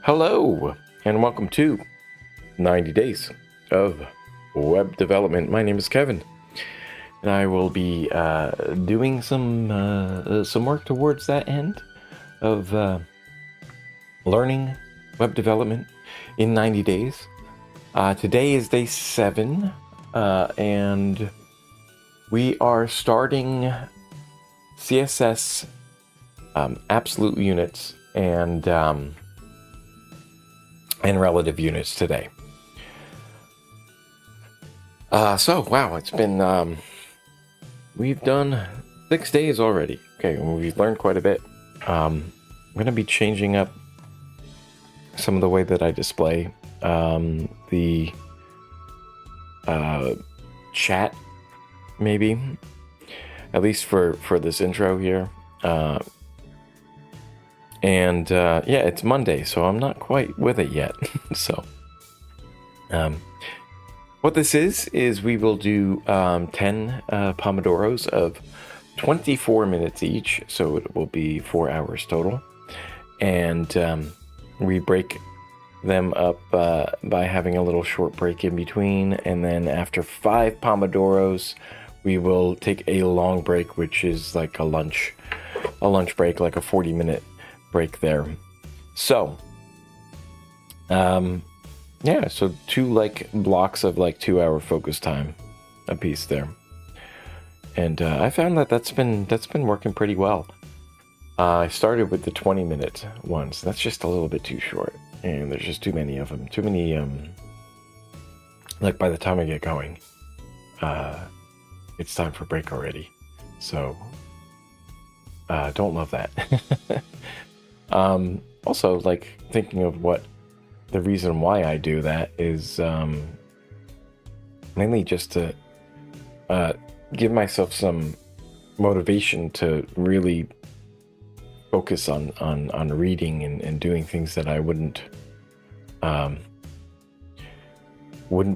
Hello, and welcome to 90 Days of Web Development. My name is Kevin, and I will be doing some work towards that end of learning web development in 90 days. Today is day 7, and we are starting CSS absolute units and relative units today. Wow, it's been, we've done 6 days already. Okay, we've learned quite a bit. I'm going to be changing up some of the way that I display the chat, maybe, at least for this intro here. Yeah, it's Monday, so I'm not quite with it yet. So, what this is we will do 10 pomodoros of 24 minutes each, so it will be 4 hours total. And we break them up by having a little short break in between, and then after 5 pomodoros, we will take a long break, which is like a lunch break, like a 40-minute break there. So yeah, so 2 like blocks of like 2-hour focus time a piece there. And I found that's been working pretty well. I started with the 20-minute ones. That's just a little bit too short, and there's just too many of them. Too many like by the time I get going, it's time for break already. So don't love that. Also, like, thinking of what the reason why I do that is mainly just to give myself some motivation to really focus on reading and doing things that I wouldn't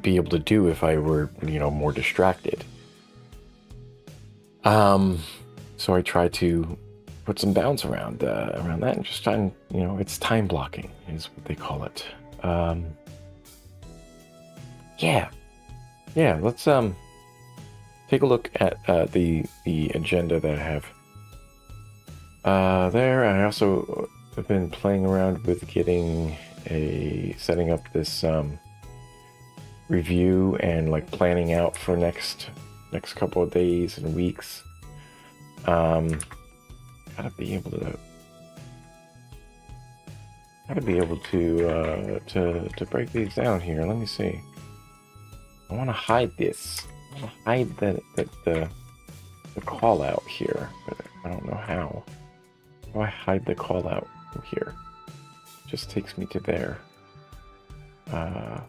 be able to do if I were, more distracted. So I try to put some bounds around that, and just trying, it's time blocking is what they call it. Yeah. Let's take a look at the agenda that I have there. I also have been playing around with setting up this review and like planning out for next couple of days and weeks. Gotta be able to break these down here. Let me see. I want to hide this. I want to hide the call out here, but I don't know how. How do I hide the call out from here? It just takes me to there. I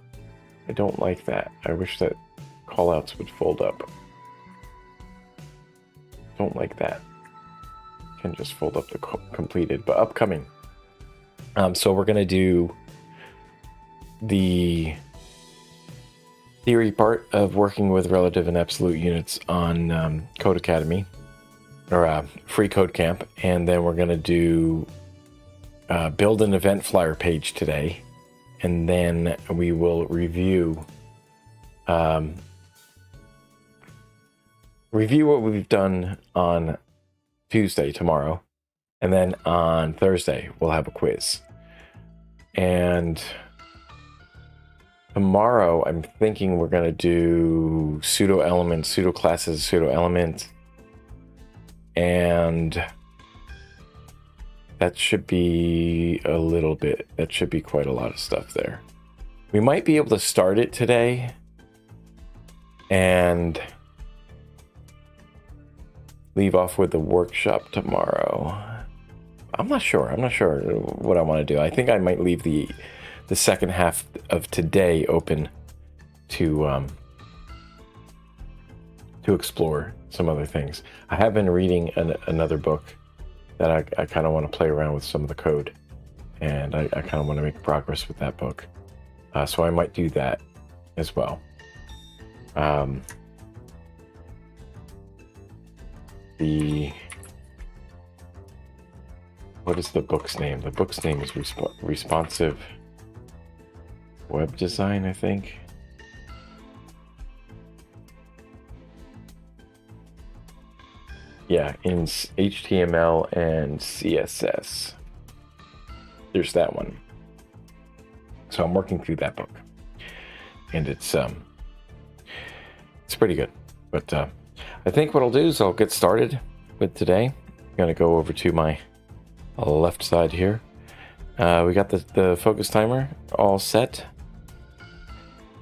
don't like that. I wish that call outs would fold up. Don't like that. Can just fold up the completed, but upcoming. So we're gonna do the theory part of working with relative and absolute units on Code Academy, or Free Code Camp, and then we're gonna do build an event flyer page today, and then we will review what we've done on Tuesday, tomorrow, and then on Thursday we'll have a quiz. And tomorrow I'm thinking we're going to do pseudo elements, pseudo classes, pseudo element, and that should be quite a lot of stuff there. We might be able to start it today and leave off with the workshop tomorrow. I'm not sure what I want to do. I think I might leave the second half of today open to explore some other things. I have been reading another book that I kind of want to play around with some of the code, and I kind of want to make progress with that book. So I might do that as well. What is the book's name? The book's name is Responsive Web Design, I think. Yeah, in HTML and CSS. There's that one. So I'm working through that book, and it's pretty good. But I think what I'll do is I'll get started with today. I'm gonna go over to my left side here. We got the focus timer all set,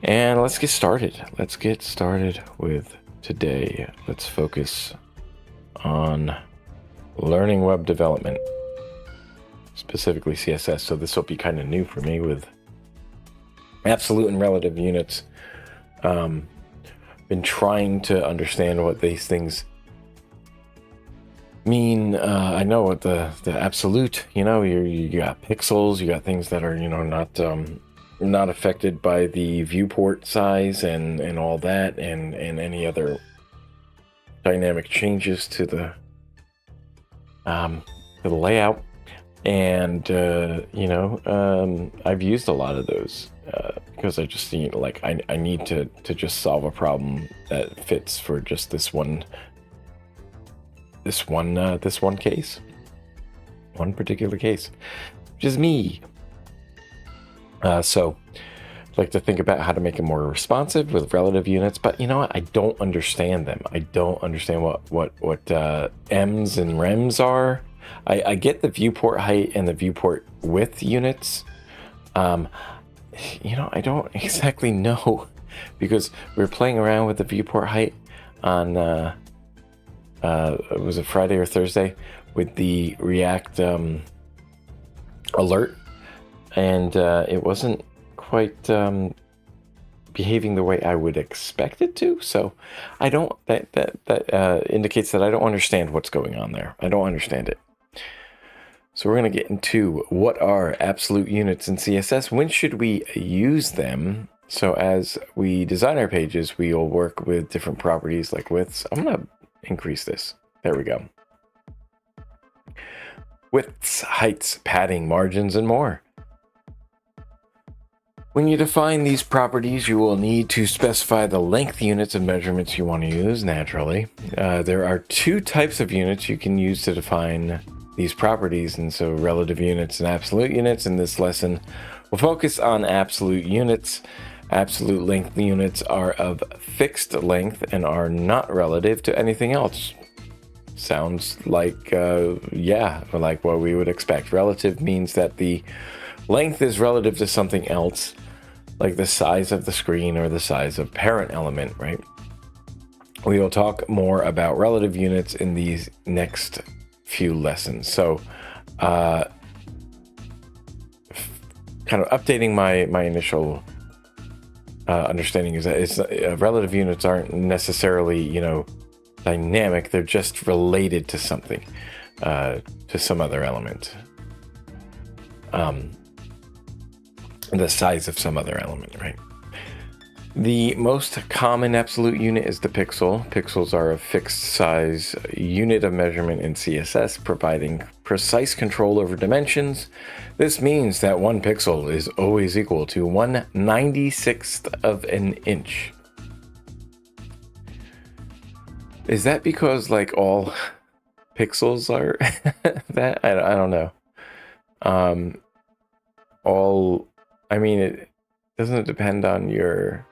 and let's get started. Let's get started with today. Let's focus on learning web development, specifically CSS. So this will be kind of new for me with absolute and relative units. Been trying to understand what these things mean. I know what the absolute, you got pixels, you got things that are, not affected by the viewport size and all that, and any other dynamic changes to the layout. And I've used a lot of those because I just need, I need to just solve a problem that fits for just this one case, one particular case, which is me. So I'd like to think about how to make it more responsive with relative units, but you know what? I don't understand them. I don't understand what M's and Rems are. I get the viewport height and the viewport width units. I don't exactly know, because we were playing around with the viewport height on was it Friday or Thursday with the React alert, and it wasn't quite behaving the way I would expect it to. So I don't, that indicates that I don't understand what's going on there. I don't understand it. So we're going to get into what are absolute units in CSS. When should we use them? So as we design our pages, we will work with different properties like widths. I'm going to increase this. There we go. Widths, heights, padding, margins, and more. When you define these properties, you will need to specify the length units of measurements you want to use, naturally. There are two types of units you can use to define these properties, and so relative units and absolute units. In this lesson, we'll focus on absolute units. Absolute length units are of fixed length and are not relative to anything else. Sounds like, like what we would expect. Relative means that the length is relative to something else, like the size of the screen or the size of parent element, right? We will talk more about relative units in these next few lessons. So kind of updating my initial understanding is that relative units aren't necessarily, dynamic. They're just related to something, to some other element. The size of some other element, right? The most common absolute unit is the pixel. Pixels are a fixed size unit of measurement in CSS, providing precise control over dimensions. This means that 1 pixel is always equal to 1/96th of an inch. Is that because all pixels are that? I don't know. It doesn't depend on your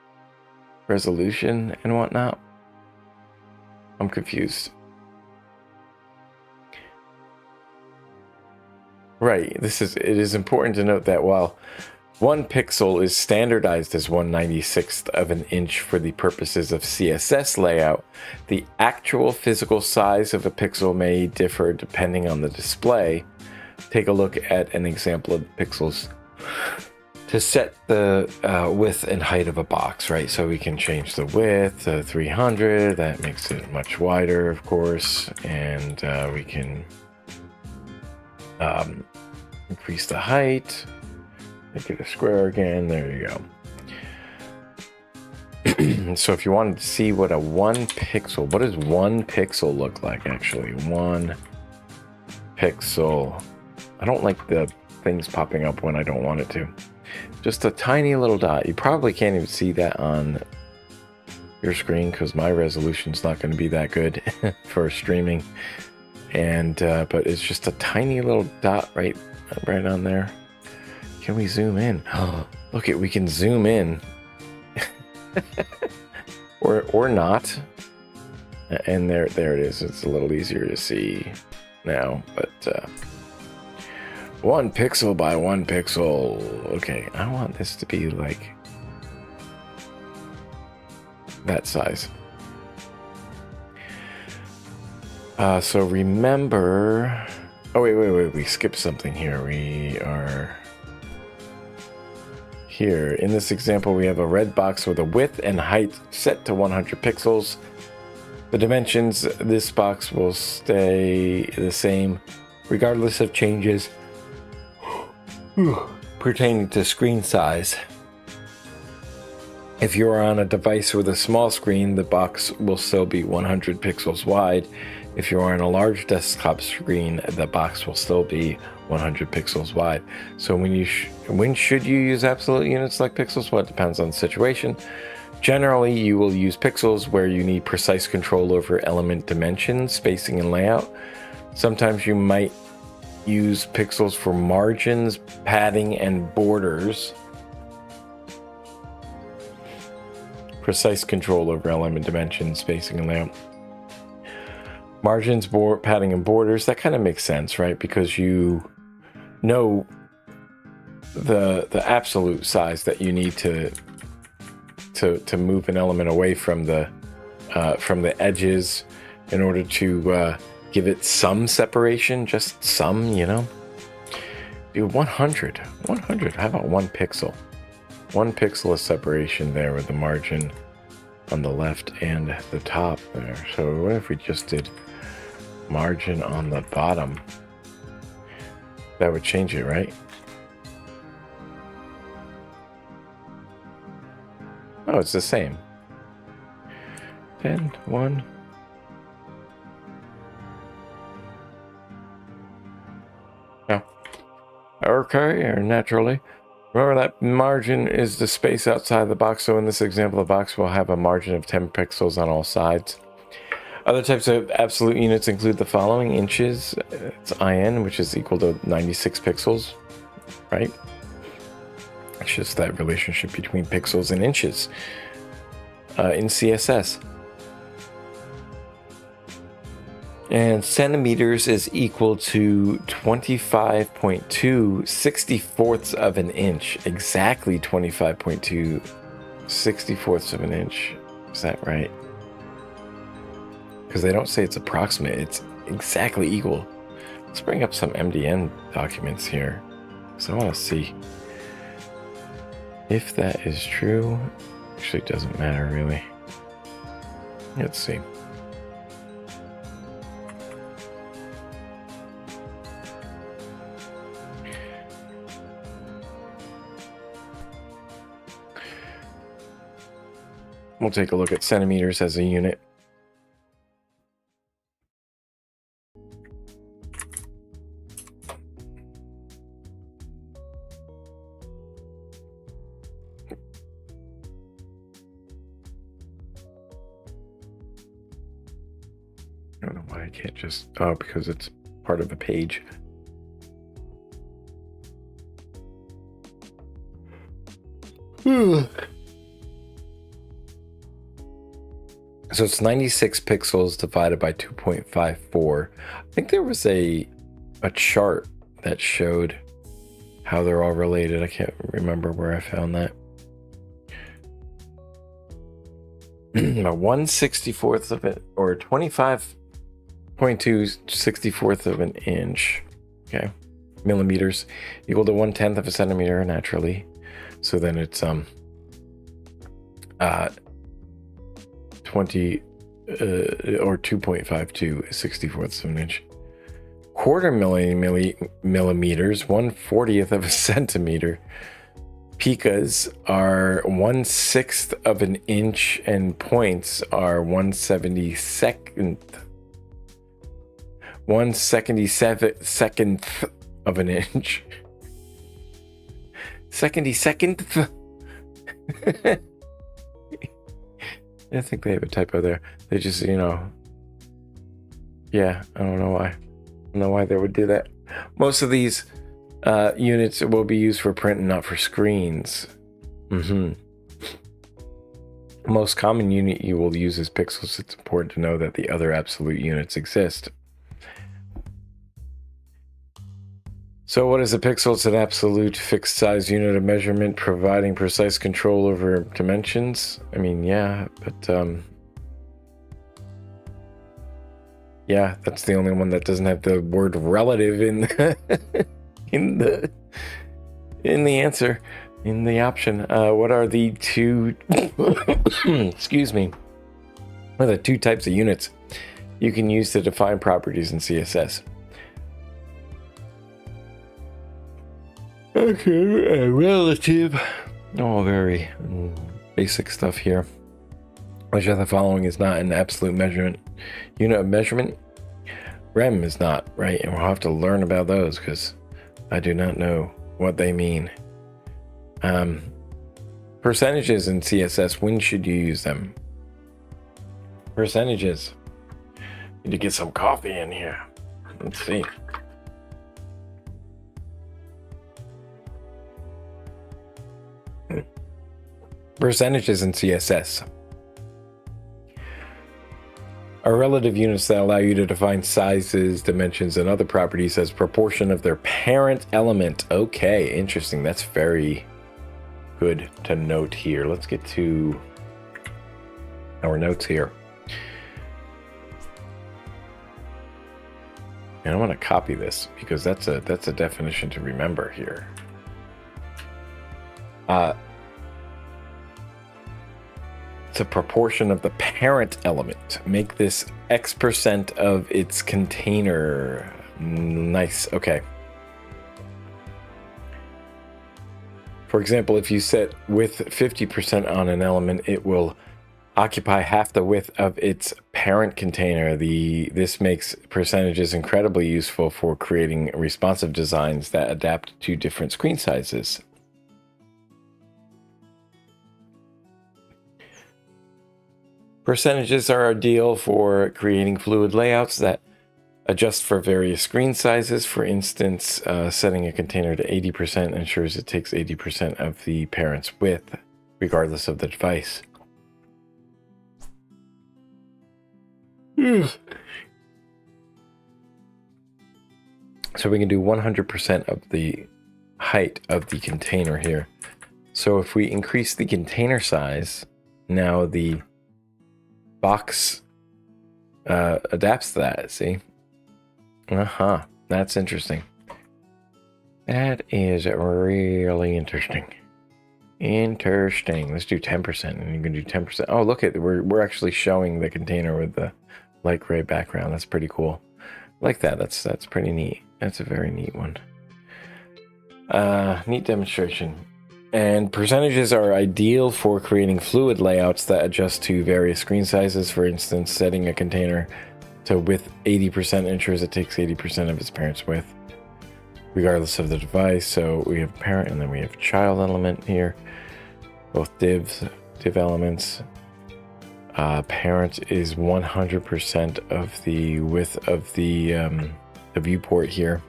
resolution and whatnot. I'm confused. Right, it is important to note that while 1 pixel is standardized as 1/96th of an inch for the purposes of CSS layout, the actual physical size of a pixel may differ depending on the display. Take a look at an example of pixels to set the width and height of a box, right? So we can change the width to 300. That makes it much wider, of course. And we can increase the height, make it a square again. There you go. So if you wanted to see what what does 1 pixel look like actually? 1 pixel I don't like the things popping up when I don't want it to. Just a tiny little dot. You probably can't even see that on your screen because my resolution's not going to be that good for streaming. And but it's just a tiny little dot right on there. Can we zoom in? Oh, look it, we can zoom in. or not. And there it is. It's a little easier to see now, but 1 pixel by 1 pixel. Okay, I want this to be like that size. So remember, oh wait, we skipped something here. We are here. In this example, we have a red box with a width and height set to 100 pixels. The dimensions, this box will stay the same regardless of changes pertaining to screen size. If you are on a device with a small screen, the box will still be 100 pixels wide. If you are on a large desktop screen, the box will still be 100 pixels wide. So when should you use absolute units like pixels? Well, it depends on the situation. Generally, you will use pixels where you need precise control over element dimensions, spacing, and layout. Sometimes you might use pixels for margins, padding, and borders. Precise control over element dimensions, spacing, and layout. Margins, padding, and borders, that kind of makes sense, right? Because you know the absolute size that you need to move an element away from the edges in order to give it some separation, just some, you know. Do 100. How about 1 pixel? 1 pixel of separation there with the margin on the left and the top there. So what if we just did margin on the bottom? That would change it, right? Oh, it's the same. 10, 1. No. Okay, or naturally. Remember that margin is the space outside the box. So in this example, the box will have a margin of 10 pixels on all sides. Other types of absolute units include the following. Inches, it's IN, which is equal to 96 pixels, right? It's just that relationship between pixels and inches in CSS. And centimeters is equal to 25.2 64ths of an inch. Exactly 25.2 64ths of an inch. Is that right? Because they don't say it's approximate. It's exactly equal. Let's bring up some MDN documents here. So I want to see if that is true. Actually, it doesn't matter really. Let's see. We'll take a look at centimeters as a unit. I don't know why I can't just... Oh, because it's part of a page. So it's 96 pixels divided by 2.54. I think there was a chart that showed how they're all related. I can't remember where I found that. 1/64th of it, or 25.2 64th of an inch. Okay, millimeters equal to 1/10 of a centimeter naturally. So then it's 20 or 2.52 64ths of an inch. Quarter millimeters, 1/40th of a centimeter. Picas are 1/6 of an inch, and points are 1/72nd of an inch. 72nd. I think they have a typo there. They just, yeah, I don't know why. I don't know why they would do that. Most of these units will be used for print and not for screens. Most common unit you will use is pixels. It's important to know that the other absolute units exist. So what is a pixel? It's an absolute fixed size unit of measurement providing precise control over dimensions. I mean, yeah, but yeah, that's the only one that doesn't have the word relative in the in the answer, in the option. What are the two excuse me, what are the two types of units you can use to define properties in CSS? Okay, relative. Oh, very basic stuff here. Which of the following is not an absolute measurement unit of measurement? Rem is not, right? And we'll have to learn about those because I do not know what they mean. Percentages in CSS, when should you use them? Percentages. Need to get some coffee in here. Let's see. Percentages in CSS are relative units that allow you to define sizes, dimensions, and other properties as proportion of their parent element. Okay, interesting. That's very good to note here. Let's get to our notes here. And I want to copy this because that's a definition to remember here. It's a proportion of the parent element. Make this X% of its container. Nice. Okay. For example, if you set width 50% on an element, it will occupy half the width of its parent container. This makes percentages incredibly useful for creating responsive designs that adapt to different screen sizes. Percentages are ideal for creating fluid layouts that adjust for various screen sizes. For instance, setting a container to 80% ensures it takes 80% of the parent's width, regardless of the device. So we can do 100% of the height of the container here. So if we increase the container size, now the box adapts to that, see? That's interesting. That is really interesting. Let's do 10%, and you can do 10%. Oh, look at we're actually showing the container with the light gray background. That's pretty cool. I like that. That's pretty neat. That's a very neat one. Neat demonstration. And percentages are ideal for creating fluid layouts that adjust to various screen sizes. For instance, setting a container to width 80% ensures it takes 80% of its parent's width, regardless of the device. So we have parent and then we have child element here. Both div elements. Parent is 100% of the width of the viewport here,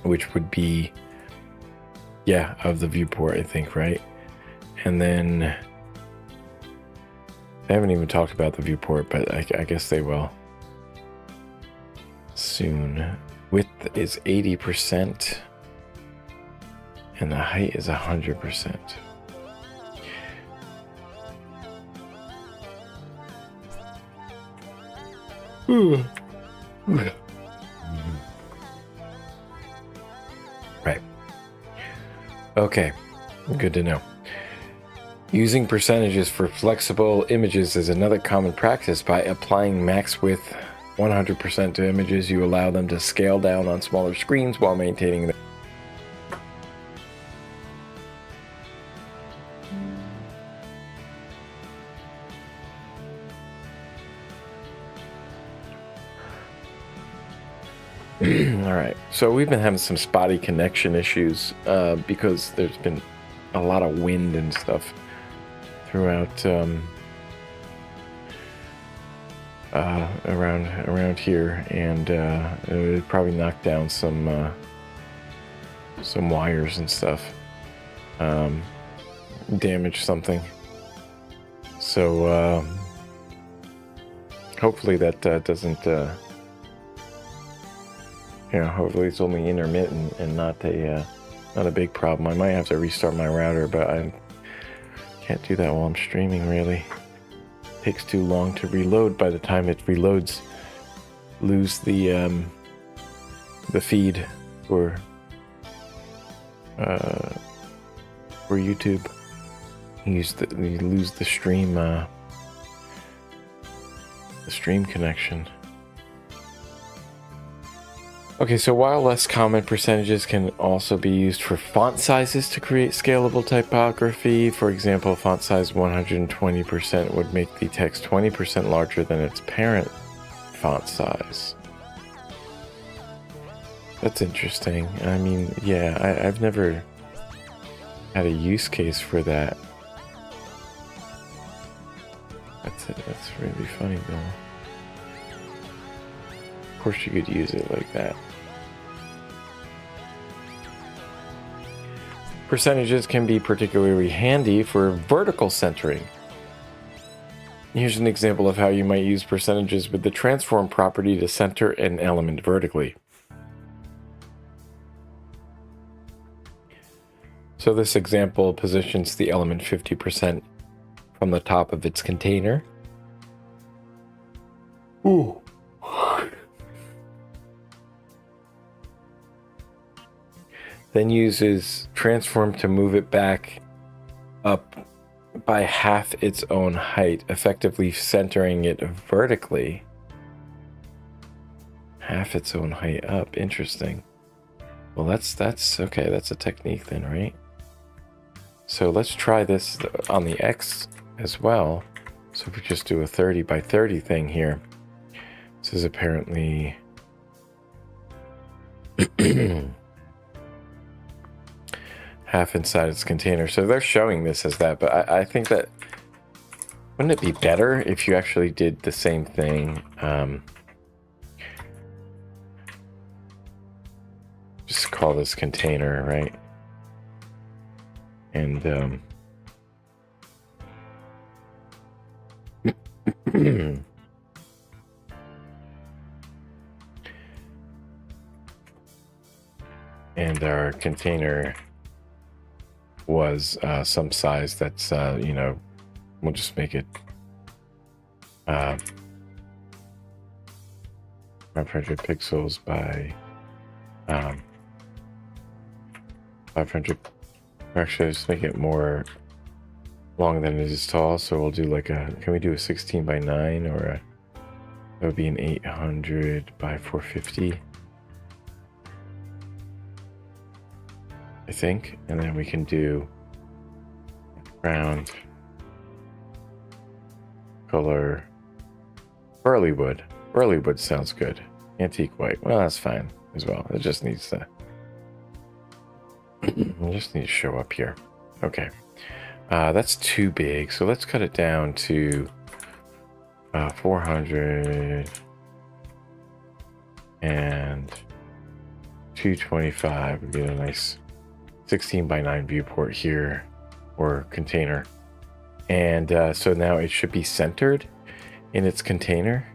which would be, yeah, of the viewport, I think, right? And then they haven't even talked about the viewport, but I guess they will soon. Width is 80% and the height is 100%. Right. Okay, good to know. Using percentages for flexible images is another common practice. By applying max width 100% to images, you allow them to scale down on smaller screens while maintaining the All right, so we've been having some spotty connection issues because there's been a lot of wind and stuff throughout around here, and it would probably knock down some wires and stuff, damage something. So hopefully that doesn't. Hopefully it's only intermittent and not a big problem. I might have to restart my router, but I can't do that while I'm streaming, really. It takes too long to reload. By the time it reloads, lose the feed for YouTube. You lose the stream connection. Okay, so while less common, percentages can also be used for font sizes to create scalable typography. For example, font size 120% would make the text 20% larger than its parent font size. That's interesting. I mean, yeah, I've never had a use case for that. That's really funny, though. Of course you could use it like that. Percentages can be particularly handy for vertical centering. Here's an example of how you might use percentages with the transform property to center an element vertically. So this example positions the element 50% from the top of its container. Ooh. Then uses transform to move it back up by half its own height, effectively centering it vertically. Half its own height up. Interesting. Well, that's okay. That's a technique then, right? So let's try this on the X as well. So if we just do a 30 by 30 thing here, this is apparently half inside its container. So they're showing this as that, but I think that, wouldn't it be better if you actually did the same thing? Just call this container, right? And and our container was some size that's we'll just make it 500 pixels by 500. Actually, just make it more long than it is tall. So we'll do like can we do a 16 by 9, or that would be an 800 by 450, I think. And then we can do round color burly wood. Burly wood sounds good. Antique white. Well, that's fine as well. It just needs to show up here. Okay. That's too big. So let's cut it down to 400 and 225. We get a nice 16 by 9 viewport here, or container. And so now it should be centered in its container.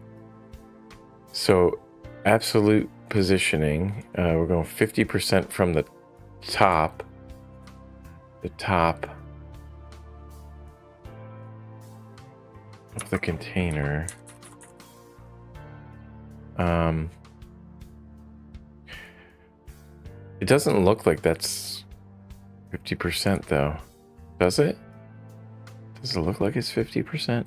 So absolute positioning, we're going 50% from the top of the container. It doesn't look like that's 50% though, does it? Does it look like it's 50%?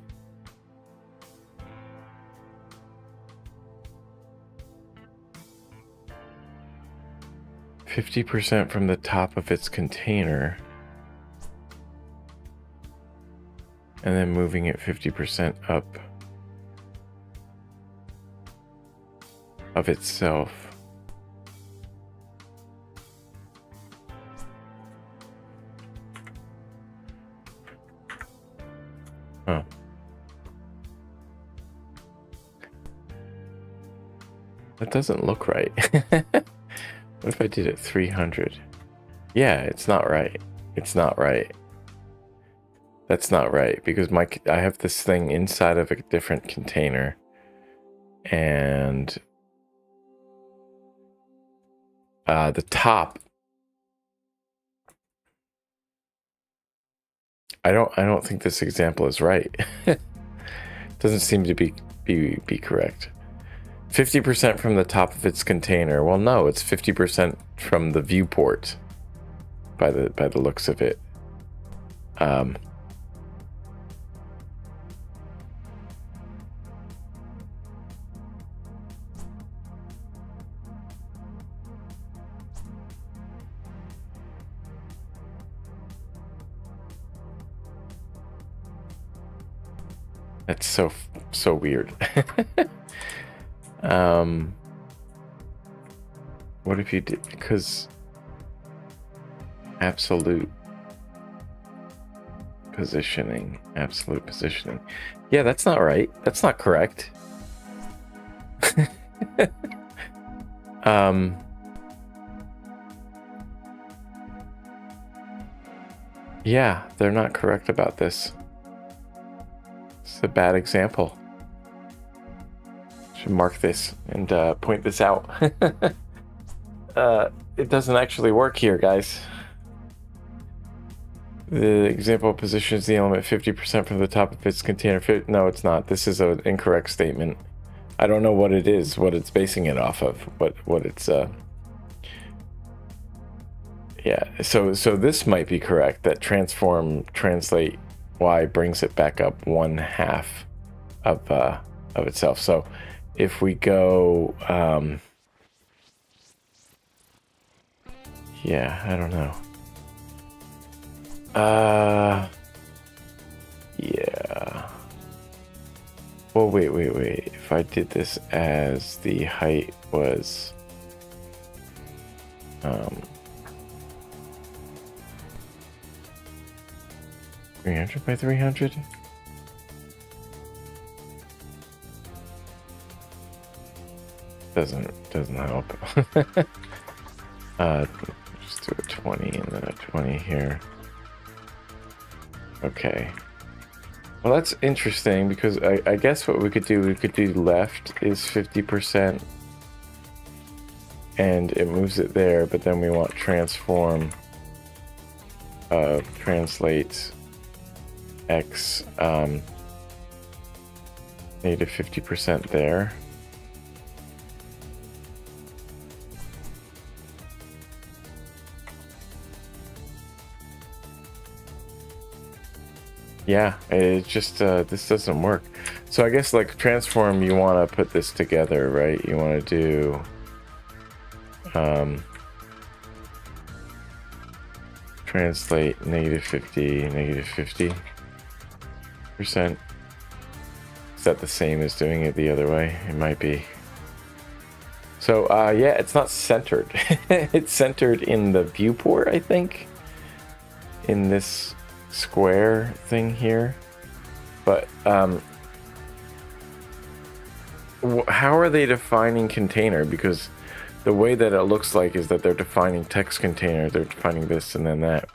%50 from the top of its container, and then moving it 50% up of itself. Oh. That doesn't look right. What if I did it 300? Yeah, it's not right. It's not right. That's not right, because I have this thing inside of a different container, and the top. I don't think this example is right. Doesn't seem to be correct. 50% from the top of its container. Well, no, it's 50% from the viewport. By the looks of it. That's so weird. What if you did, because absolute positioning. Yeah, that's not right. That's not correct. Yeah, they're not correct about this. It's a bad example. Should mark this and point this out. It doesn't actually work here, guys. The example positions the element 50% from the top of its container. No, it's not. This is an incorrect statement. I don't know what it is, what it's basing it off of, what it's yeah. So this might be correct, that transform translate y brings it back up 1/2 of itself. So if we go yeah, I don't know. Yeah. Well, wait. If I did this as the height was 300 by 300? Doesn't help. Just do a 20 and then a 20 here. Okay. Well, that's interesting, because I guess what we could do left is 50%, and it moves it there, but then we want transform translate x negative 50% there. Yeah, it just this doesn't work. So I guess, like, transform, you want to put this together, right? You want to do translate negative 50%. Is that the same as doing it the other way? It might be. So yeah, it's not centered. It's centered in the viewport, I think, in this square thing here. But how are they defining container? Because the way that it looks like is that they're defining text container, they're defining this and then that.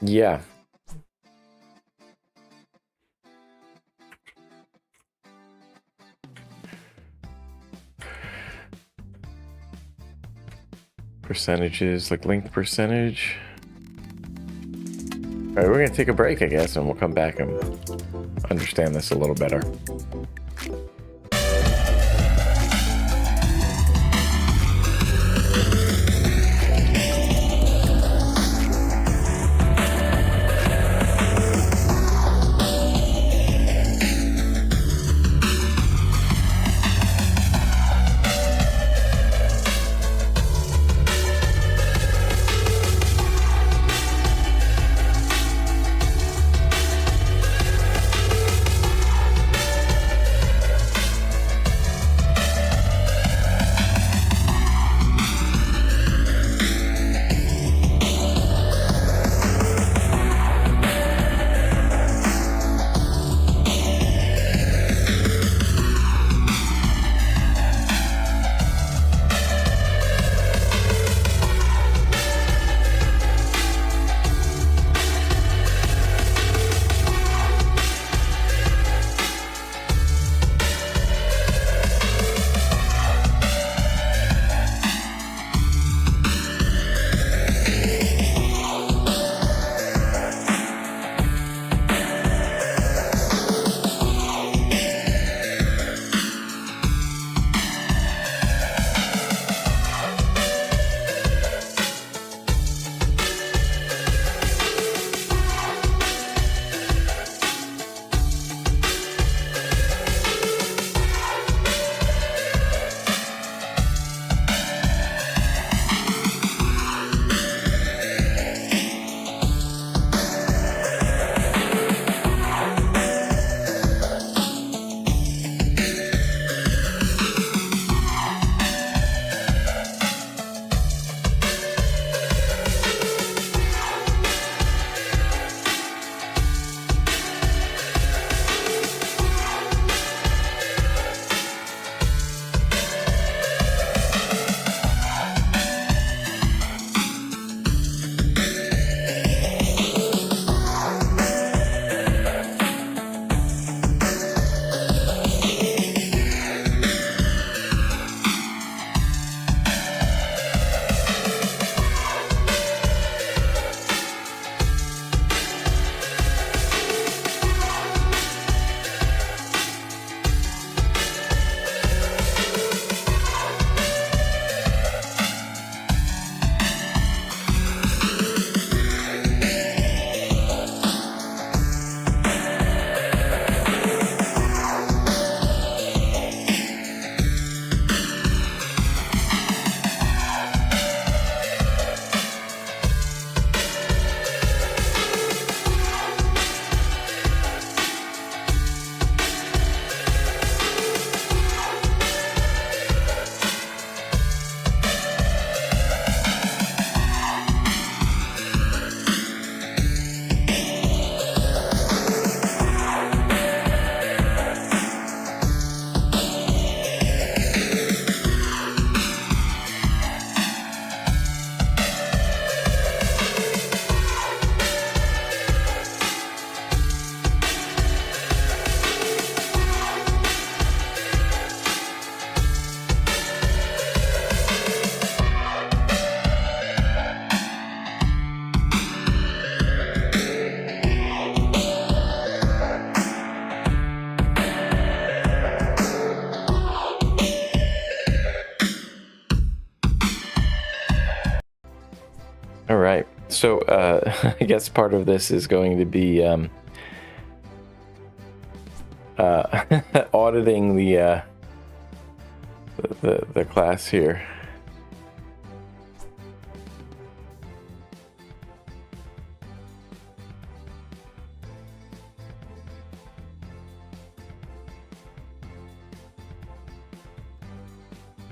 Yeah. Percentages, like length percentage. All right, we're gonna take a break, I guess, and we'll come back and understand this a little better. All right. So I guess part of this is going to be auditing the class here.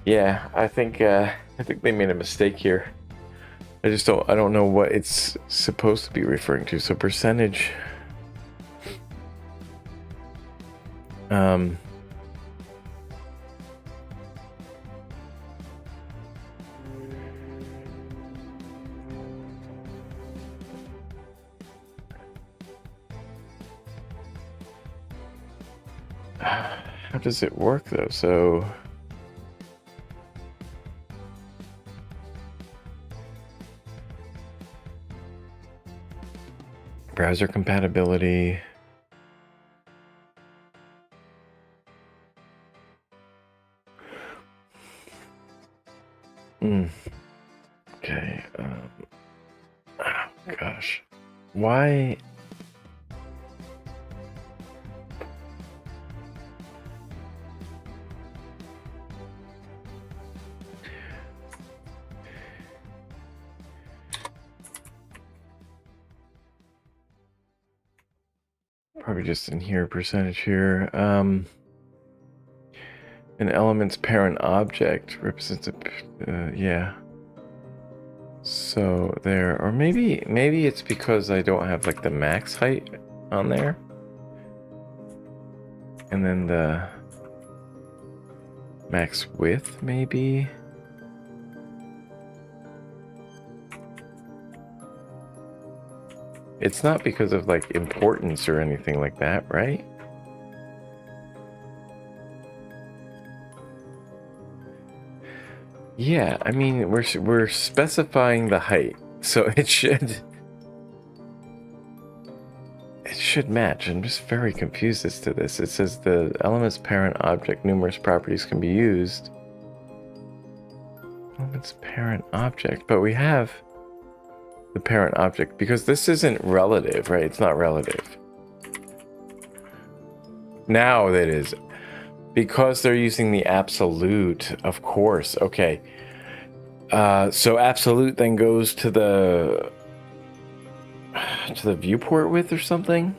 Yeah, I think they made a mistake here. I don't know what it's supposed to be referring to. So percentage. How does it work though? So browser compatibility. Okay. Oh gosh. Why? Probably just in here, percentage here. An element's parent object represents a, yeah. So there, or maybe it's because I don't have like the max height on there. And then the max width, maybe. It's not because of like importance or anything like that, right? Yeah, I mean, we're specifying the height, so it should match. I'm just very confused as to this. It says the element's parent object, numerous properties can be used. Element's parent object, but we have the parent object because this isn't relative, right? It's not relative. Now that is. Because they're using the absolute, of course. Okay. So absolute then goes to the viewport width or something?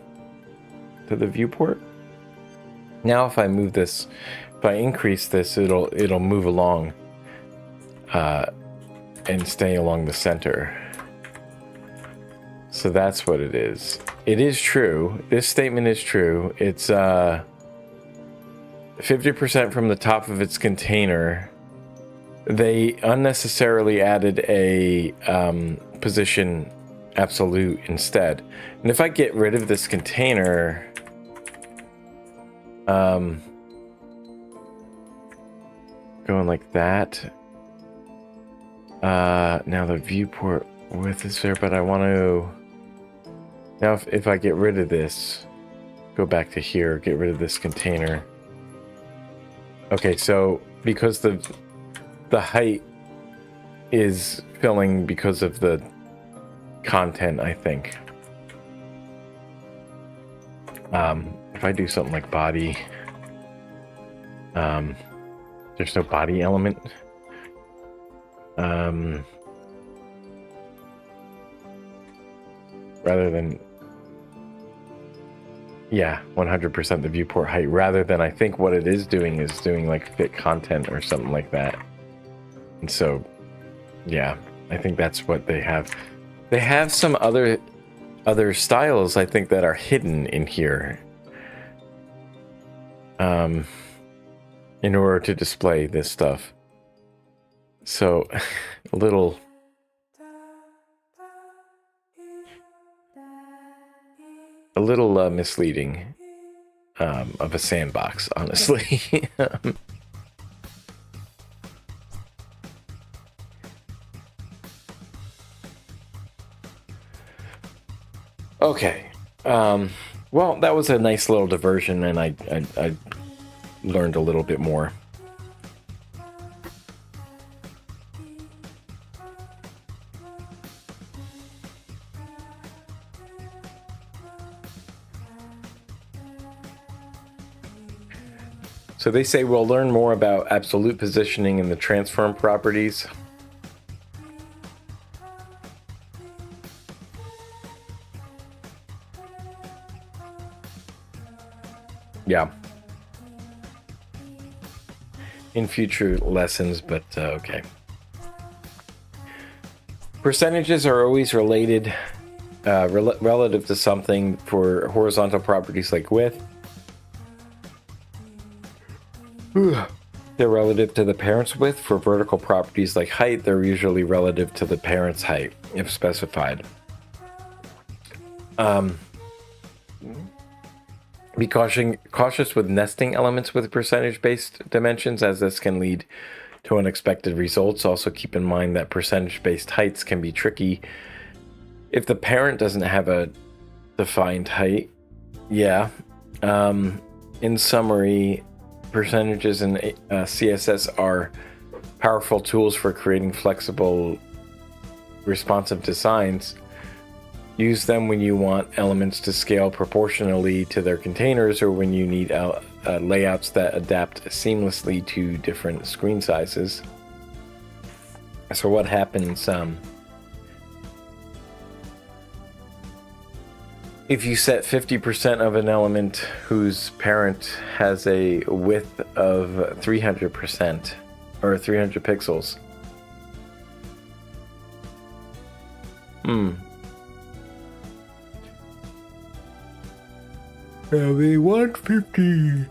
To the viewport? Now if I move this, if I increase this, it'll move along and stay along the center. So that's what it is. It is true. This statement is true. It's 50% from the top of its container. They unnecessarily added a position absolute instead. And if I get rid of this container, going like that. Now the viewport width is there, but I want to. Now if I get rid of this, go back to here, get rid of this container. Okay, so because the height is filling because of the content, I think. If I do something like body, there's no body element. Rather than, yeah, 100% the viewport height, rather than I think what it is doing like fit content or something like that. And so, yeah, I think that's what they have. They have some other styles, I think, that are hidden in here. In order to display this stuff. So, a little misleading of a sandbox, honestly. Okay. Well, that was a nice little diversion, and I learned a little bit more. So they say we'll learn more about absolute positioning and the transform properties. Yeah. In future lessons, but okay. Percentages are always related, relative to something for horizontal properties like width. They're relative to the parent's width. For vertical properties like height, they're usually relative to the parent's height, if specified. Be cautious with nesting elements with percentage-based dimensions, as this can lead to unexpected results. Also keep in mind that percentage-based heights can be tricky. If the parent doesn't have a defined height, yeah. In summary, percentages in CSS are powerful tools for creating flexible, responsive designs. Use them when you want elements to scale proportionally to their containers, or when you need layouts that adapt seamlessly to different screen sizes. So what happens if you set 50% of an element whose parent has a width of 300% or 300 pixels? The 150.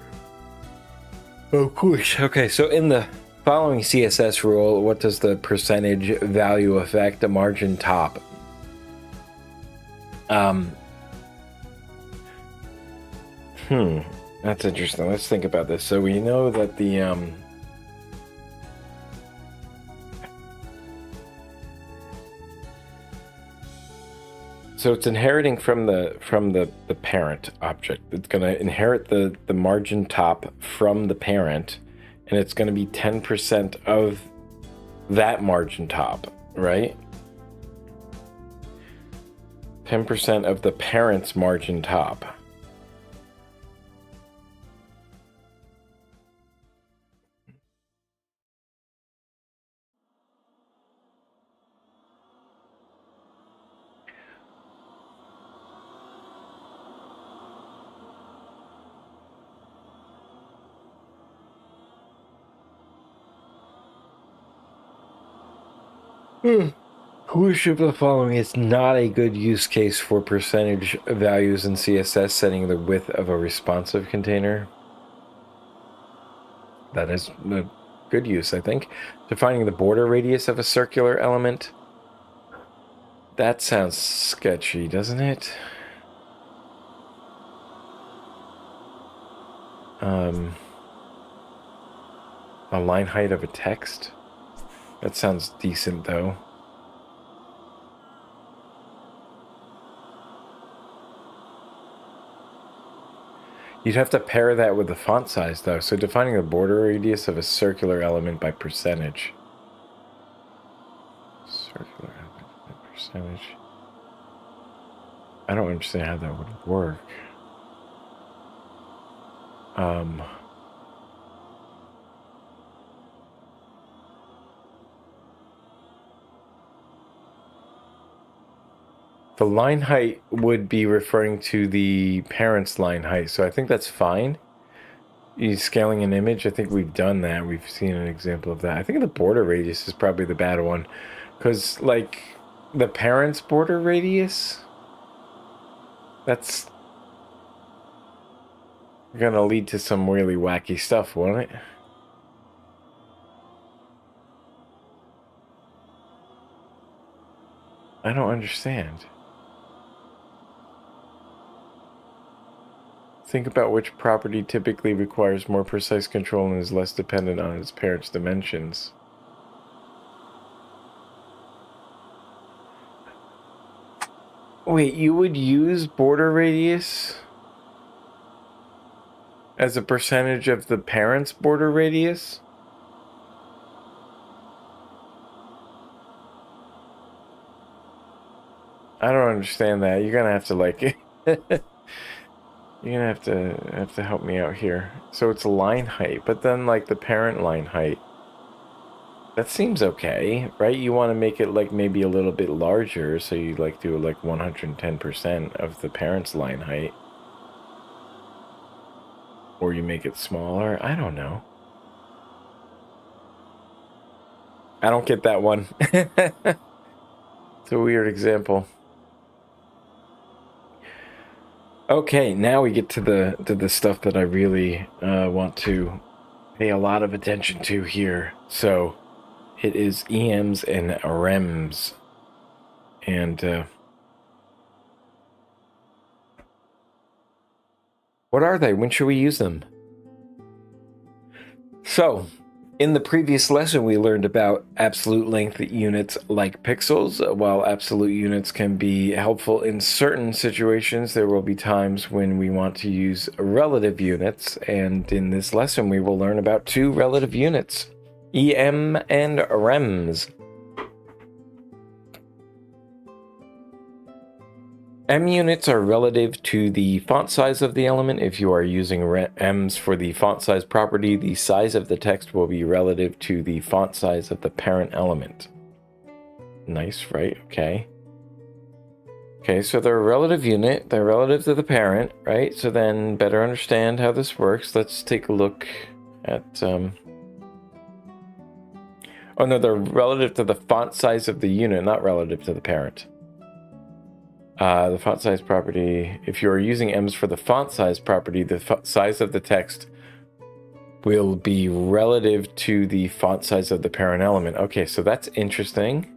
Of course. Okay, so in the following CSS rule, what does the percentage value affect? A margin top. That's interesting. Let's think about this. So we know that the so it's inheriting from the parent object. It's going to inherit the margin top from the parent, and it's going to be 10% of that margin top, right? 10% of the parent's margin top. Which of the following is not a good use case for percentage values in CSS setting the width of a responsive container? That is a good use, I think. Defining the border radius of a circular element. That sounds sketchy, doesn't it? A line height of a text? That sounds decent, though. You'd have to pair that with the font size, though. So defining the border radius of a circular element by percentage. Circular element by percentage. I don't understand how that would work. The line height would be referring to the parent's line height, so I think that's fine. You scaling an image, I think we've done that. We've seen an example of that. I think the border radius is probably the bad one, because like the parent's border radius, that's gonna lead to some really wacky stuff, won't it? I don't understand. Think about which property typically requires more precise control and is less dependent on its parent's dimensions. Wait, you would use border radius as a percentage of the parent's border radius? I don't understand that. You're gonna have to like You're gonna have to help me out here. So it's line height, but then like the parent line height. That seems okay, right? You want to make it like maybe a little bit larger, so you like do like 110% of the parent's line height. Or you make it smaller. I don't know. I don't get that one. It's a weird example. Okay, now we get to the stuff that I really want to pay a lot of attention to here. So it is EMs and REMs. And what are they? When should we use them? So, in the previous lesson, we learned about absolute length units like pixels. While absolute units can be helpful in certain situations, there will be times when we want to use relative units. And in this lesson, we will learn about two relative units, EM and REMs. M units are relative to the font size of the element. If you are using M's for the font size property, the size of the text will be relative to the font size of the parent element. Nice, right? Okay. Okay, so they're a relative unit. They're relative to the parent, right? So then better understand how this works. Let's take a look at... Oh no, they're relative to the font size of the unit, not relative to the parent. The font size property, if you are using M's for the font size property, the size of the text will be relative to the font size of the parent element. Okay, so that's interesting.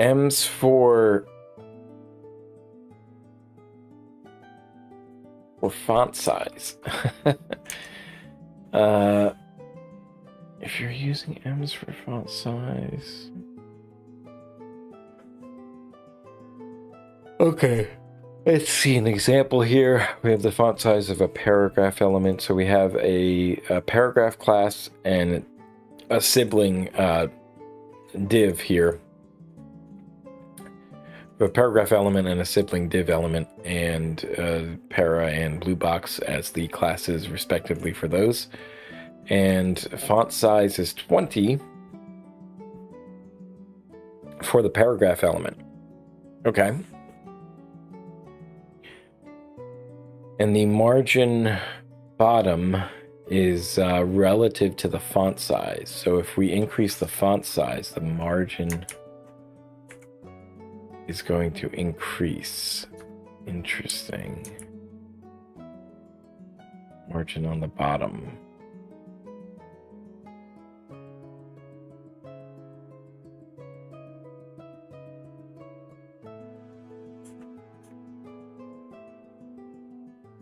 M's for font size. If you're using M's for font size... Okay, let's see an example here. We have the font size of a paragraph element. So we have a paragraph class and a sibling div here. We have a paragraph element and a sibling div element, and para and blue box as the classes respectively for those. And font size is 20 for the paragraph element. Okay. And the margin bottom is relative to the font size. So if we increase the font size, the margin is going to increase. Interesting. Margin on the bottom.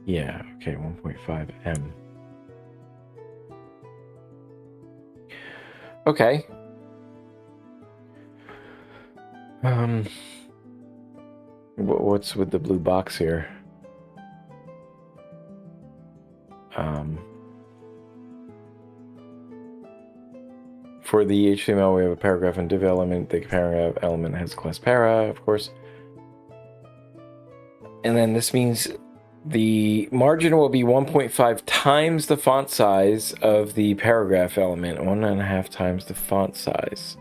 Yeah, okay, 1.5 M. Okay. What's with the blue box here? For the HTML, we have a paragraph and div element. The paragraph element has class para, of course. And then this means the margin will be 1.5 times the font size of the paragraph element, 1.5 times the font size.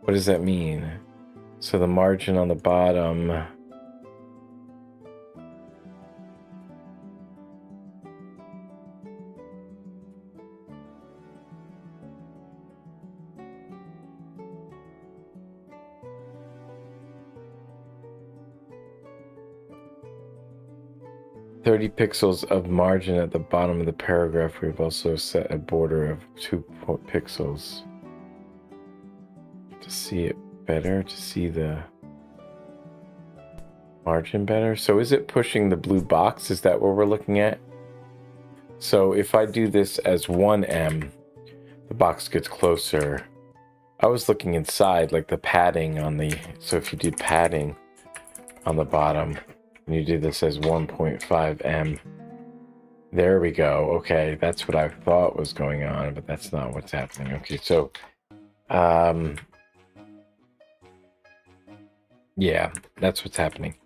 What does that mean? So the margin on the bottom... ...30 pixels of margin at the bottom of the paragraph. We've also set a border of 2 pixels. To see it better, to see the margin better. So is it pushing the blue box? Is that what we're looking at? So if I do this as 1M, the box gets closer. I was looking inside, like the padding on the... So if you do padding on the bottom... And you do this as 1.5 M. There we go. Okay, that's what I thought was going on, but that's not what's happening. Okay, so Yeah, that's what's happening.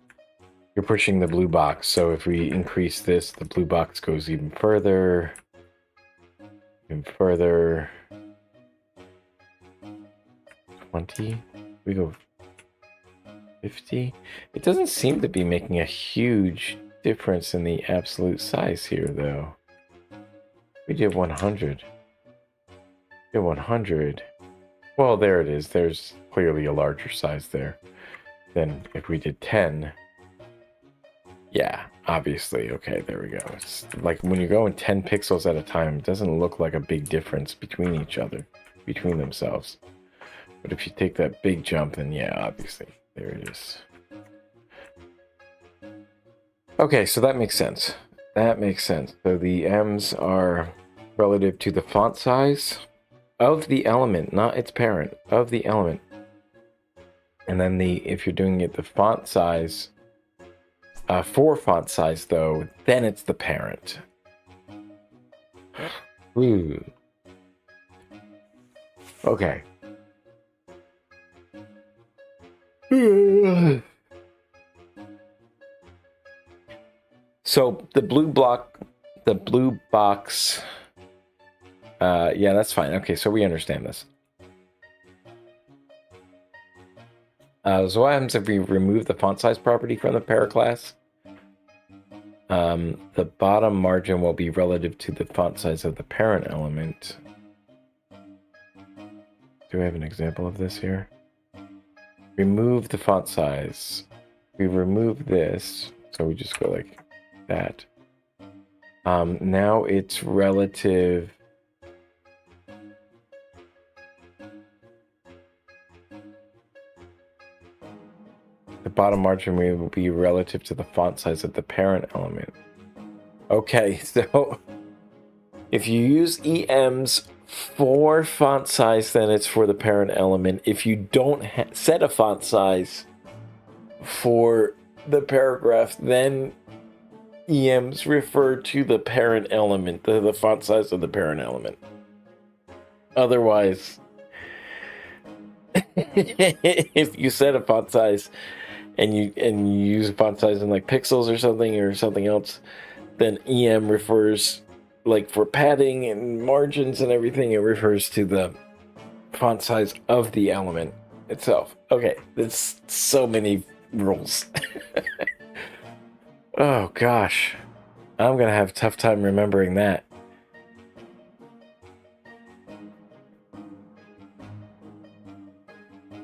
You're pushing the blue box, so if we increase this, the blue box goes even further. Even further. 20? We go 50? It doesn't seem to be making a huge difference in the absolute size here, though. We did 100. We did 100. Well, there it is. There's clearly a larger size there than if we did 10. Yeah, obviously. Okay, there we go. It's like when you're going 10 pixels at a time, it doesn't look like a big difference between each other, between themselves. But if you take that big jump, then yeah, obviously, there it is. Okay, so that makes sense. That makes sense. So the M's are relative to the font size of the element, not its parent, of the element. And then if you're doing it the font size, for font size though, then it's the parent. Ooh. Okay. So the blue box, yeah, that's fine. Okay, so we understand this. So what happens if we remove the font size property from the parent class? The bottom margin will be relative to the font size of the parent element. Do I have an example of this here? Remove the font size. We remove this, so we just go like that. Now it's relative. The bottom margin will be relative to the font size of the parent element. Okay, so if you use EMs for font size, then it's for the parent element. If you don't set a font size for the paragraph, then EMs refer to the parent element, the font size of the parent element. Otherwise, if you set a font size and you use a font size in like pixels or something else, then EM refers, like for padding and margins and everything, it refers to the font size of the element itself. Okay, there's so many rules. Oh gosh, I'm gonna have a tough time remembering that.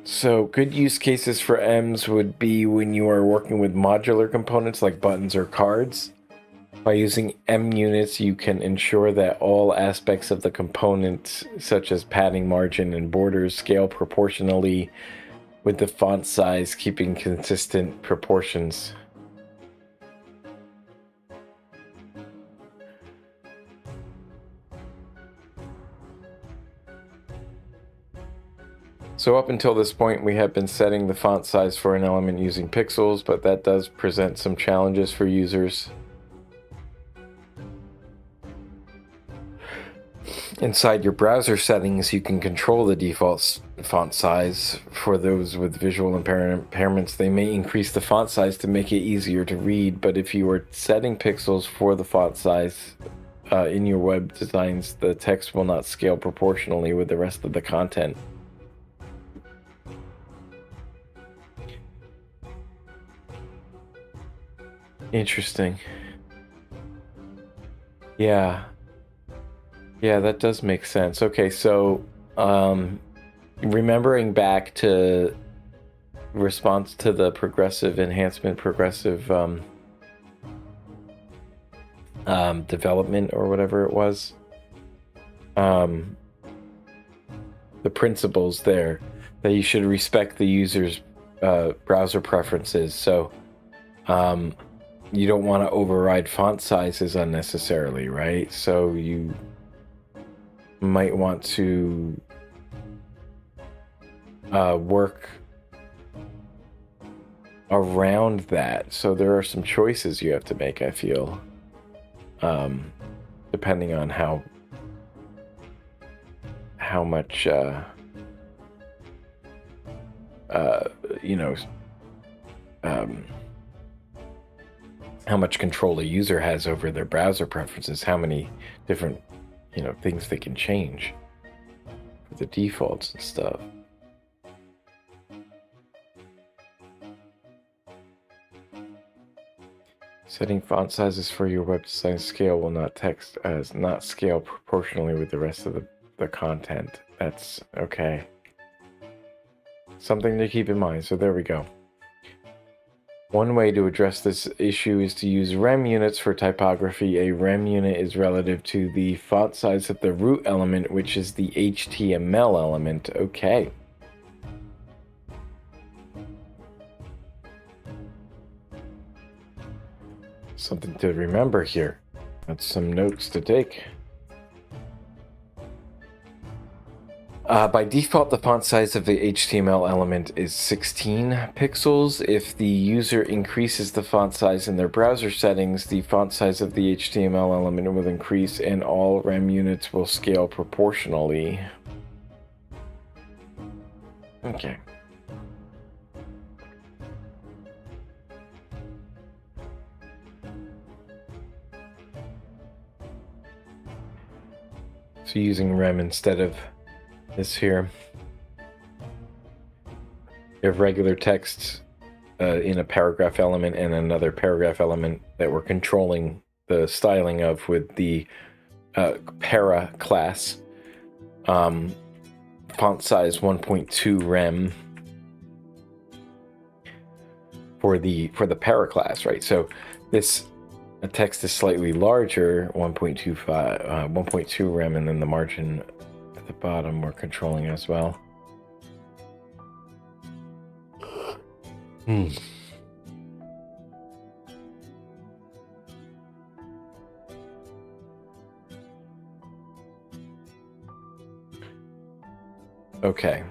So good use cases for M's would be when you are working with modular components like buttons or cards. By using M units, you can ensure that all aspects of the component, such as padding, margin, and borders, scale proportionally with the font size, keeping consistent proportions. So up until this point, we have been setting the font size for an element using pixels, but that does present some challenges for users. Inside your browser settings, you can control the default font size. For those with visual impairments, they may increase the font size to make it easier to read, but if you are setting pixels for the font size in your web designs, the text will not scale proportionally with the rest of the content. Interesting. Yeah. Yeah, that does make sense. Okay, so remembering back to response to the progressive enhancement, progressive development or whatever it was, the principles there that you should respect the user's browser preferences. So you don't want to override font sizes unnecessarily, right? So you might want to work around that. So there are some choices you have to make, I feel, depending on how much you know, how much control a user has over their browser preferences, how many different, things they can change for the defaults and stuff. Setting font sizes for your web design scale will not scale proportionally with the rest of the content. That's okay. Something to keep in mind. So there we go. One way to address this issue is to use rem units for typography. A rem unit is relative to the font size of the root element, which is the HTML element. Okay. Something to remember here. That's some notes to take. By default, the font size of the HTML element is 16 pixels. If the user increases the font size in their browser settings, the font size of the HTML element will increase and all rem units will scale proportionally. Okay. So using rem instead of this here. You have regular text in a paragraph element and another paragraph element that we're controlling the styling of with the para class. Font size 1.2 rem for the para class, right? So this text is slightly larger, 1.2 rem, and then the margin at the bottom we're controlling as well. Okay.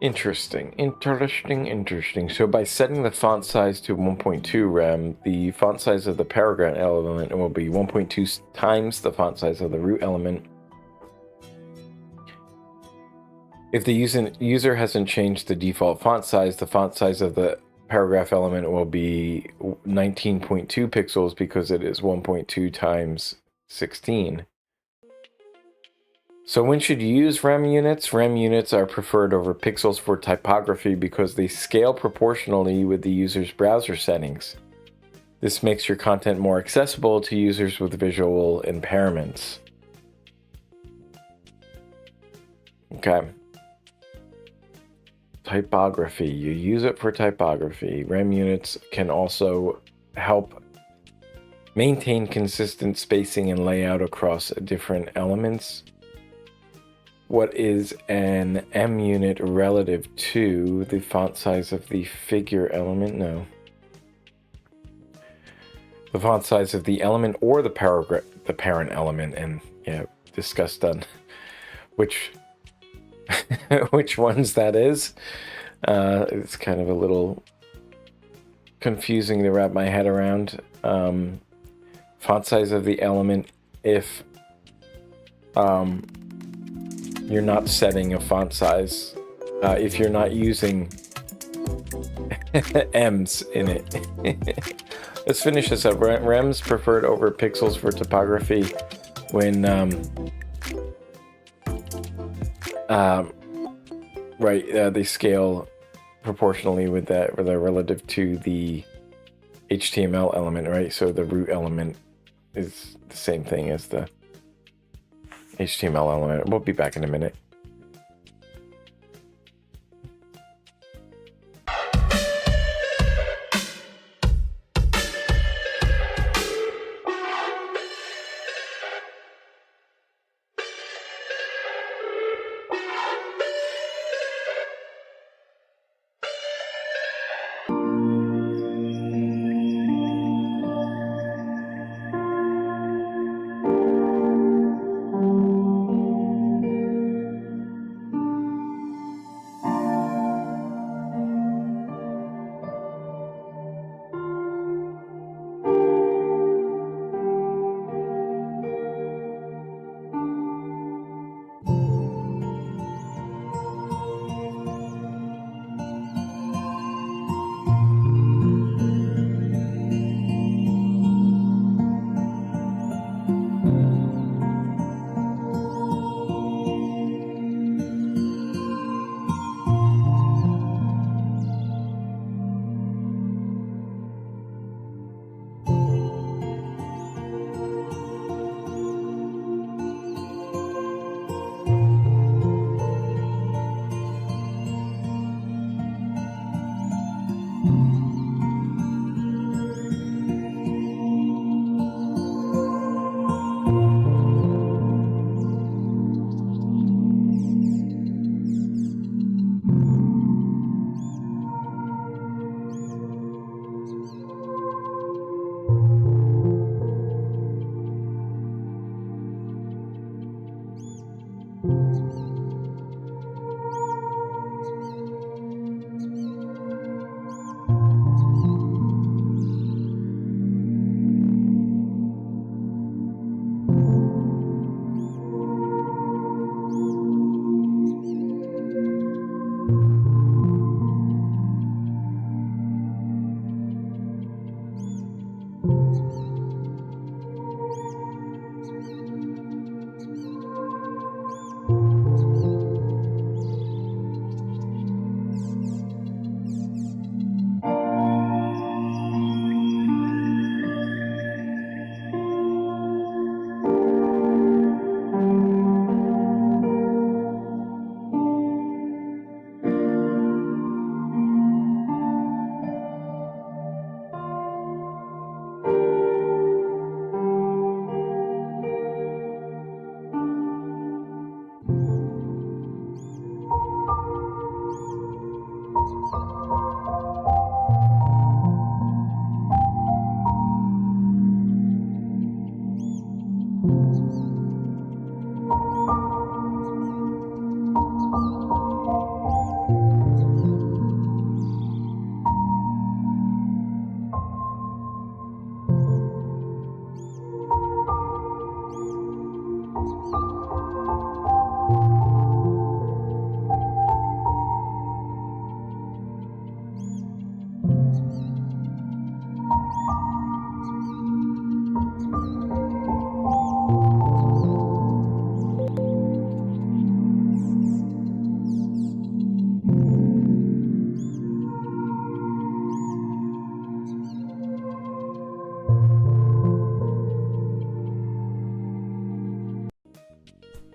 Interesting. So by setting the font size to 1.2 rem, the font size of the paragraph element will be 1.2 times the font size of the root element. If the user hasn't changed the default font size, the font size of the paragraph element will be 19.2 pixels because it is 1.2 times 16. So when should you use rem units? Rem units are preferred over pixels for typography because they scale proportionally with the user's browser settings. This makes your content more accessible to users with visual impairments. Okay. Typography. You use it for typography. Rem units can also help maintain consistent spacing and layout across different elements. What is an M unit relative to the font size of the figure element? No. The font size of the element or the parent element, and yeah, discussed on which ones that is. It's kind of a little confusing to wrap my head around. Font size of the element if you're not setting a font size, if you're not using M's in it. Let's finish this up. Rems preferred over pixels for typography when they scale proportionally with that, or they're relative to the HTML element, right? So the root element is the same thing as the HTML element. We'll be back in a minute.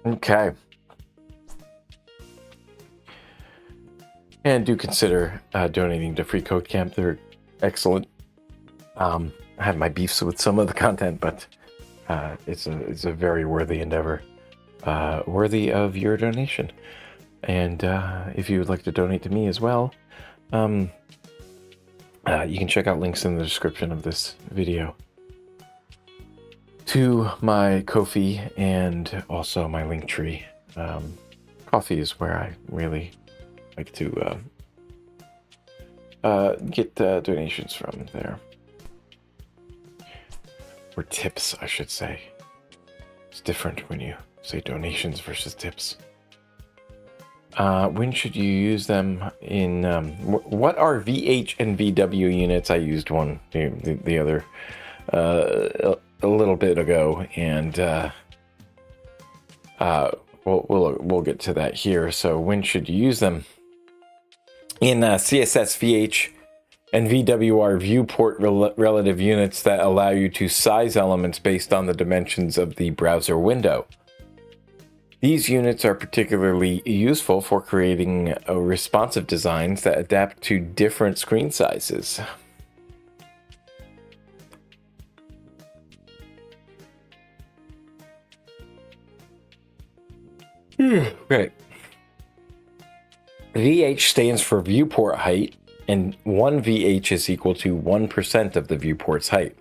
Okay. And do consider donating to Free Code Camp. They're excellent. I had my beefs with some of the content, but it's a very worthy endeavor, worthy of your donation. And if you would like to donate to me as well, you can check out links in the description of this video to my Ko-fi and also my Linktree. Coffee is where I really like to get donations from there. Or tips, I should say. It's different when you say donations versus tips. When should you use them in... what are VH and VW units? I used one the other a little bit ago, and we'll get to that here. So when should you use them? In CSS, VH, and VW are viewport relative units that allow you to size elements based on the dimensions of the browser window. These units are particularly useful for creating responsive designs that adapt to different screen sizes. Right. VH stands for viewport height, and 1 VH is equal to 1% of the viewport's height.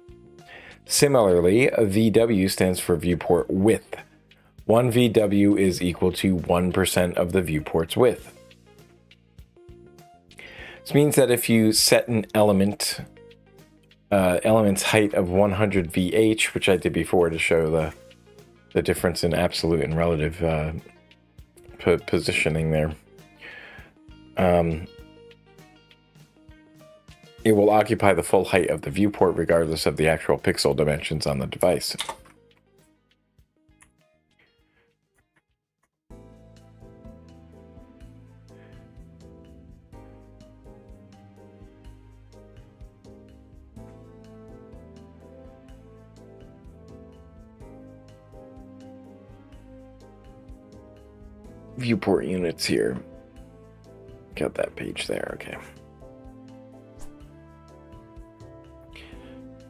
Similarly, a VW stands for viewport width. 1 VW is equal to 1% of the viewport's width. This means that if you set an element's height of 100 VH, which I did before to show the difference in absolute and relative positioning there, it will occupy the full height of the viewport regardless of the actual pixel dimensions on the device. Viewport units here. Got that page there, okay.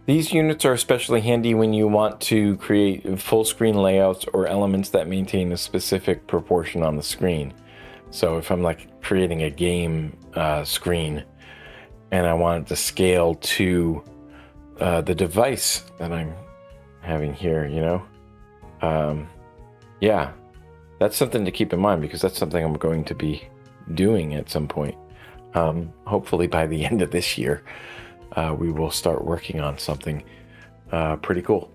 These units are especially handy when you want to create full screen layouts or elements that maintain a specific proportion on the screen. So if I'm like creating a game screen and I want it to scale to the device that I'm having here, you know, yeah, that's something to keep in mind because that's something I'm going to be doing at some point. Hopefully by the end of this year, we will start working on something pretty cool.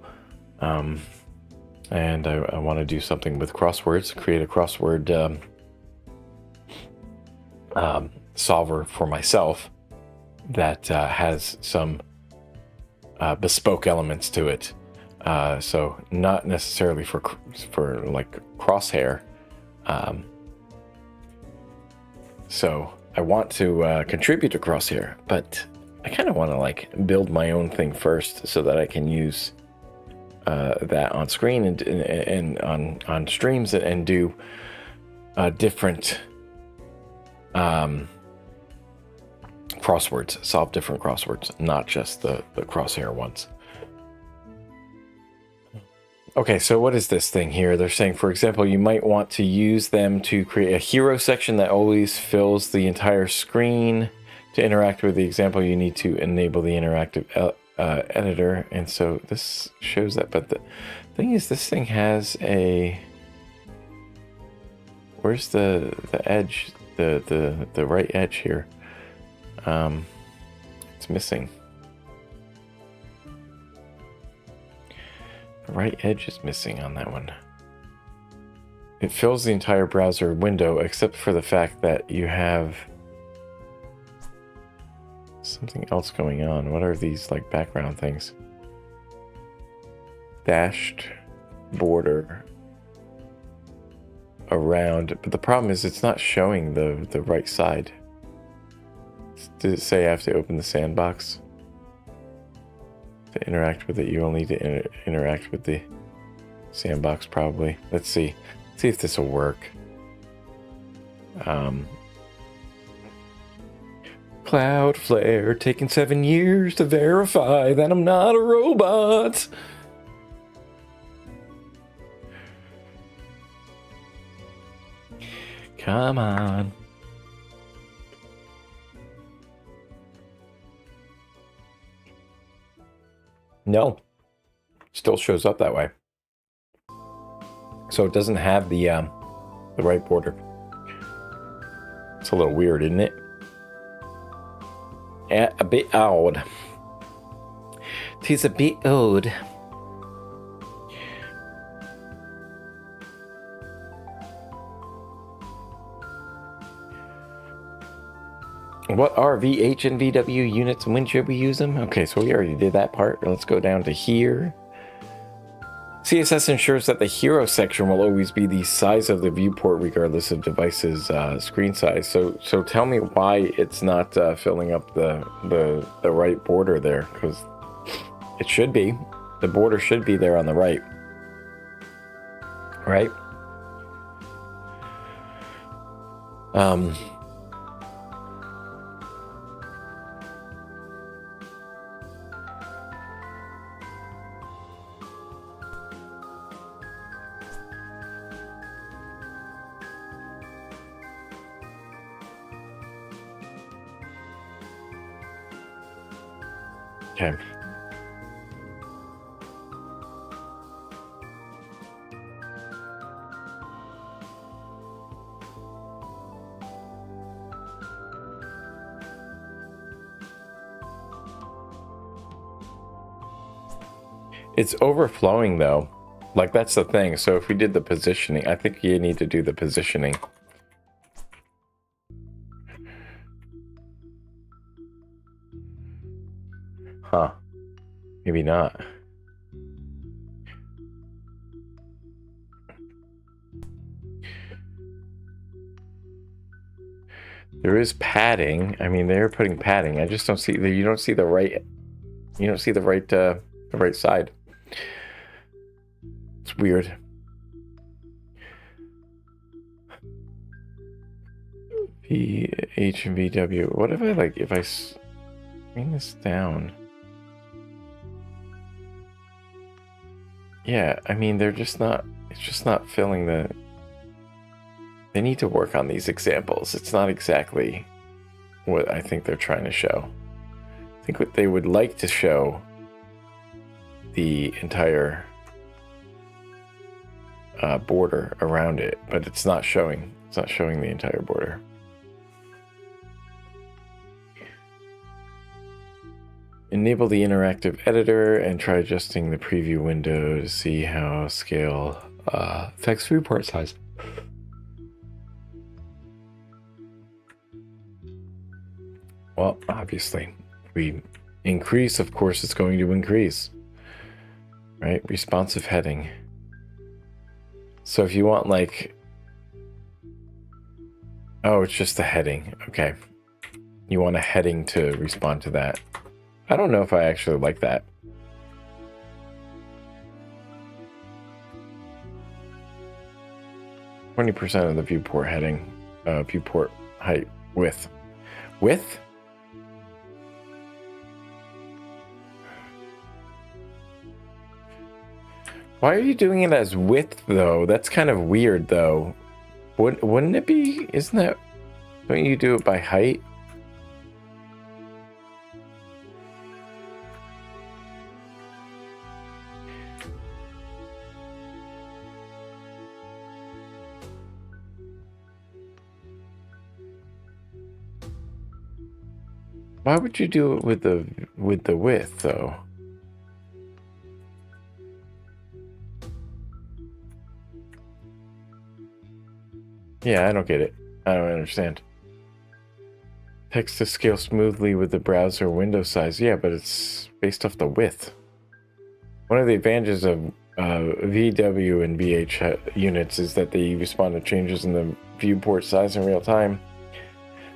And I want to do something with crosswords, create a crossword solver for myself that has some bespoke elements to it. So not necessarily for like crosshair. So I want to contribute to crosshair, but I kind of want to like build my own thing first so that I can use that on screen and on streams and do different crosswords, solve different crosswords, not just the crosshair ones. Okay, so what is this thing here? They're saying, for example, you might want to use them to create a hero section that always fills the entire screen. To interact with the example, you need to enable the interactive editor. And so this shows that. But the thing is, this thing has a... Where's the edge? The right edge here. It's missing. The right edge is missing on that one. It fills the entire browser window except for the fact that you have something else going on. What are these like background things? Dashed border around, but the problem is it's not showing the right side. Does it say I have to open the sandbox to interact with it? You will need to interact with the sandbox probably. Let's see. See if this will work. Cloudflare, taking 7 years to verify that I'm not a robot. Come on. No. Still shows up that way. So it doesn't have the right border. It's a little weird, isn't it? Yeah, a bit odd. It's a bit odd. What are VH and VW units and when should we use them? Okay, so we already did that part. Let's go down to here. CSS ensures that the hero section will always be the size of the viewport regardless of device's screen size. So tell me why it's not filling up the right border there, because it should be. The border should be there on the right. Right? Okay. It's overflowing though. Like that's the thing. So if we did the positioning, I think you need to do the positioning. Huh. Maybe not. There is padding. I mean, they're putting padding. I just don't see you don't see the right the right side. It's weird. VH and VW. What if I bring this down? Yeah, I mean, it's just not filling the... They need to work on these examples. It's not exactly what I think they're trying to show. I think what they would like to show the entire border around it, but it's not showing. It's not showing the entire border. Enable the interactive editor and try adjusting the preview window to see how scale affects viewport size. Well, obviously, we increase, of course, it's going to increase. Right? Responsive heading. So if you want like... Oh, it's just the heading. Okay. You want a heading to respond to that. I don't know if I actually like that. 20% of the viewport heading, viewport height width. Width? Why are you doing it as width though? That's kind of weird though. Wouldn't it be? Isn't that? Don't you do it by height? Why would you do it with the width though? Yeah, I don't get it. I don't understand. Text to scale smoothly with the browser window size. Yeah, but it's based off the width. One of the advantages of VW and VH units is that they respond to changes in the viewport size in real time.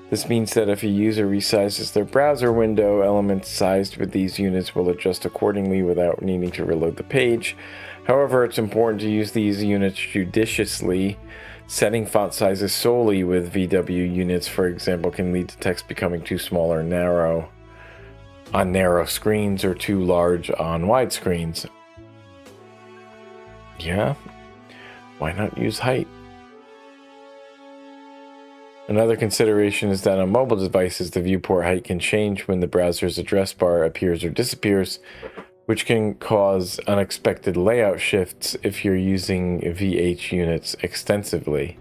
This means that if a user resizes their browser window, elements sized with these units will adjust accordingly without needing to reload the page. However, it's important to use these units judiciously. Setting font sizes solely with VW units, for example, can lead to text becoming too small or narrow on narrow screens or too large on wide screens. Yeah, why not use height? Another consideration is that on mobile devices, the viewport height can change when the browser's address bar appears or disappears, which can cause unexpected layout shifts if you're using VH units extensively.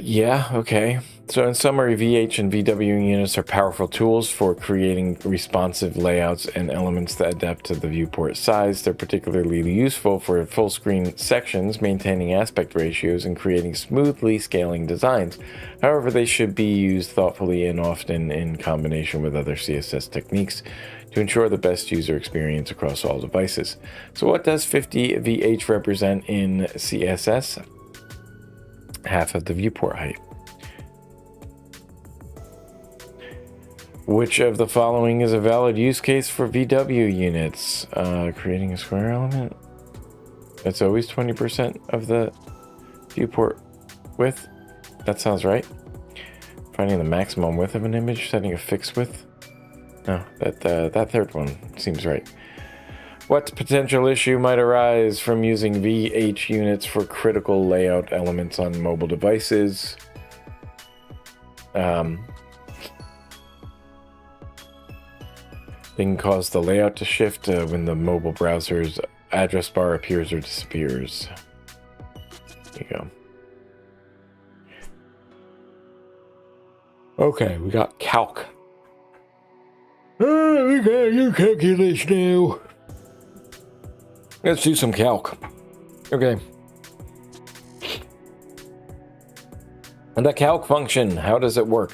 Yeah, okay. So in summary, VH and VW units are powerful tools for creating responsive layouts and elements that adapt to the viewport size. They're particularly useful for full screen sections, maintaining aspect ratios, and creating smoothly scaling designs. However, they should be used thoughtfully and often in combination with other CSS techniques to ensure the best user experience across all devices. So what does 50 VH represent in CSS? Half of the viewport height. Which of the following is a valid use case for VW units? Creating a square element. It's always 20% of the viewport width. That sounds right. Finding the maximum width of an image, setting a fixed width. No, that third one seems right. What potential issue might arise from using VH units for critical layout elements on mobile devices? They can cause the layout to shift when the mobile browser's address bar appears or disappears. There you go. Okay, we got calc. We got your calculus now. Let's do some calc. Okay. And the calc function, how does it work?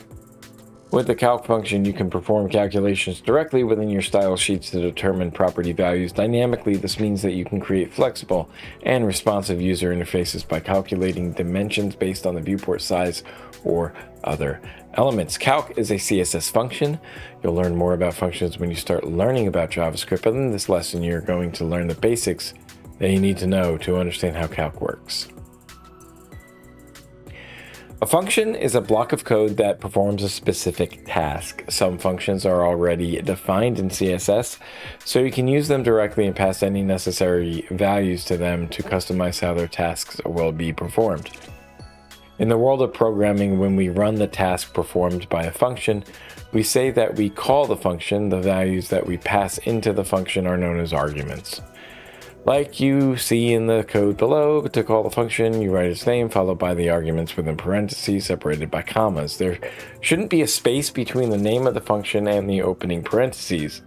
With the calc function, you can perform calculations directly within your style sheets to determine property values dynamically. This means that you can create flexible and responsive user interfaces by calculating dimensions based on the viewport size or other elements. Calc is a CSS function. You'll learn more about functions when you start learning about JavaScript, but in this lesson, you're going to learn the basics that you need to know to understand how calc works. A function is a block of code that performs a specific task. Some functions are already defined in CSS, so you can use them directly and pass any necessary values to them to customize how their tasks will be performed. In the world of programming, when we run the task performed by a function, we say that we call the function. The values that we pass into the function are known as arguments. Like you see in the code below, to call the function, you write its name followed by the arguments within parentheses separated by commas. There shouldn't be a space between the name of the function and the opening parentheses.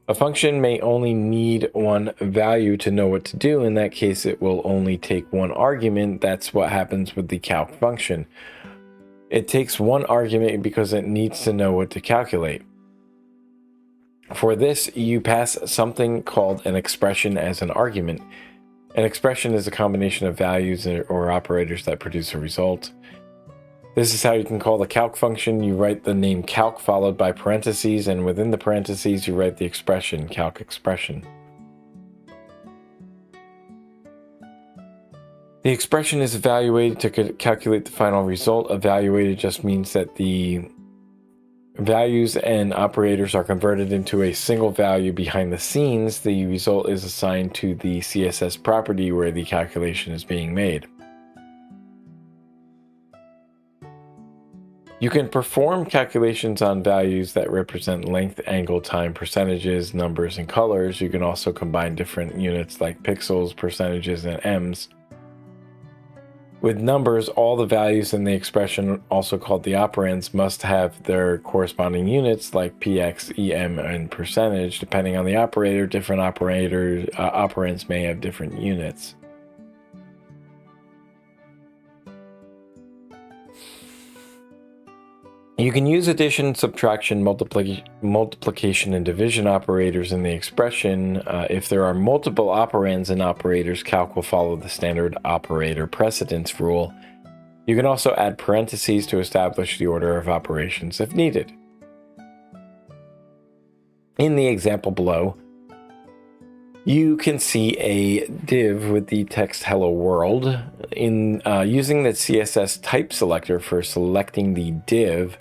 A function may only need one value to know what to do. In that case, it will only take one argument. That's what happens with the calc function. It takes one argument because it needs to know what to calculate. For this, you pass something called an expression as an argument. An expression is a combination of values or operators that produce a result. This is how you can call the calc function. You write the name calc followed by parentheses, and within the parentheses, you write the expression, calc expression. The expression is evaluated to calculate the final result. Evaluated just means that the values and operators are converted into a single value behind the scenes. The result is assigned to the CSS property where the calculation is being made. You can perform calculations on values that represent length, angle, time, percentages, numbers, and colors. You can also combine different units like pixels, percentages, and ems. With numbers, all the values in the expression, also called the operands, must have their corresponding units like px, em, and percentage. Depending on the operator, different operands may have different units. You can use addition, subtraction, multiplication, and division operators in the expression. If there are multiple operands and operators, calc will follow the standard operator precedence rule. You can also add parentheses to establish the order of operations if needed. In the example below, you can see a div with the text hello world. In using the CSS type selector for selecting the div,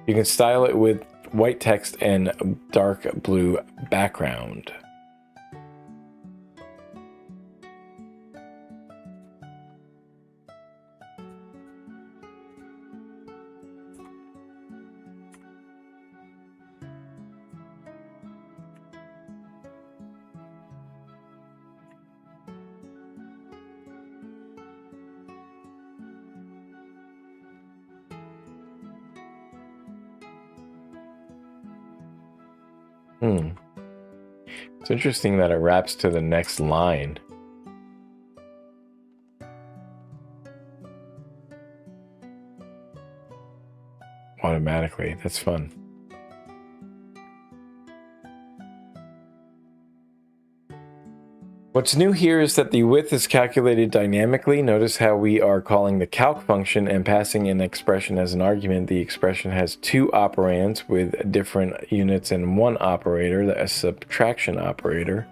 you can style it with white text and dark blue background. It's interesting that it wraps to the next line. Automatically. That's fun. What's new here is that the width is calculated dynamically. Notice how we are calling the calc function and passing an expression as an argument. The expression has two operands with different units and one operator, a subtraction operator.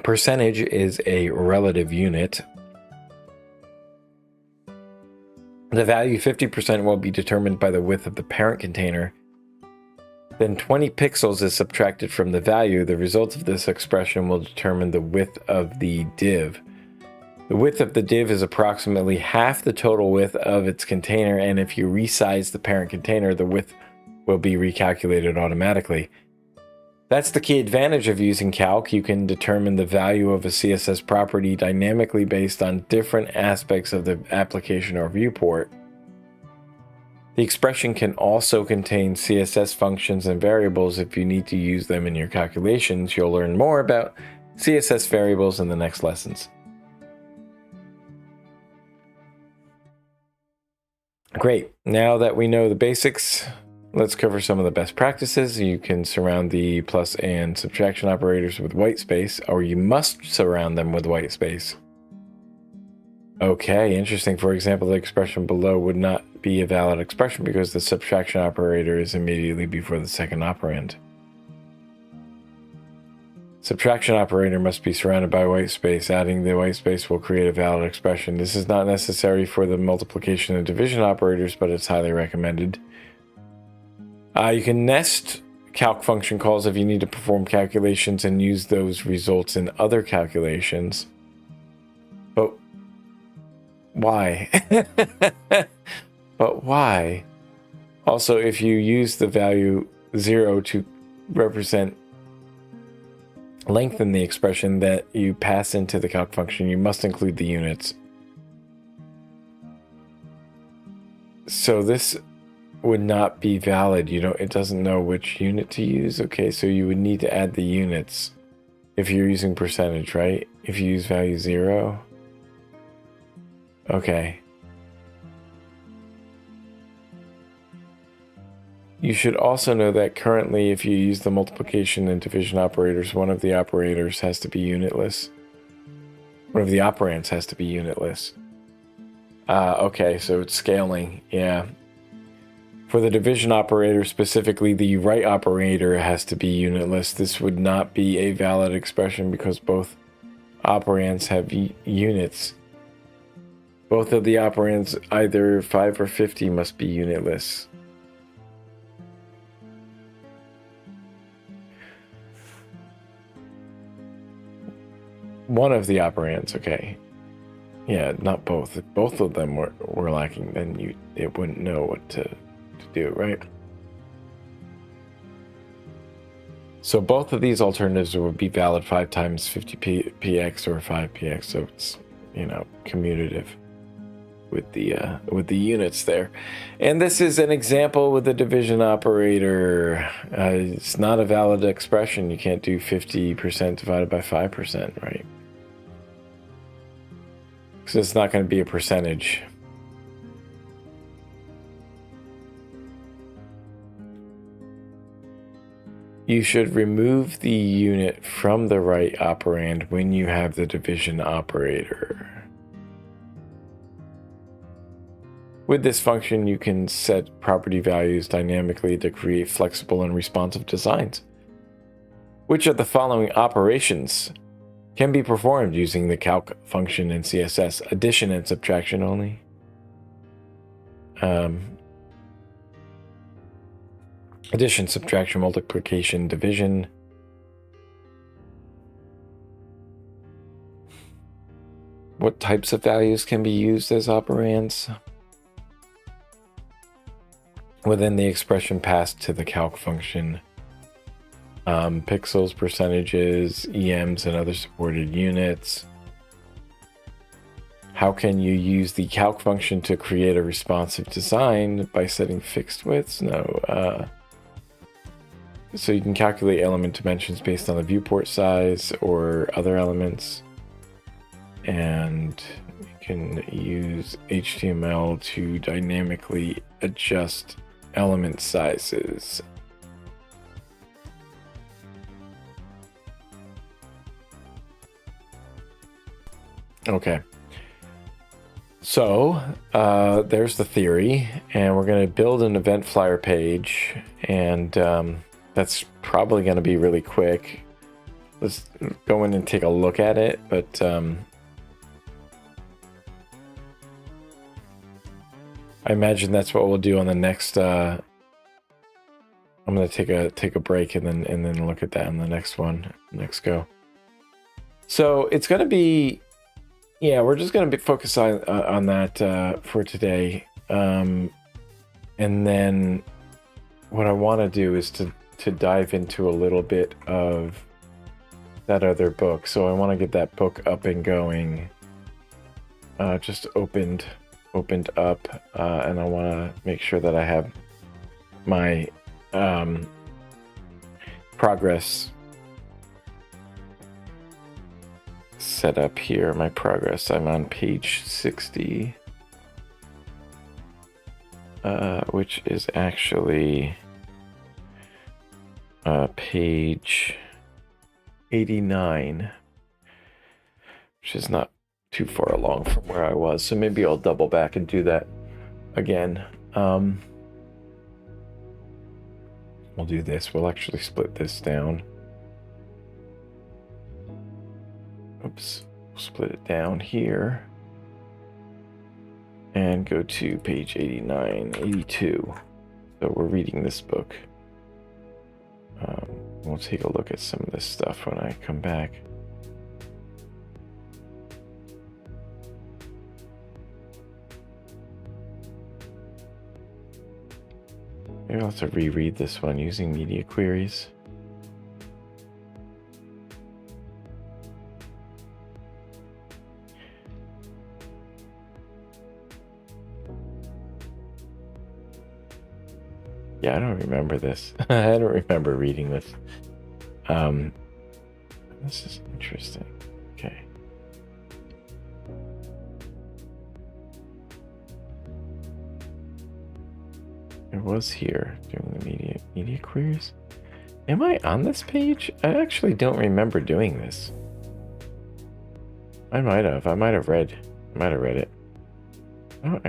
Percentage is a relative unit. The value 50% will be determined by the width of the parent container. Then 20 pixels is subtracted from the value. The result of this expression will determine the width of the div. The width of the div is approximately half the total width of its container, and if you resize the parent container, the width will be recalculated automatically. That's the key advantage of using calc. You can determine the value of a CSS property dynamically based on different aspects of the application or viewport. The expression can also contain CSS functions and variables if you need to use them in your calculations. You'll learn more about CSS variables in the next lessons. Great. Now that we know the basics, let's cover some of the best practices. You can surround the plus and subtraction operators with white space, or you must surround them with white space. Okay, interesting. For example, the expression below would not be a valid expression because the subtraction operator is immediately before the second operand. Subtraction operator must be surrounded by white space. Adding the white space will create a valid expression. This is not necessary for the multiplication and division operators, but it's highly recommended. You can nest calc function calls if you need to perform calculations and use those results in other calculations. But why? But why? Also, if you use the value 0 to represent length in the expression that you pass into the calc function, you must include the units. So this would not be valid. It doesn't know which unit to use. Okay, so you would need to add the units if you're using percentage, right? If you use value 0. Okay. You should also know that currently if you use the multiplication and division operators, one of the operators has to be unitless. One of the operands has to be unitless. Okay, so it's scaling, yeah. For the division operator specifically, the right operator has to be unitless. This would not be a valid expression because both operands have units. Both of the operands, either 5 or 50, must be unitless. One of the operands, okay. Yeah, not both. If both of them were lacking, then it wouldn't know what to do, right? So both of these alternatives would be valid 5 times 50px or 5px, so it's, commutative with the units there. And this is an example with the division operator. It's not a valid expression. You can't do 50% divided by 5%, right? because it's not going to be a percentage. You should remove the unit from the right operand when you have the division operator. With this function, you can set property values dynamically to create flexible and responsive designs. Which of the following operations can be performed using the calc function in CSS? Addition and subtraction only. Addition, subtraction, multiplication, division. What types of values can be used as operands within the expression passed to the calc function? Pixels, percentages, EMs, and other supported units. How can you use the calc function to create a responsive design? By setting fixed widths? No. So you can calculate element dimensions based on the viewport size or other elements. And you can use HTML to dynamically adjust element sizes. Okay. So there's the theory, and we're going to build an event flyer page, and that's probably going to be really quick. Let's go in and take a look at it, but I imagine that's what we'll do on the next. I'm going to take a break and then look at that on the next one, next go. So it's going to be, yeah, we're just going to be focused on that for today, and then what I want to do is to dive into a little bit of that other book. So I want to get that book up and going. Just opened up, and I want to make sure that I have my progress set up here. My progress, I'm on page 60, which is actually page 89, which is not too far along from where I was, so maybe I'll double back and do that again. We'll do this. We'll actually split this down. Oops. We'll split it down here and go to page 89, 82. So we're reading this book. We'll take a look at some of this stuff when I come back. Maybe I'll have to reread this one using media queries. Yeah, I don't remember this. I don't remember reading this. This is interesting. Okay. It was here during the media queries. Am I on this page? I actually don't remember doing this. I might have read it. Oh,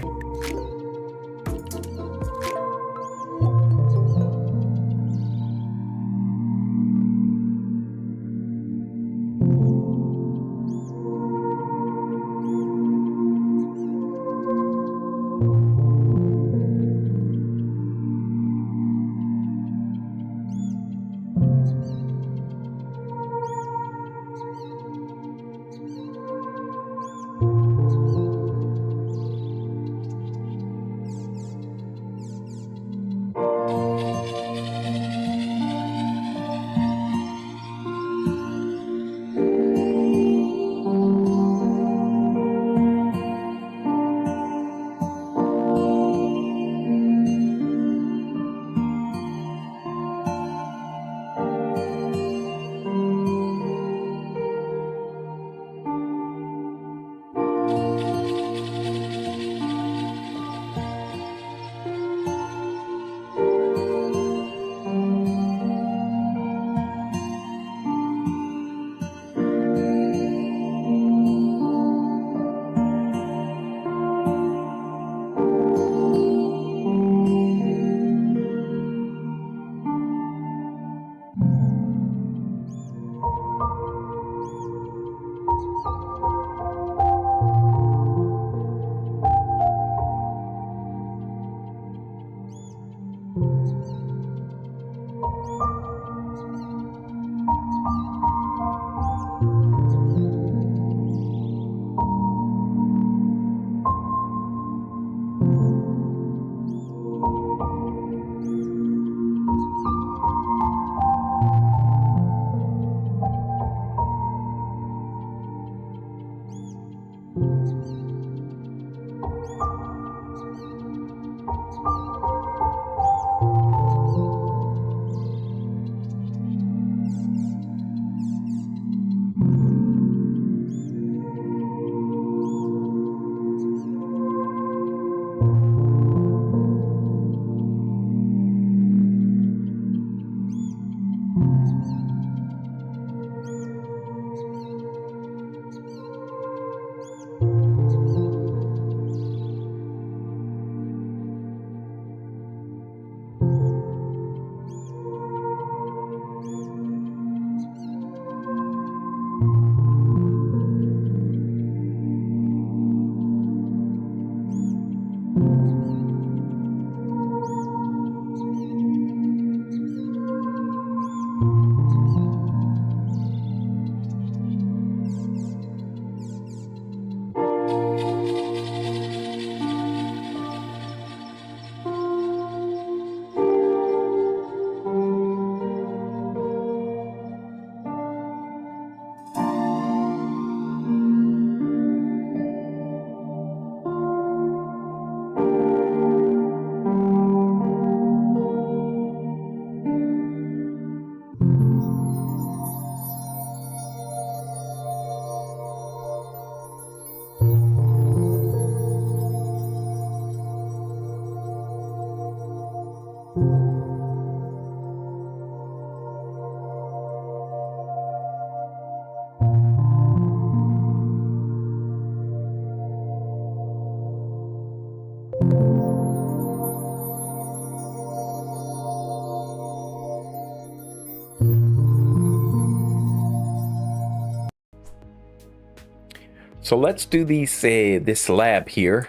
So let's do this lab here.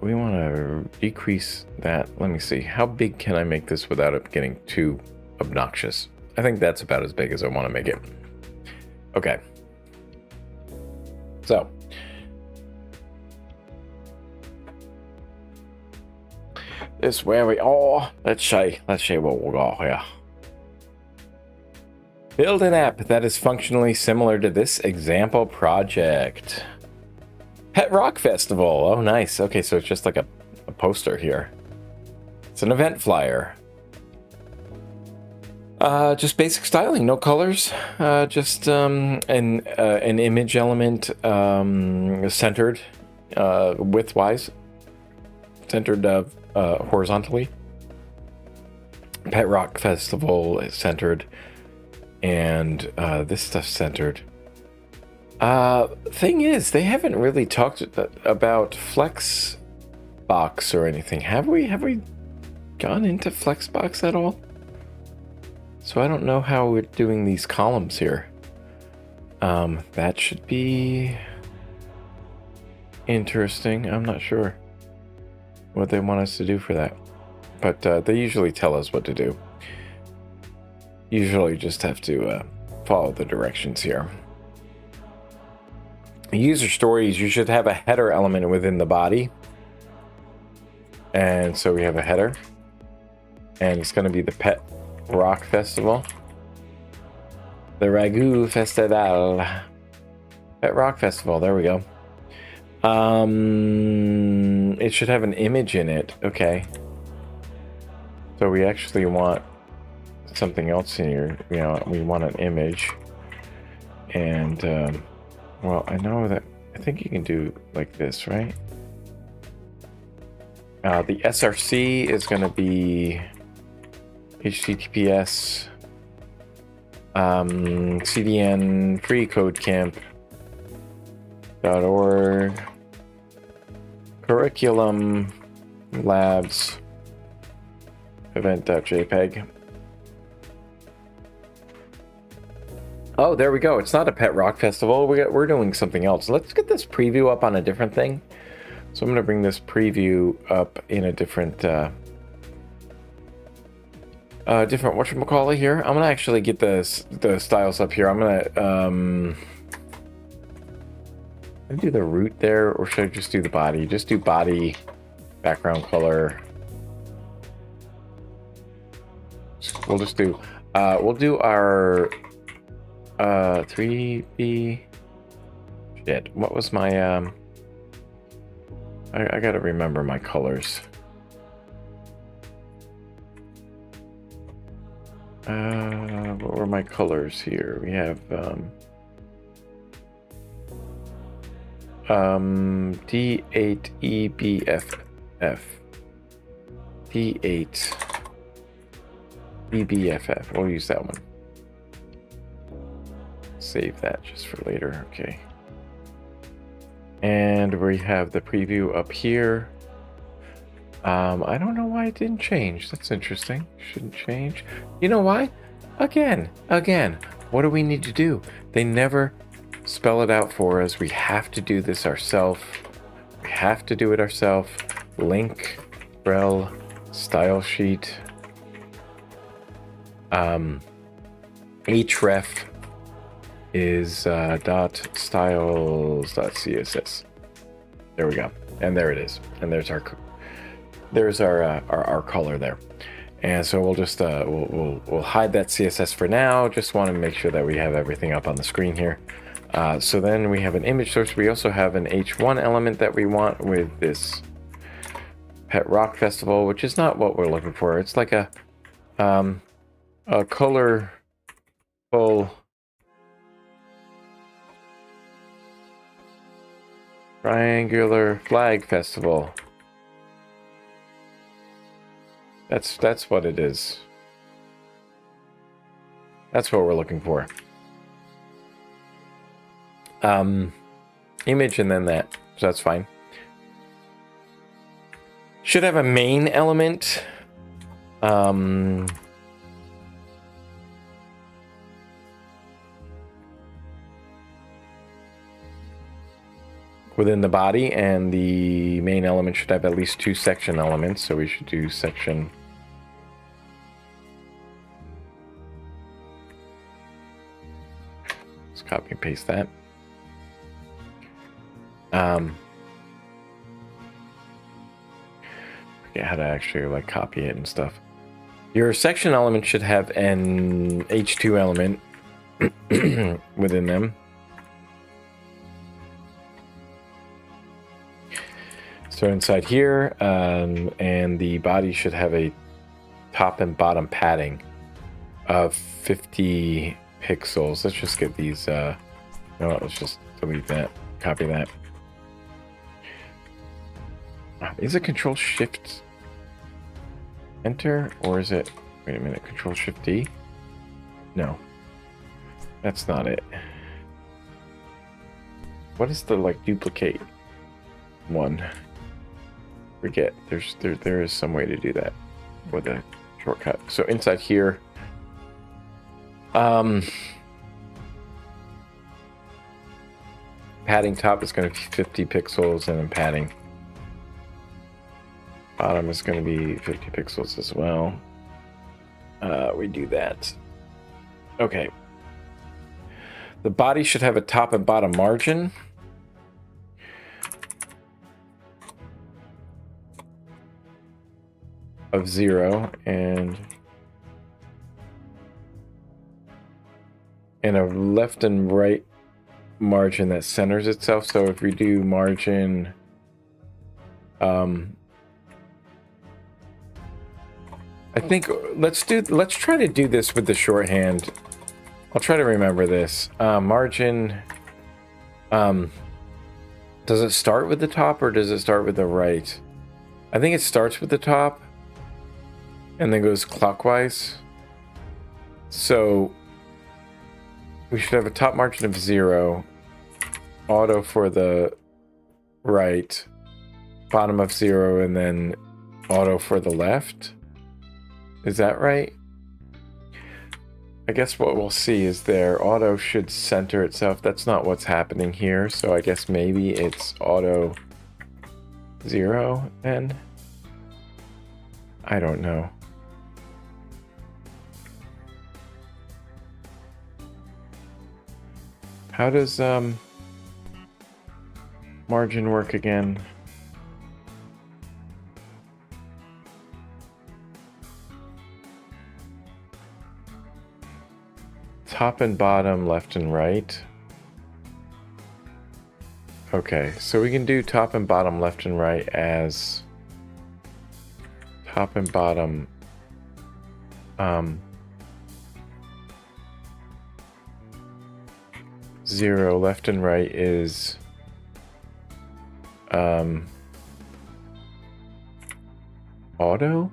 We want to decrease that. Let me see. How big can I make this without it getting too obnoxious? I think that's about as big as I want to make it. Okay. So. This is where we are. Let's see what we'll go here. Build an app that is functionally similar to this example project. Pet Rock Festival. Oh, nice. Okay, so it's just like a poster here. It's an event flyer. Just basic styling, no colors. Just an image element centered width-wise, centered horizontally. Pet Rock Festival is centered, and this stuff's centered. Thing is, they haven't really talked about Flexbox or anything. Have we gone into Flexbox at all? So I don't know how we're doing these columns here. That should be interesting. I'm not sure what they want us to do for that, but they usually tell us what to do. Usually just have to follow the directions here. User stories, you should have a header element within the body. And so we have a header, and it's going to be the Pet Rock Festival. The Ragu Festival. Pet Rock Festival, there we go. It should have an image in it. Okay. So we actually want something else in here. You know, we want an image. And, well, I know that, I think you can do like this, right? The SRC is going to be HTTPS CDN freecodecamp.org curriculum labs event.jpg. Oh, there we go. It's not a Pet Rock Festival. We're doing something else. Let's get this preview up on a different thing. So I'm going to bring this preview up in a different whatchamacallit here. I'm going to actually get the styles up here. I'm going to do the root there, or should I just do the body? Just do body, background color. We'll just do, we'll do our 3B. Shit, what was my, I gotta remember my colors. What were my colors here? We have, D8EBFF. D8EBFF. We'll use that one. Save that just for later. Okay. And we have the preview up here. I don't know why it didn't change. That's interesting. Shouldn't change. You know why? Again. What do we need to do? They never spell it out for us. We have to do this ourselves. We have to do it ourselves. Link, rel, style sheet. href is .styles.css. There we go. And there it is. And there's our color there. And so we'll just we'll hide that CSS for now. Just want to make sure that we have everything up on the screen here. So then we have an image source. We also have an H1 element that we want with this Pet Rock Festival, which is not what we're looking for. It's like a colorful triangular flag festival. That's what it is. That's what we're looking for. Image and then that. So that's fine. Should have a main element. within the body, and the main element should have at least 2 section elements, so we should do section. Let's copy and paste that. Forget how to actually like copy it and stuff. Your section element should have an H2 element within them. So inside here, and the body should have a top and bottom padding of 50 pixels. Let's just get these, no, let's just delete that, copy that. Is it Control Shift Enter, or is it, wait a minute, Control Shift D? No, that's not it. What is the like duplicate one? Forget, there is some way to do that with a shortcut. So inside here, padding top is going to be 50 pixels, and then padding bottom is going to be 50 pixels as well. We do that. Okay. The body should have a top and bottom margin. Of 0 and a left and right margin that centers itself. So if we do margin I think let's try to do this with the shorthand. I'll try to remember this. Margin does it start with the top or does it start with the right? I think it starts with the top and then goes clockwise. So we should have a top margin of 0, auto for the right, bottom of 0, and then auto for the left. Is that right? I guess what we'll see is their auto should center itself. That's not what's happening here. So I guess maybe it's auto 0 then. I don't know. How does margin work again? Top and bottom, left and right. Okay, so we can do top and bottom, left and right as top and bottom 0, left and right is auto?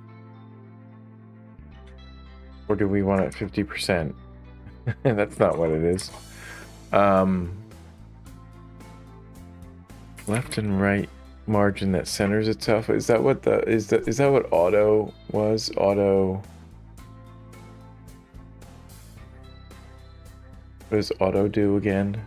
Or do we want it 50%? That's not what it is. Left and right margin that centers itself. Is that what is that what auto was? Auto. What does auto do again?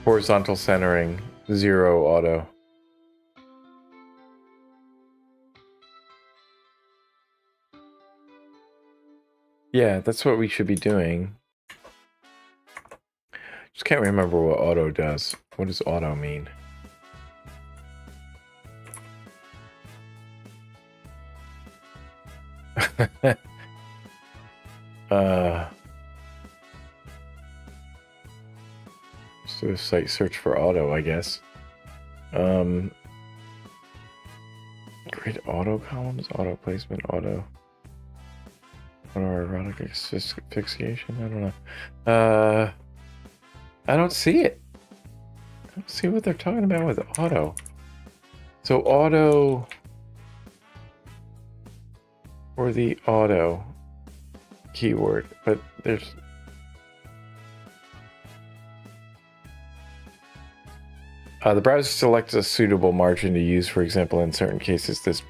Horizontal centering, 0 auto. Yeah, that's what we should be doing. Just can't remember what auto does. What does auto mean? Just do a site search for auto, I guess. Grid auto columns, auto placement, auto erotic asphyxiation. I don't know. I don't see it. I don't see what they're talking about with auto. So auto, or the auto keyword, but there's The browser selects a suitable margin to use. For example, in certain cases, this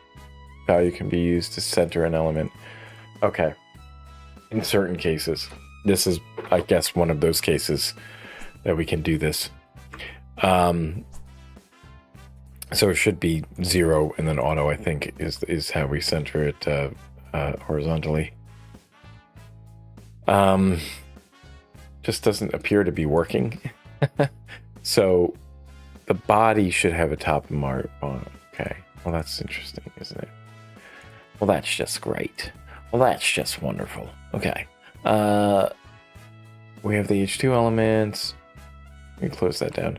value can be used to center an element. Okay. In certain cases. This is, I guess, one of those cases that we can do this. So it should be 0 and then auto, I think, is how we center it horizontally. Just doesn't appear to be working. So the body should have a top and mark. Oh, okay. Well, that's interesting, isn't it? Well, that's just great. Well, that's just wonderful. Okay. We have the H2 elements. Let me close that down.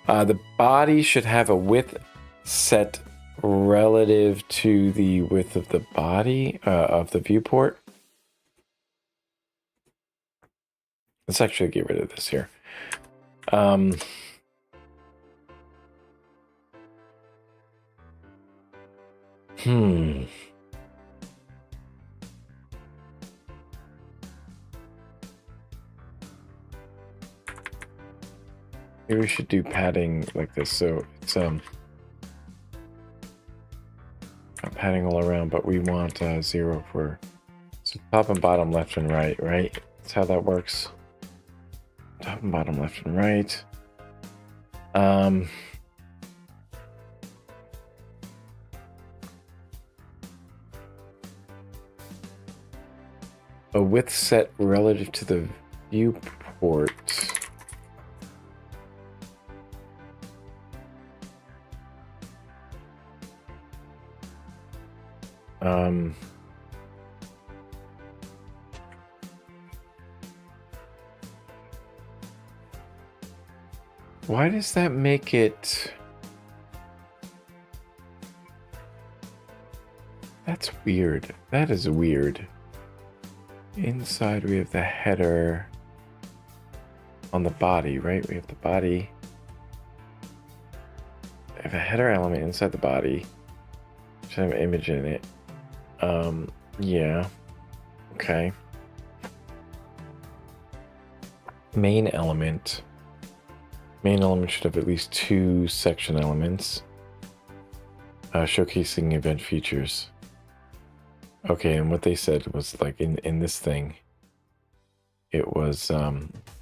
The body should have a width set relative to the width of the body, of the viewport. Let's actually get rid of this here. Maybe we should do padding like this, so it's padding all around, but we want 0 for so top and bottom, left and right, right? That's how that works. Top and bottom, left and right. A width set relative to the viewport. Why does that make it? That's weird. That is weird. Inside we have the header on the body, right? We have the body. I have a header element inside the body. Should have an image in it. Yeah. Okay. Main element. Main element should have at least 2 section elements. Showcasing event features. Okay, and what they said was like in this thing, it was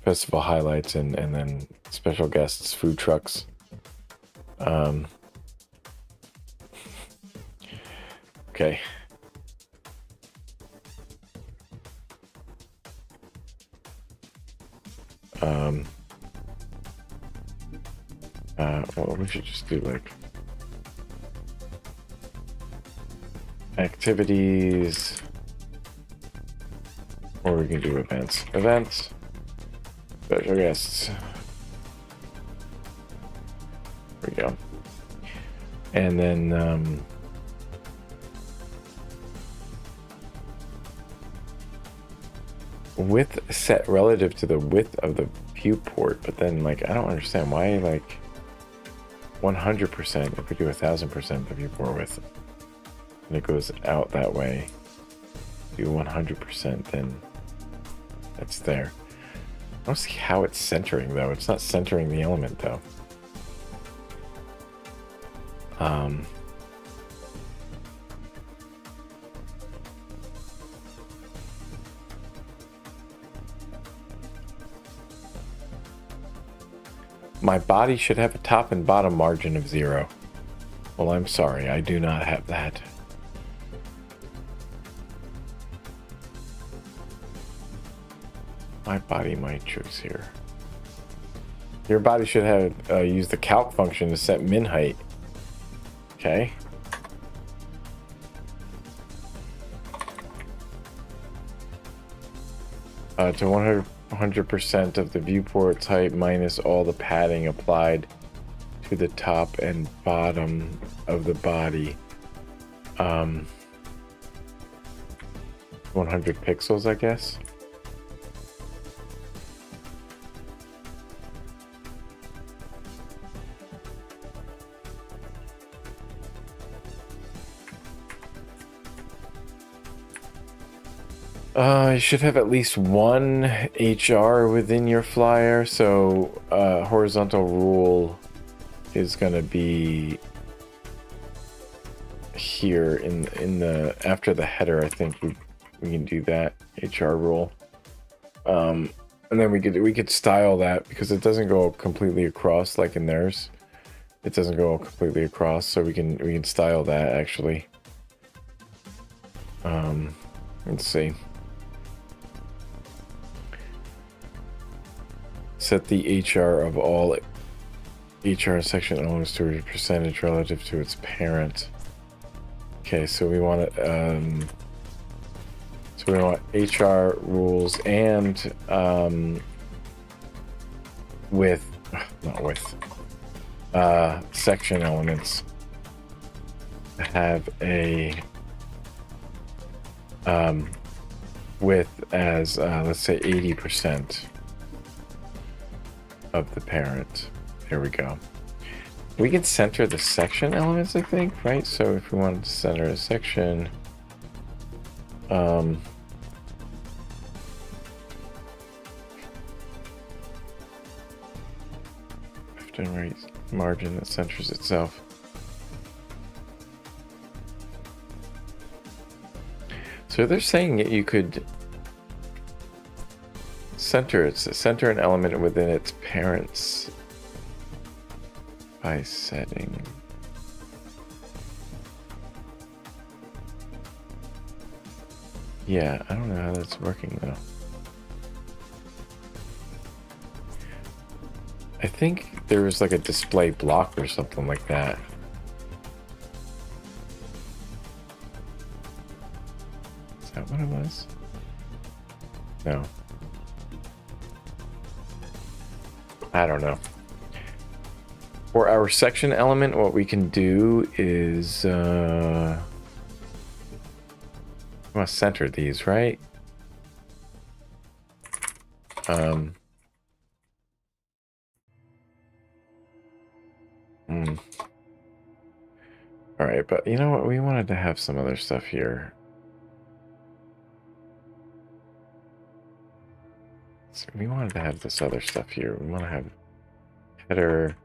festival highlights and then special guests, food trucks. Okay. Well, we should just do like activities, or we can do events. Events, special guests. There we go. And then width set relative to the width of the viewport, but then like I don't understand why like 100% if we do 1000% the viewport width and it goes out that way, do 100%, then that's there. I don't see how it's centering though. It's not centering the element though. My body should have a top and bottom margin of 0. Well, I'm sorry, I do not have that. My body might choose here. Your body should have use the calc function to set min height. Okay. To 100% of the viewport's height minus all the padding applied to the top and bottom of the body. 100 pixels, I guess. You should have at least one HR within your flyer, so horizontal rule is going to be here in the after the header. I think we can do that HR rule, and then we could style that because it doesn't go completely across like in theirs. It doesn't go completely across, so we can style that actually. Let's see. Set the HR of all HR section elements to a percentage relative to its parent. Okay, so we want it. So we want HR rules and section elements to have a width as let's say 80% of the parent. There we go. We can center the section elements, I think, right? So if we wanted to center a section, left and right margin that centers itself. So they're saying that you could center an element within its parents by setting. Yeah, I don't know how that's working though. I think there was like a display block or something like that. Is that what it was? No. I don't know. For our section element, what we can do is we want to center these, right? All right, but you know what? We wanted to have some other stuff here. So we wanted to have this other stuff here. We want to have header.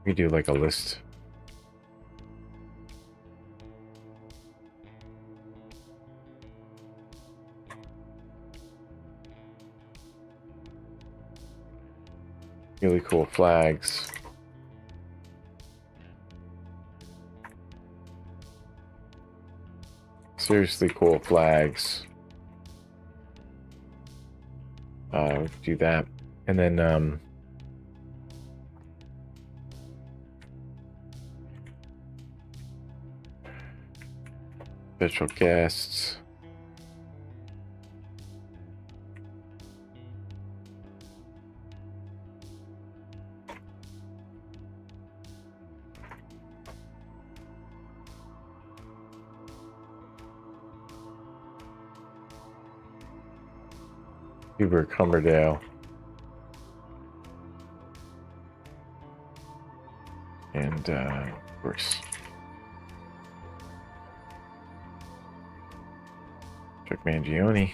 We do like a list. Really cool flags. Seriously cool flags. We can do that. And then special guests. Huber Cumberdale. And of course Chuck Mangione.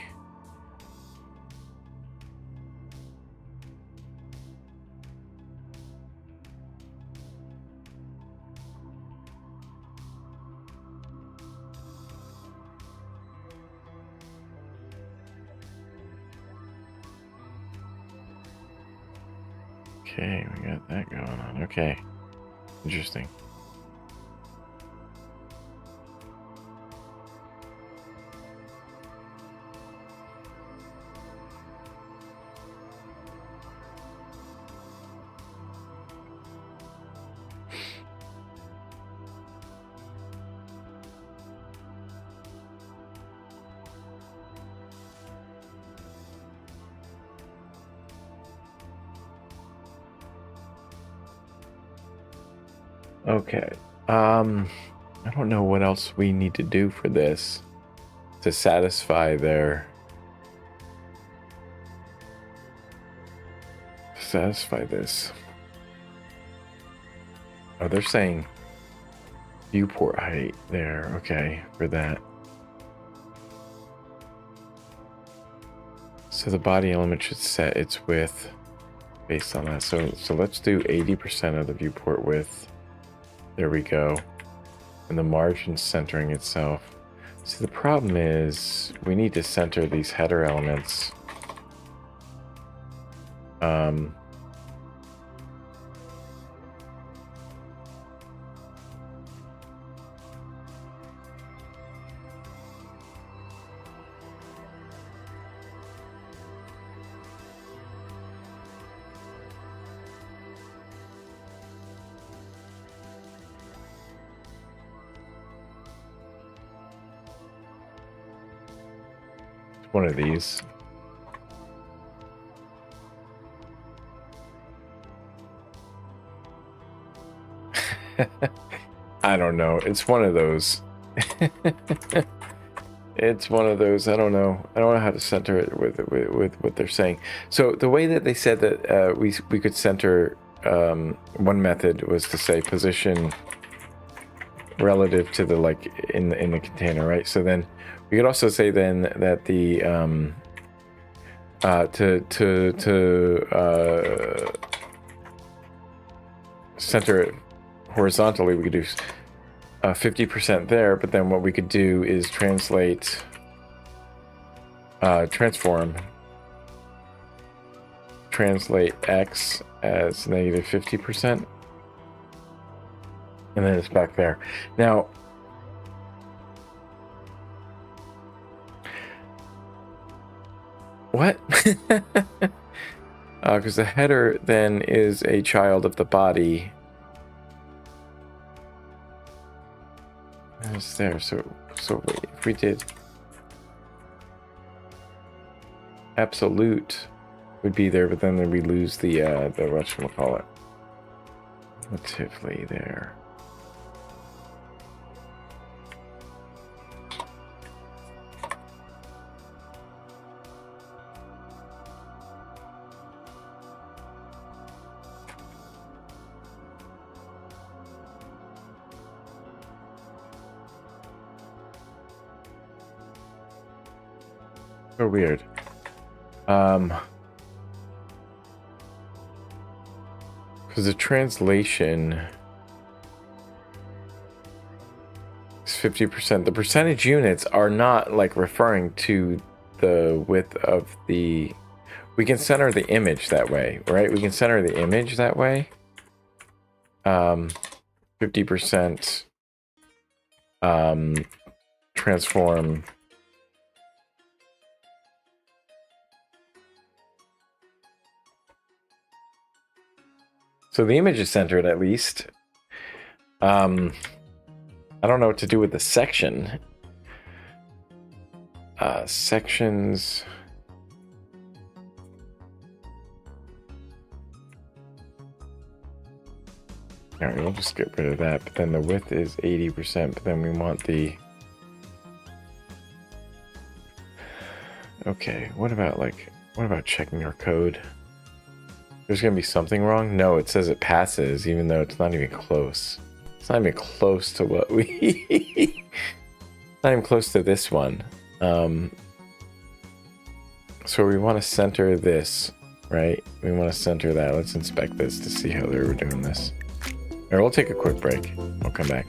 Okay, we got that going on. Okay. Interesting. Okay. I don't know what else we need to do for this to satisfy this. Oh, they're saying viewport height there. Okay, for that. So the body element should set its width based on that. So let's do 80% of the viewport width. There we go. And the margin centering itself. So the problem is we need to center these header elements. One of these. I don't know. It's one of those. It's one of those. I don't know. I don't know how to center it with what they're saying. So the way that they said that we could center, one method was to say position relative to the in the container, right? So then we could also say then that the center it horizontally, we could do 50% there, but then what we could do is translate translate x as negative 50%, and then it's back there. Now what? Because the header then is a child of the body. It's there. So wait, if we did absolute would be there, but then we lose the whatchamacallit, relatively there. So weird. Because the translation is 50%. The percentage units are not like referring to the width of the... We can center the image that way, right? We can center the image that way. 50% transform... So the image is centered at least. I don't know what to do with the section. Sections. All right, we'll just get rid of that. But then the width is 80%. But then we want the... Okay, what about checking our code? There's gonna be something wrong? No, it says it passes, even though it's not even close. It's not even close to what we... not even close to this one. So we want to center this, right? We want to center that. Let's inspect this to see how they were doing this. All right, we'll take a quick break. We'll come back.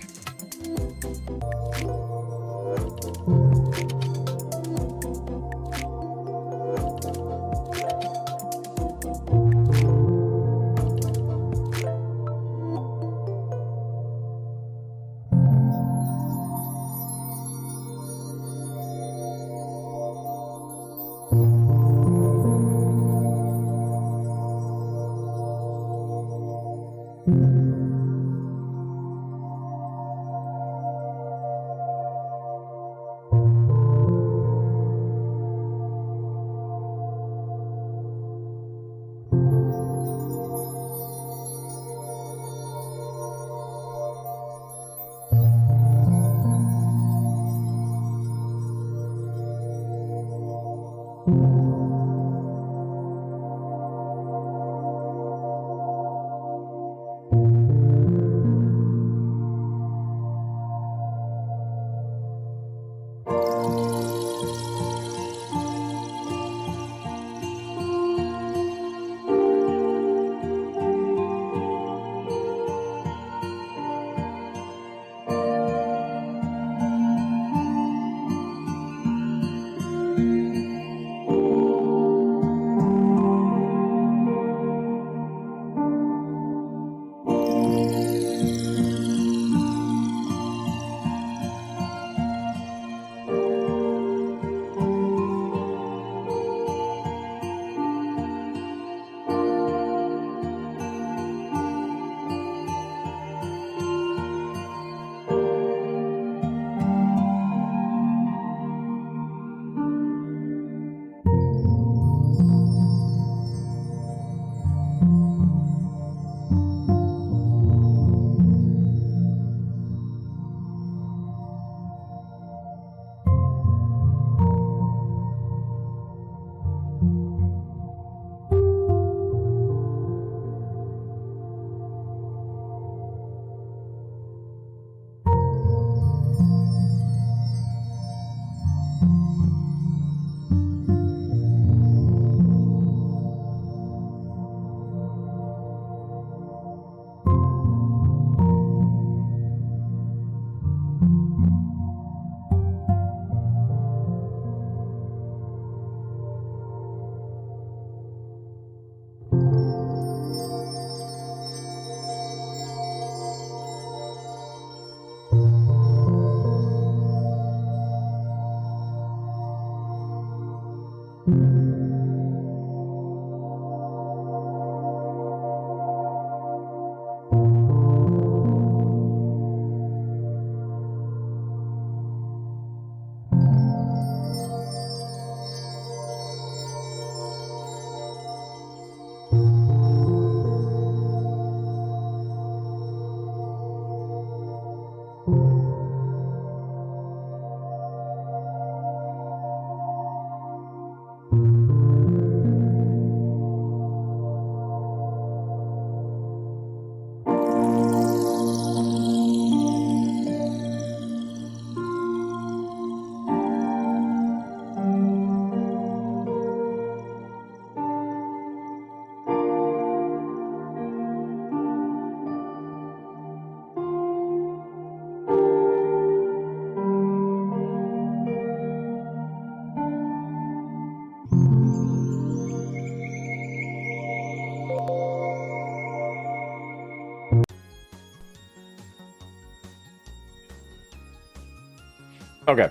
Okay.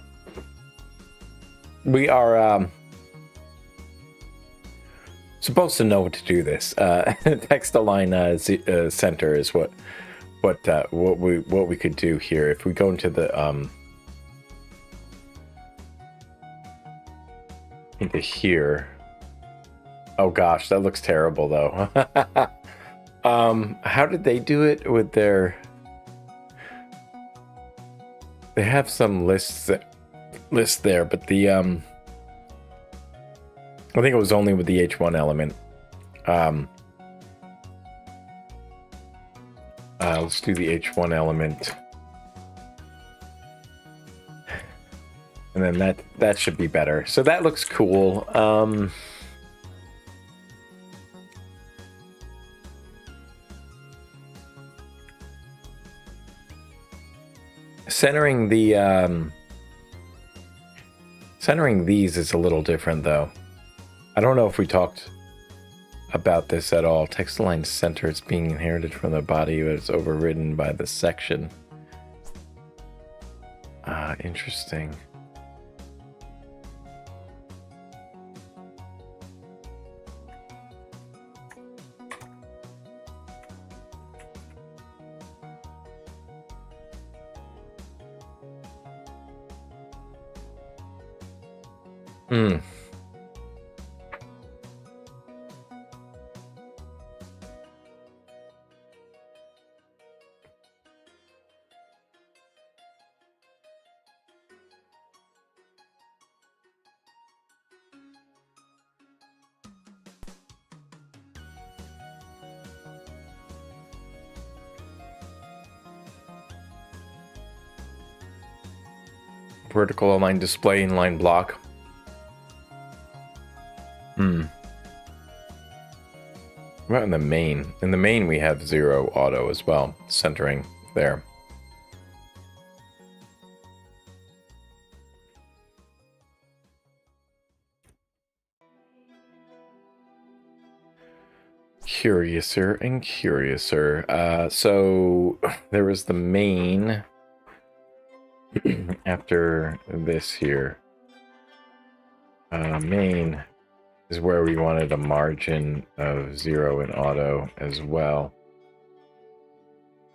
We are supposed to know what to do this. Text align center is what we could do here. If we go into the into here. Oh gosh, that looks terrible though. How did they do it with their? They have some lists there, but the I think it was only with the H1 element. Let's do the H1 element, and then that should be better. So that looks cool. Centering these is a little different though. I don't know if we talked about this at all. Text align center is being inherited from the body, but it's overridden by the section. Interesting. Vertical align display, inline block. What about in the main? In the main, we have 0 auto as well, centering there. Curiouser and curiouser. So there was the main after this here. Main is where we wanted a margin of 0 in auto as well.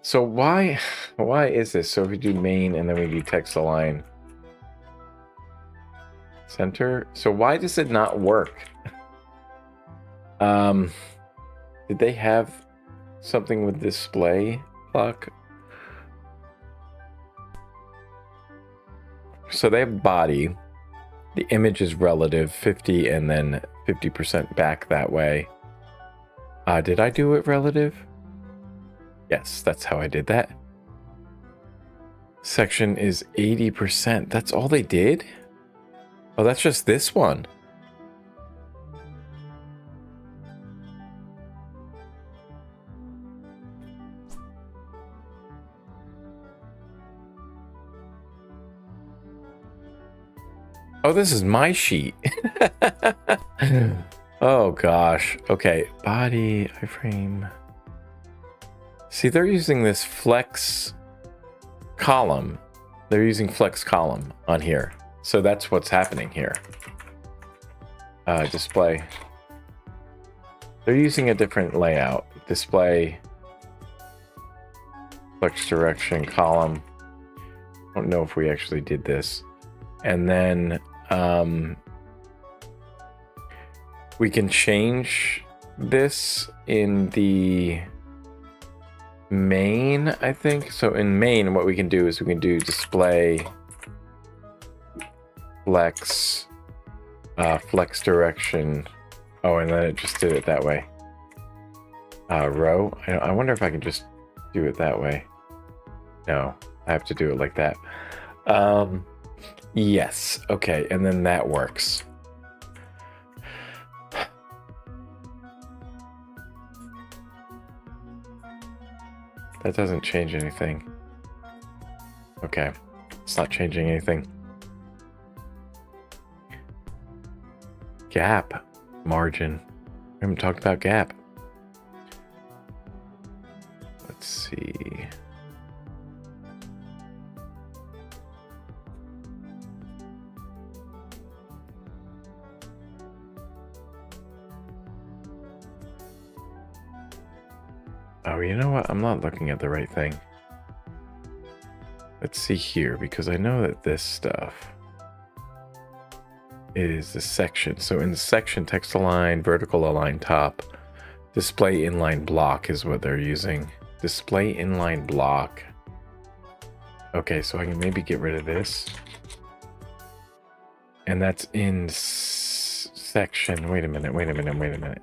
So why is this? So if we do main and then we do text align center, so why does it not work? Did they have something with display block? So they have body. The image is relative, 50 and then 50% back that way. Did I do it relative? Yes, that's how I did that. Section is 80%. That's all they did? Oh, that's just this one. Oh, this is my sheet. Oh gosh. Okay, body, iframe. See, they're using this flex column. They're using flex column on here. So that's what's happening here. display. They're using a different layout. Display, flex direction, column. I don't know if we actually did this. And then we can change this in the main, I think. So in main, what we can do is we can do display, flex, flex direction. Oh, and then it just did it that way. Row. I wonder if I can just do it that way. No, I have to do it like that. Yes. Okay, and then that works. That doesn't change anything. Okay, it's not changing anything. Gap. Margin. We haven't talked about gap. Let's see. Oh, you know what? I'm not looking at the right thing. Let's see here, because I know that this stuff is the section. So in the section, text align, vertical align top, display inline block is what they're using. Display inline block. Okay, so I can maybe get rid of this. And that's in section. Wait a minute.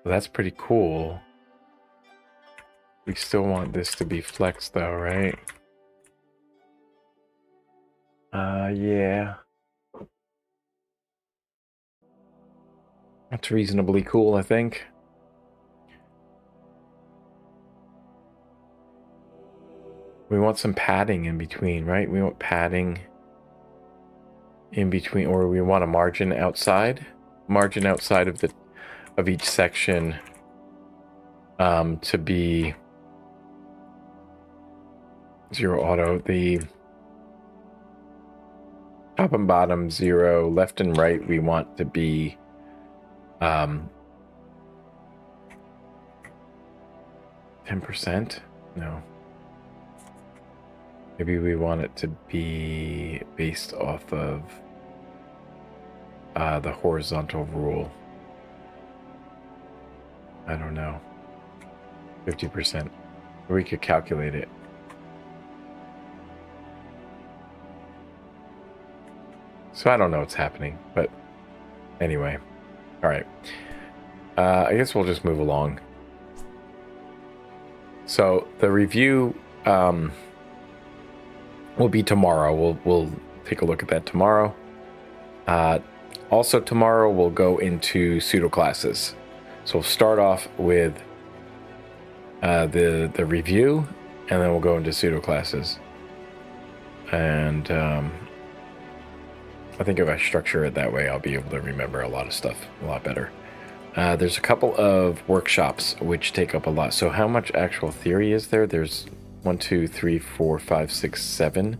That's pretty cool. We still want this to be flexed though, right? Yeah. That's reasonably cool, I think. We want some padding in between, right? We want padding in between, or we want a margin outside of each section to be zero auto. The top and bottom 0, left and right we want to be 10%. No, maybe we want it to be based off of the horizontal rule. I don't know. 50%. We could calculate it. So I don't know what's happening, but anyway. All right. I guess we'll just move along. So the review will be tomorrow. We'll take a look at that tomorrow. Also tomorrow we'll go into pseudo classes. So we'll start off with the review, and then we'll go into pseudo classes. And I think if I structure it that way, I'll be able to remember a lot of stuff a lot better. There's a couple of workshops which take up a lot. So how much actual theory is there? There's 1, 2, 3, 4, 5, 6, 7.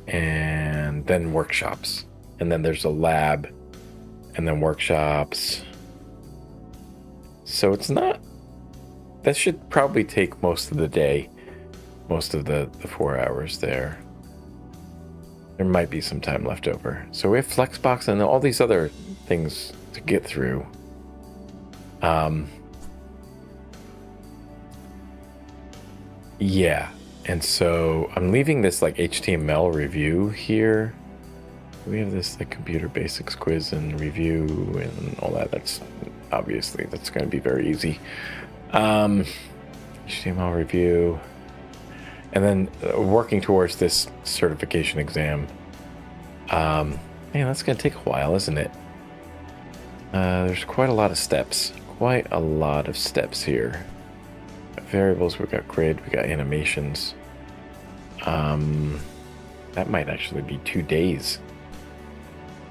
And then workshops. And then there's a lab. And then workshops. So it's not... That should probably take most of the day. Most of the 4 hours there. There might be some time left over. So we have Flexbox and all these other things to get through. Yeah, and so I'm leaving this like HTML review here. We have this like computer basics quiz and review and all that. That's obviously that's going to be very easy. HTML review, and then working towards this certification exam. Man, that's going to take a while, isn't it? There's quite a lot of steps. Quite a lot of steps here. Variables, we got grid, we got animations. That might actually be 2 days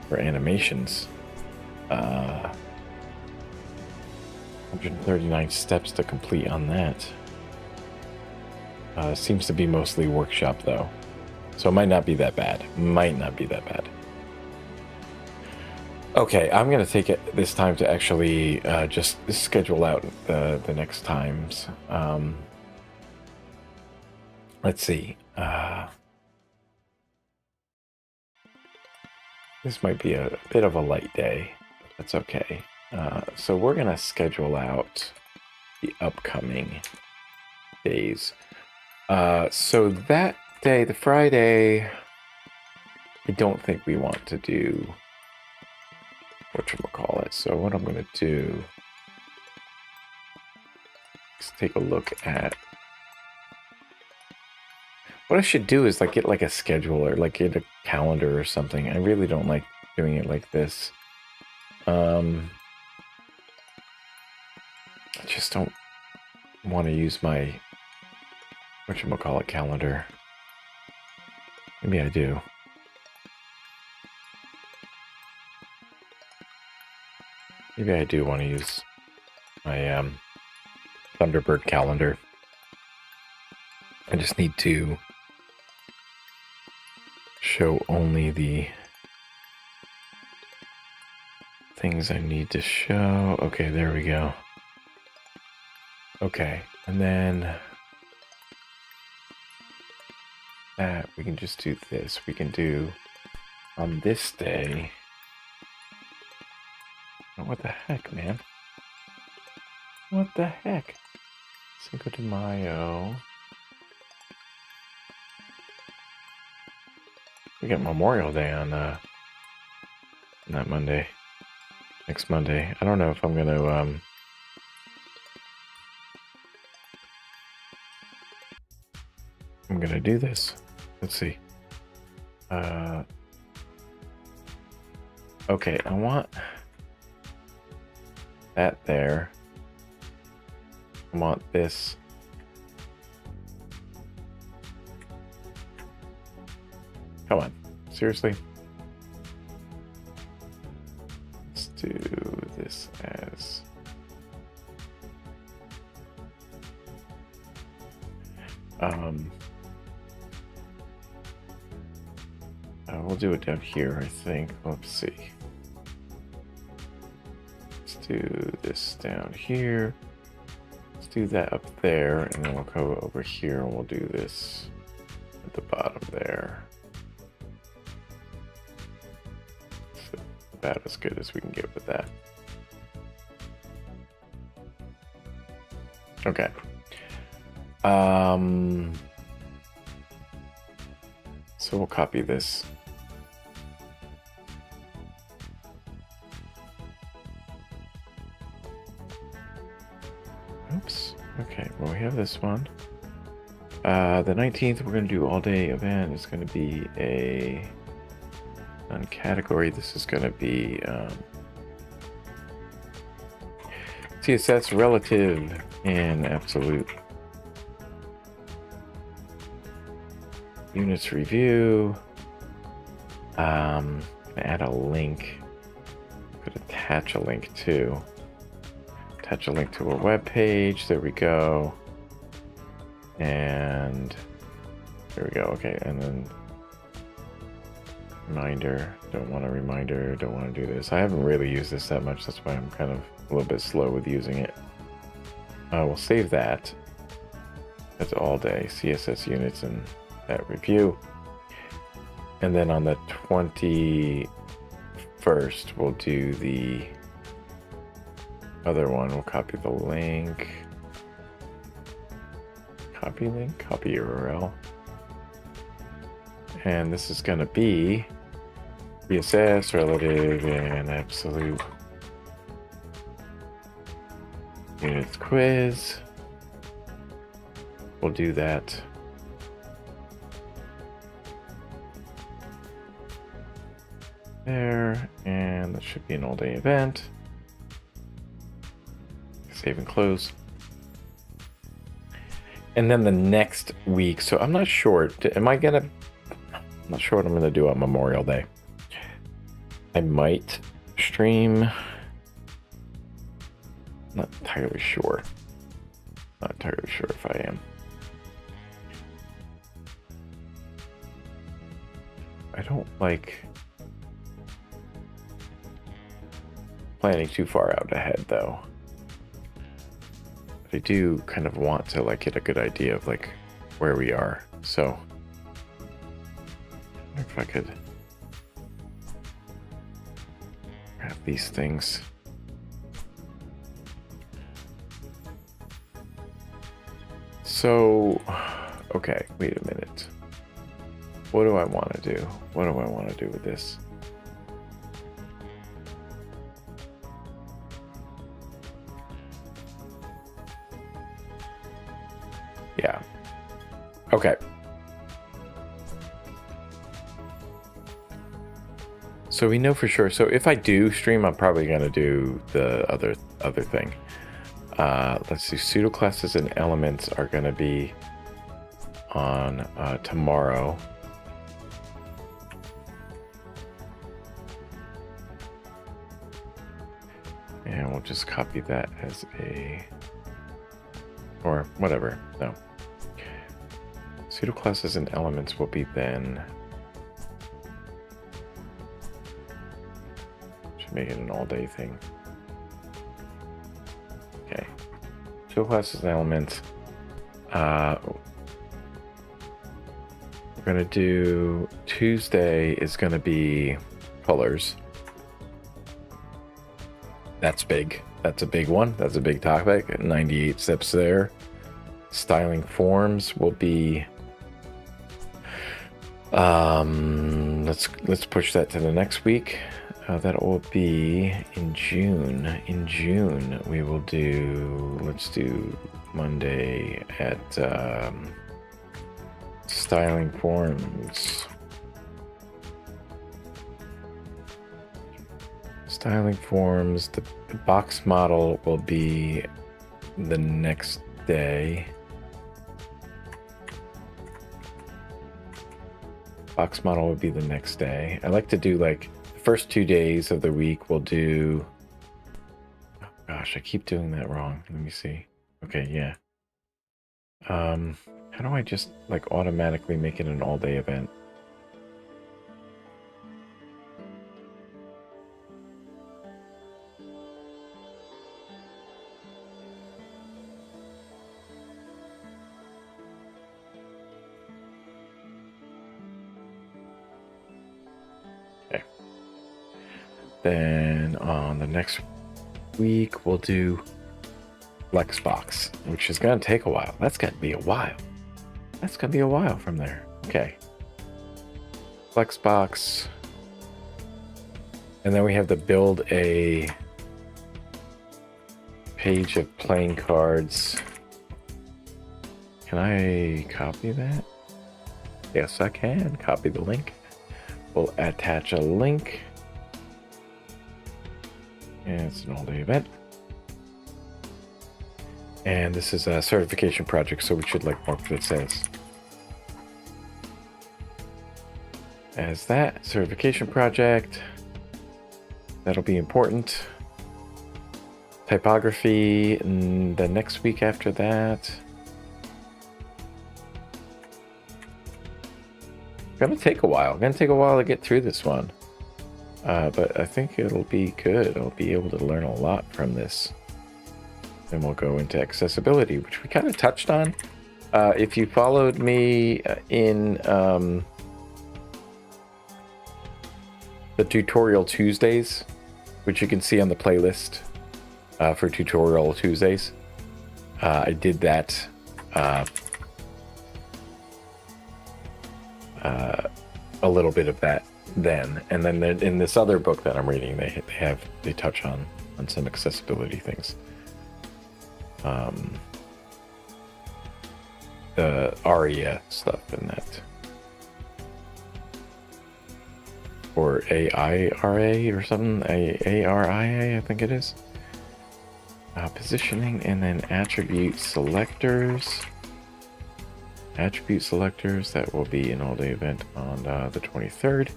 for animations. 139 steps to complete on that. Seems to be mostly workshop though. So it might not be that bad. Might not be that bad. Okay, I'm going to take it this time to actually just schedule out the next times. Let's see. This might be a bit of a light day. That's okay. So we're going to schedule out the upcoming days. So that day, the Friday, I don't think we want to do whatchamacallit. So what I'm going to do is take a look at what I should do is like get like a schedule or like get a calendar or something. I really don't like doing it like this. I just don't want to use my whatchamacallit calendar. Maybe I do. Maybe I do want to use my Thunderbird calendar. I just need to show only the things I need to show. Okay, there we go. Okay, and then that we can just do this. We can do on this day. Oh, what the heck, man? What the heck? Cinco de Mayo. We get Memorial Day on that Monday. Next Monday. I don't know if I'm gonna I'm gonna do this. Let's see. Okay, I want that there. I want this. Come on, seriously? Let's do this as we'll do it down here, I think. Let's see. Let's do this down here. Let's do that up there, and then we'll go over here and we'll do this at the bottom there. So about as good as we can get with that. Okay. So we'll copy this. Oops. Okay, well, we have this one. The 19th, we're going to do all-day event. It's going to be a non-category. This is going to be CSS relative and absolute. Units review. Add a link. Could attach a link too. Attach a link to a web page. There we go. And there we go. Okay, and then reminder. Don't want a reminder. Don't want to do this. I haven't really used this that much. That's why I'm kind of a little bit slow with using it. We'll save that. That's all day. CSS units and that review. And then on the 21st, we'll do the other one. We'll copy the link. Copy link, copy URL. And this is going to be CSS, relative, and absolute. Units quiz. We'll do that. There, and that should be an all-day event. Save and close. And then the next week, so I'm not sure, I'm not sure what I'm gonna do on Memorial Day. I might stream. Not entirely sure. Not entirely sure if I am. I don't like planning too far out ahead, though. But I do kind of want to like get a good idea of like where we are. So I wonder if I could grab these things. So, okay, wait a minute. What do I want to do? What do I want to do with this? Yeah. Okay. So we know for sure. So if I do stream, I'm probably going to do the other thing. Let's see. Pseudo classes and elements are going to be on tomorrow. And we'll just copy that as a, or whatever. No. Pseudo classes and elements will be then. Should make it an all-day thing. Okay. Pseudo classes and elements. We're gonna do Tuesday is gonna be colors. That's big. That's a big one. That's a big topic. 98 steps there. Styling forms will be. Let's push that to the next week. That will be in June. In June, we will do. Let's do Monday at styling forms. Styling forms, the box model will be the next day. Box model would be the next day. I like to do like the first 2 days of the week we'll do. Oh gosh, I keep doing that wrong. Let me see. Okay, yeah. How do I just like automatically make it an all-day event? Then on the next week, we'll do Flexbox, which is going to take a while. That's going to be a while. That's going to be a while from there. Okay. Flexbox. And then we have to build a page of playing cards. Can I copy that? Yes, I can. Copy the link. We'll attach a link. And it's an all-day event. And this is a certification project, so we should like mark what it says. As that certification project, that'll be important. Typography, and the next week after that. Gonna take a while. Gonna take a while to get through this one. But I think it'll be good. I'll be able to learn a lot from this. Then we'll go into accessibility, which we kind of touched on. If you followed me in the Tutorial Tuesdays, which you can see on the playlist for Tutorial Tuesdays, I did that a little bit of that then, and then in this other book that I'm reading, they touch on some accessibility things. The ARIA stuff in that, or AIRA or something, ARIA, I think it is. Positioning, and then attribute selectors. Attribute selectors, that will be an all-day event on the 23rd.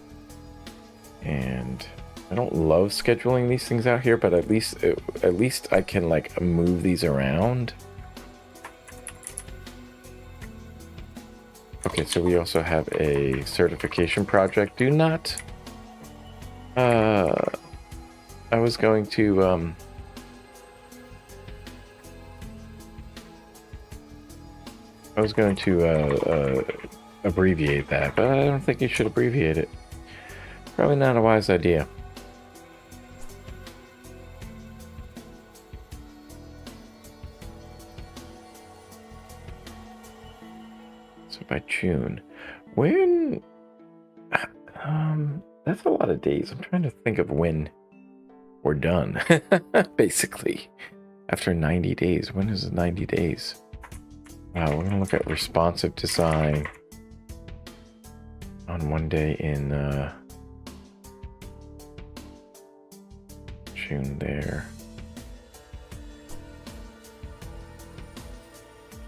And I don't love scheduling these things out here, but at least I can like move these around Okay, so we also have a certification project. Do not... I was going to... abbreviate that, but I don't think you should abbreviate it. Probably not a wise idea. So by June, when? That's a lot of days. I'm trying to think of when we're done. Basically, after 90 days. When is it 90 days? Wow, we're gonna look at responsive design on one day in June there.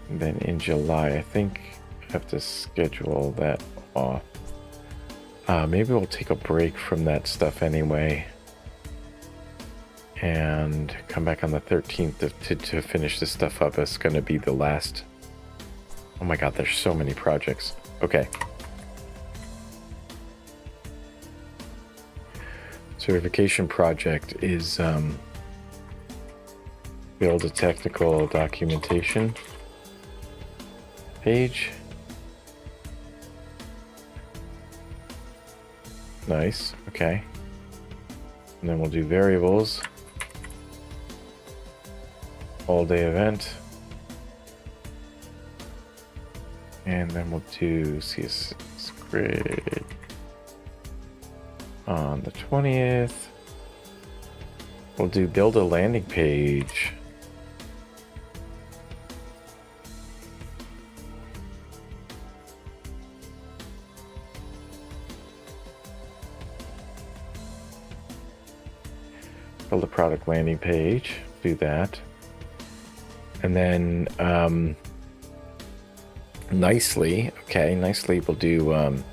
And then in July, I think I have to schedule that off. Maybe we'll take a break from that stuff anyway. And come back on the 13th to finish this stuff up. It's going to be the last... Oh my god, there's so many projects. Okay. Certification project is build a technical documentation page. Nice, okay. And then we'll do variables. All day event. And then we'll do CSS grid on the 20th. We'll do build a landing page. Build a product landing page. Do that. And then nicely we'll do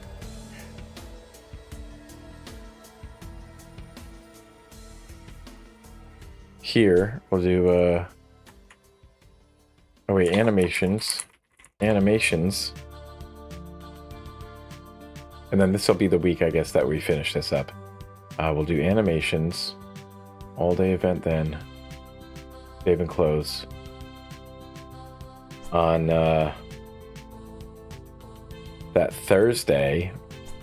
here we'll do oh wait, animations, and then this will be the week I guess that we finish this up. We'll do animations, all day event, then save and close on that Thursday,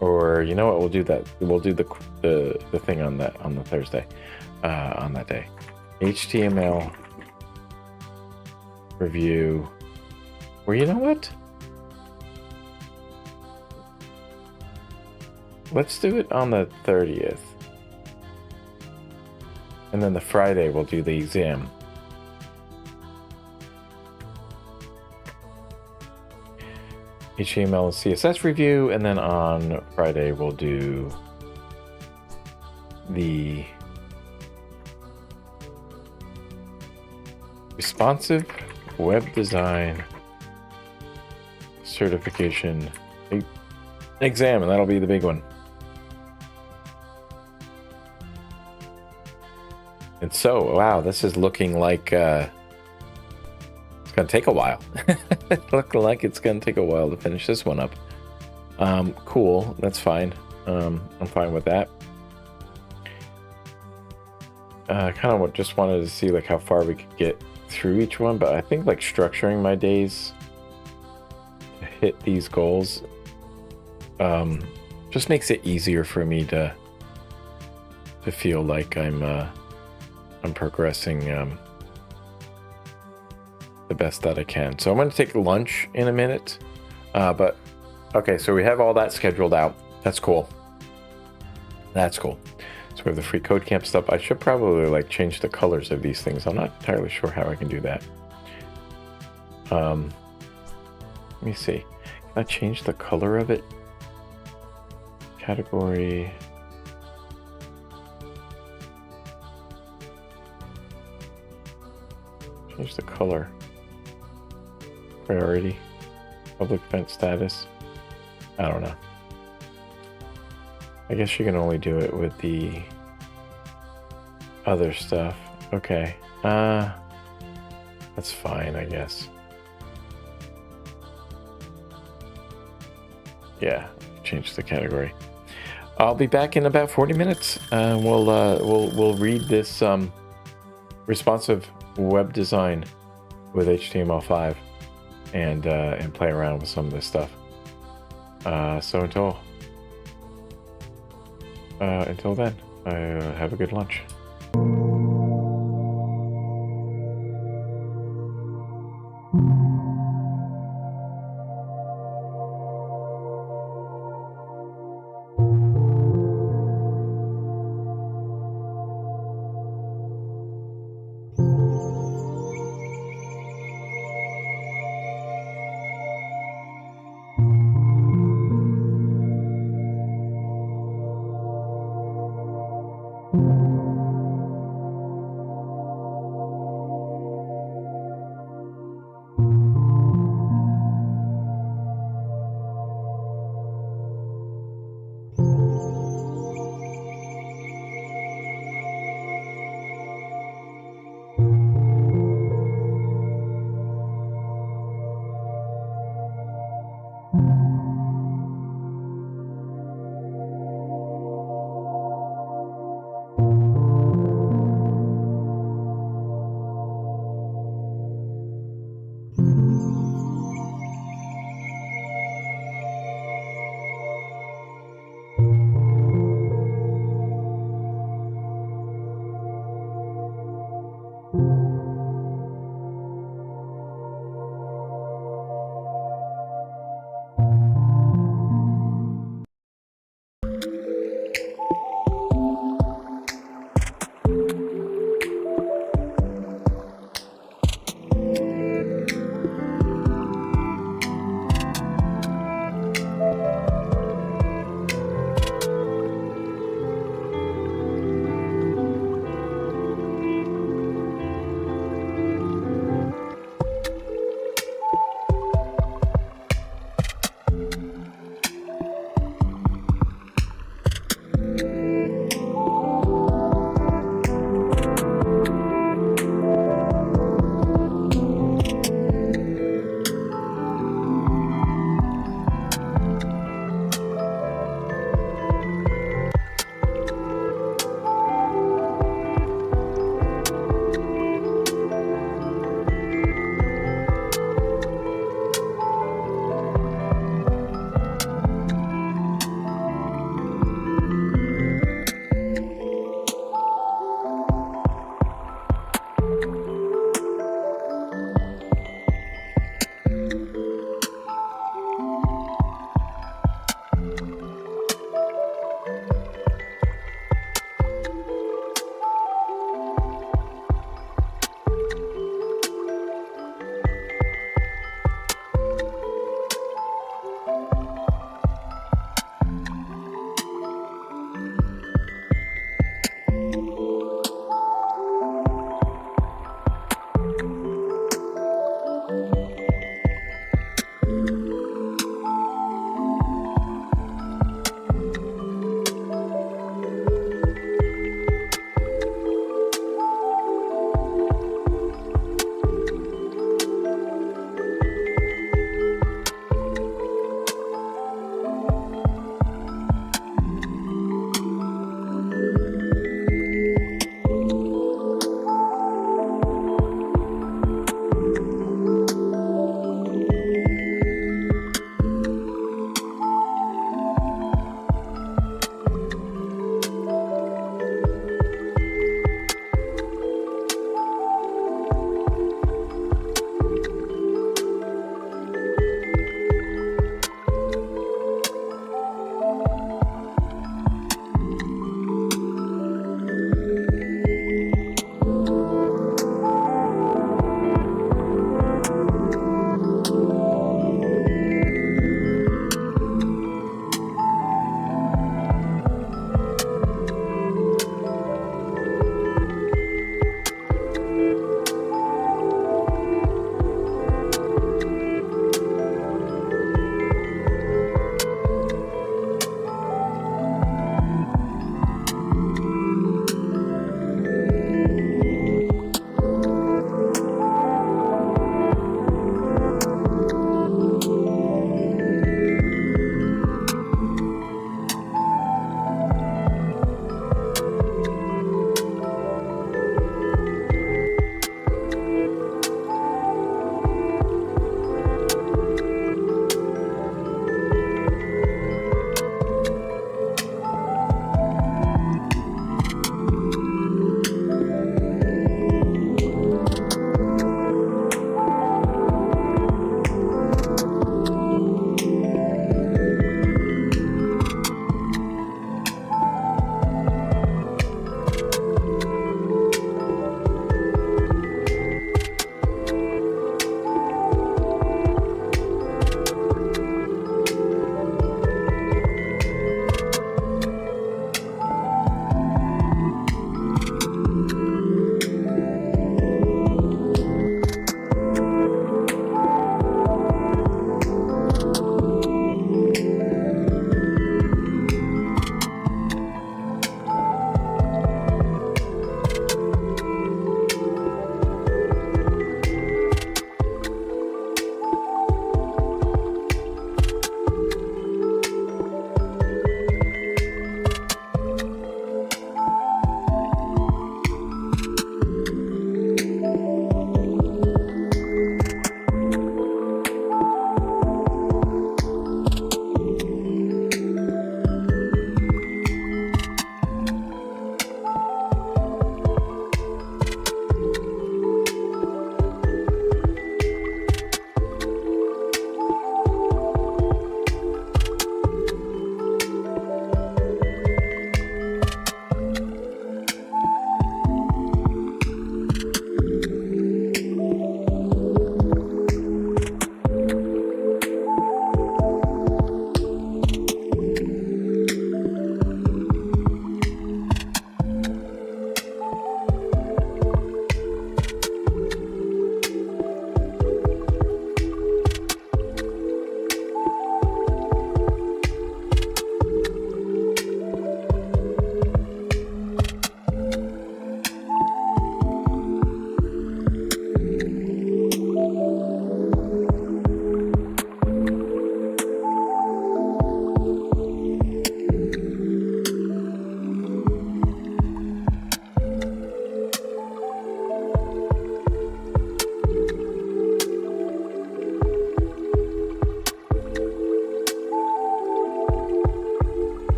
or you know what, we'll do the thing on the Thursday, on that day. HTML review, or you know what, let's do it on the 30th, and then the Friday we'll do the exam. HTML and CSS review, and then on Friday we'll do the responsive web design certification exam, and that'll be the big one. And so, wow, this is looking like it's gonna take a while. Looking like it's gonna take a while to finish this one up. Cool, that's fine. I'm fine with that. Kind of just wanted to see like how far we could get through each one, but I think like structuring my days to hit these goals just makes it easier for me to feel like I'm progressing the best that I can. So I'm going to take lunch in a minute, but okay, so we have all that scheduled out. That's cool. That's cool. So we have the free code camp stuff. I should probably like change the colors of these things. I'm not entirely sure how I can do that. Let me see. Can I change the color of it? Category. Change the color. Priority. Public event status. I don't know. I guess you can only do it with the other stuff. Okay. That's fine, I guess. Yeah, change the category. I'll be back in about 40 minutes. We'll read this responsive web design with HTML5 and play around with some of this stuff. So until then, have a good lunch.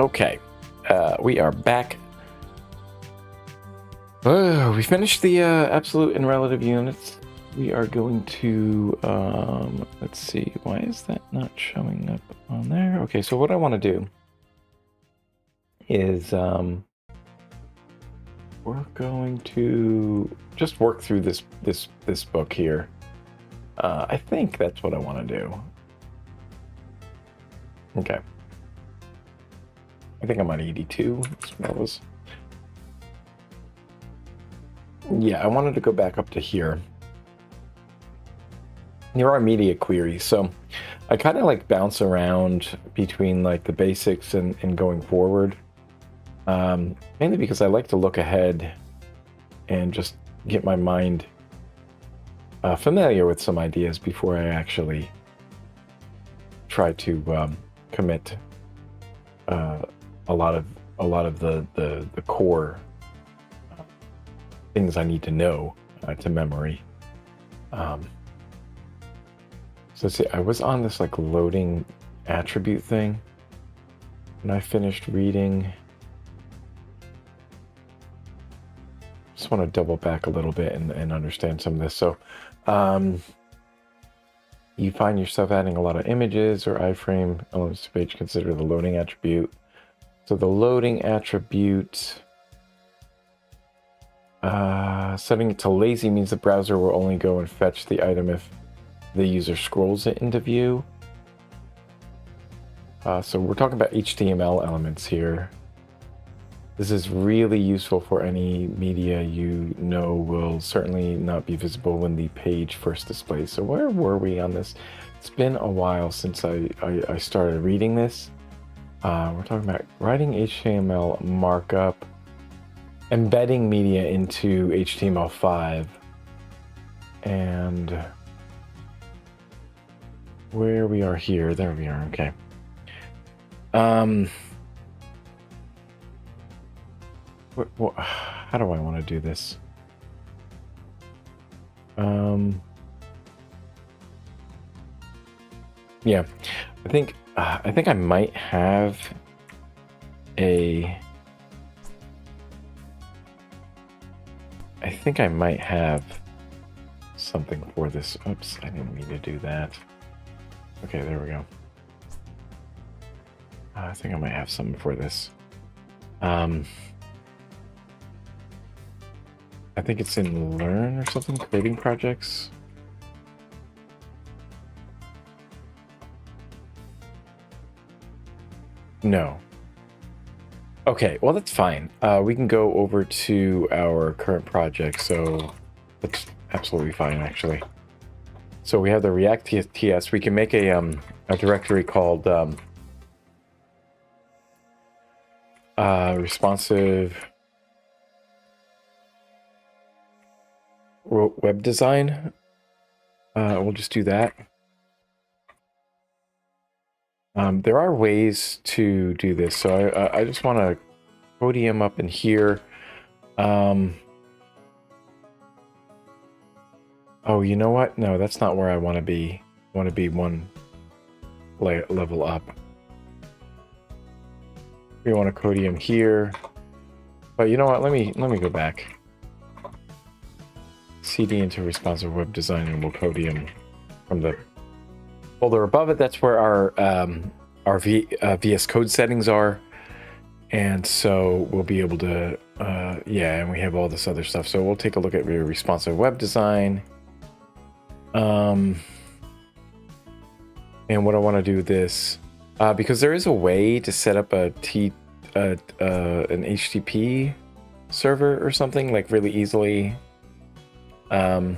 Okay, we are back. We finished the absolute and relative units. We are going to, let's see, why is that not showing up on there? Okay, so what I want to do is we're going to just work through this book here. I think that's what I want to do. Okay. I think I'm on 82. That was... Yeah, I wanted to go back up to here. There are media queries, so I kind of like bounce around between like the basics and going forward. Mainly because I like to look ahead and just get my mind familiar with some ideas before I actually try to commit a lot of the core things I need to know to memory. So see, I was on this like loading attribute thing, and I finished reading. Just want to double back a little bit and understand some of this. So you find yourself adding a lot of images or iframe elements to page, consider the loading attribute. So the loading attribute, setting it to lazy means the browser will only go and fetch the item if the user scrolls it into view. So we're talking about HTML elements here. This is really useful for any media you know will certainly not be visible when the page first displays. So where were we on this? It's been a while since I started reading this. We're talking about writing HTML markup, embedding media into HTML5, and where we are here, there we are, okay. How do I want to do this? Yeah, I think I might have something for this. Oops, I didn't mean to do that. Okay, there we go. I think I might have something for this. I think it's in Learn or something, creating projects. No. Okay, well, that's fine. We can go over to our current project, so that's absolutely fine, actually. So we have the React TS. We can make a directory called responsive web design. We'll just do that. There are ways to do this, so I just want to podium up in here. Oh, you know what? No, that's not where I want to be. I want to be one level up. We want a codium here, but you know what? Let me go back. CD into responsive web design, and we'll codium from the folder above it. That's where our VS Code settings are, and so we'll be able to yeah, and we have all this other stuff. So we'll take a look at your responsive web design. And what I want to do with this, because there is a way to set up an HTTP server or something, like really easily. I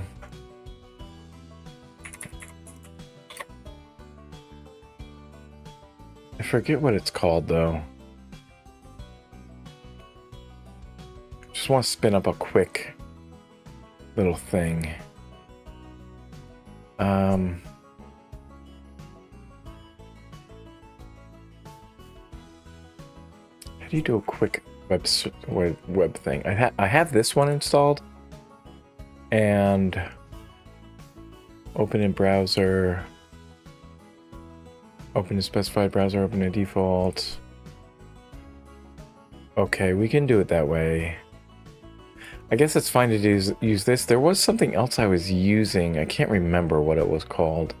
forget what it's called though. Just want to spin up a quick little thing. How do you do a quick web thing? I have this one installed, and open in browser, open a specified browser, open a default. Okay, we can do it that way. I guess it's fine to use this. There was something else I was using. I can't remember what it was called.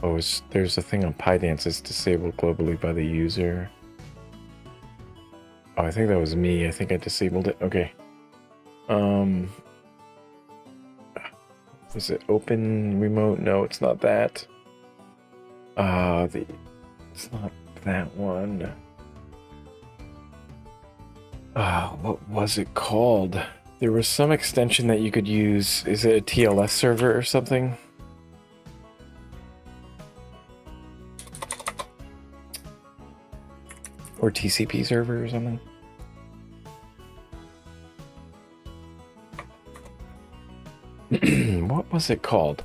Oh, there's a thing on PyDance that's disabled globally by the user. Oh, I think that was me. I think I disabled it. Okay. Was it open remote? No, it's not that. It's not that one. What was it called? There was some extension that you could use. Is it a TLS server or something? Or TCP server or something? What was it called?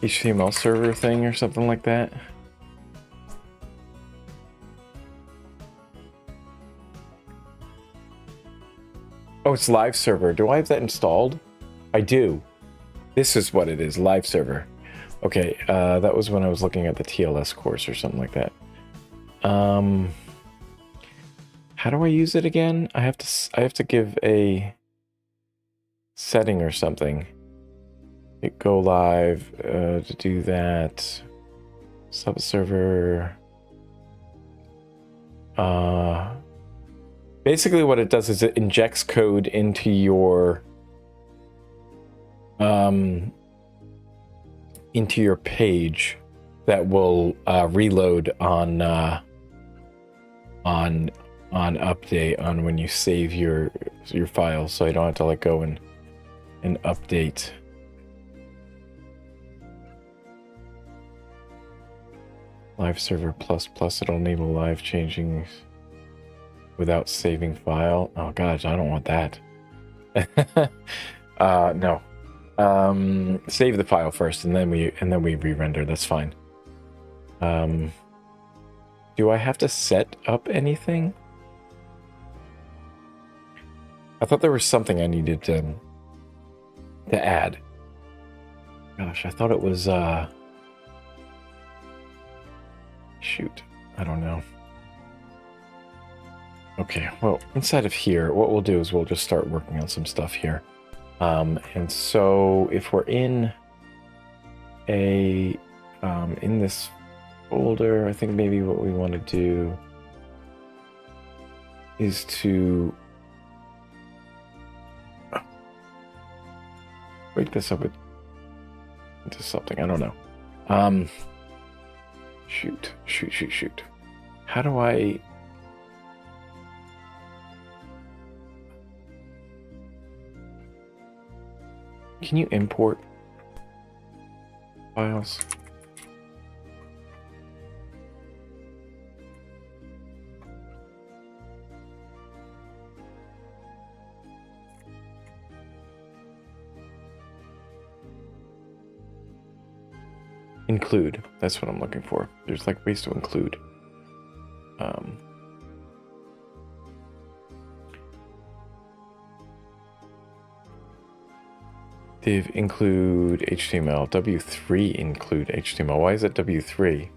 HTML server thing or something like that? Oh, it's live server. Do I have that installed? I do. This is what it is, live server. Okay, that was when I was looking at the TLS course or something like that. How do I use it again? I have to give a setting or something. Hit go live to do that. Subserver. Basically what it does is it injects code into your page that will reload on update on when you save your file, so I don't have to like go and update. Live server plus it'll enable live changing without saving file. Oh gosh, I don't want that. No. Save the file first and then we re-render. That's fine. Do I have to set up anything? I thought there was something I needed to add. Gosh, I thought it was shoot, I don't know. Okay, well, inside of here, what we'll do is we'll just start working on some stuff here. And so if we're in in this folder, I think maybe what we want to do is to break this up into something. I don't know. Shoot. How do I... Can you import files? Include. That's what I'm looking for. There's like ways to include. Div include HTML. W3 include HTML. Why is it W3?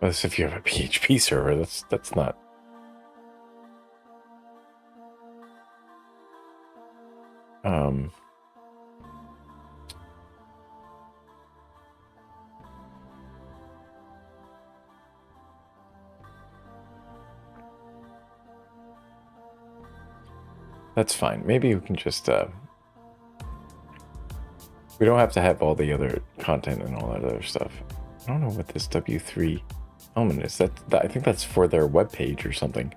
Unless if you have a PHP server, that's not. That's fine. Maybe we can just we don't have to have all the other content and all that other stuff. I don't know what this W3 element is. That I think that's for their web page or something.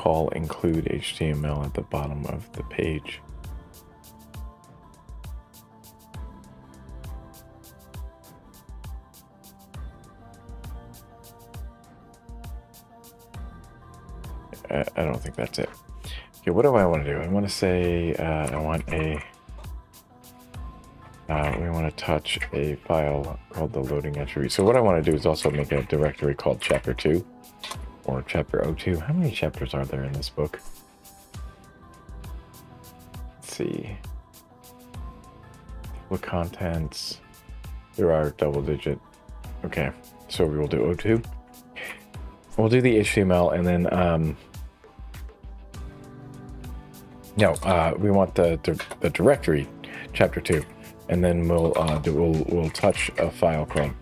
call include HTML at the bottom of the page. I don't think that's it. Okay, what do I want to do? I want to say I want a we want to touch a file called the loading attribute. So what I want to do is also make a directory called chapter 2 or chapter 02. How many chapters are there in this book? Let's see. Table of contents. There are double digit. Okay, so we will do 02. We'll do the HTML and then we want the directory chapter 2, and then we'll touch a file called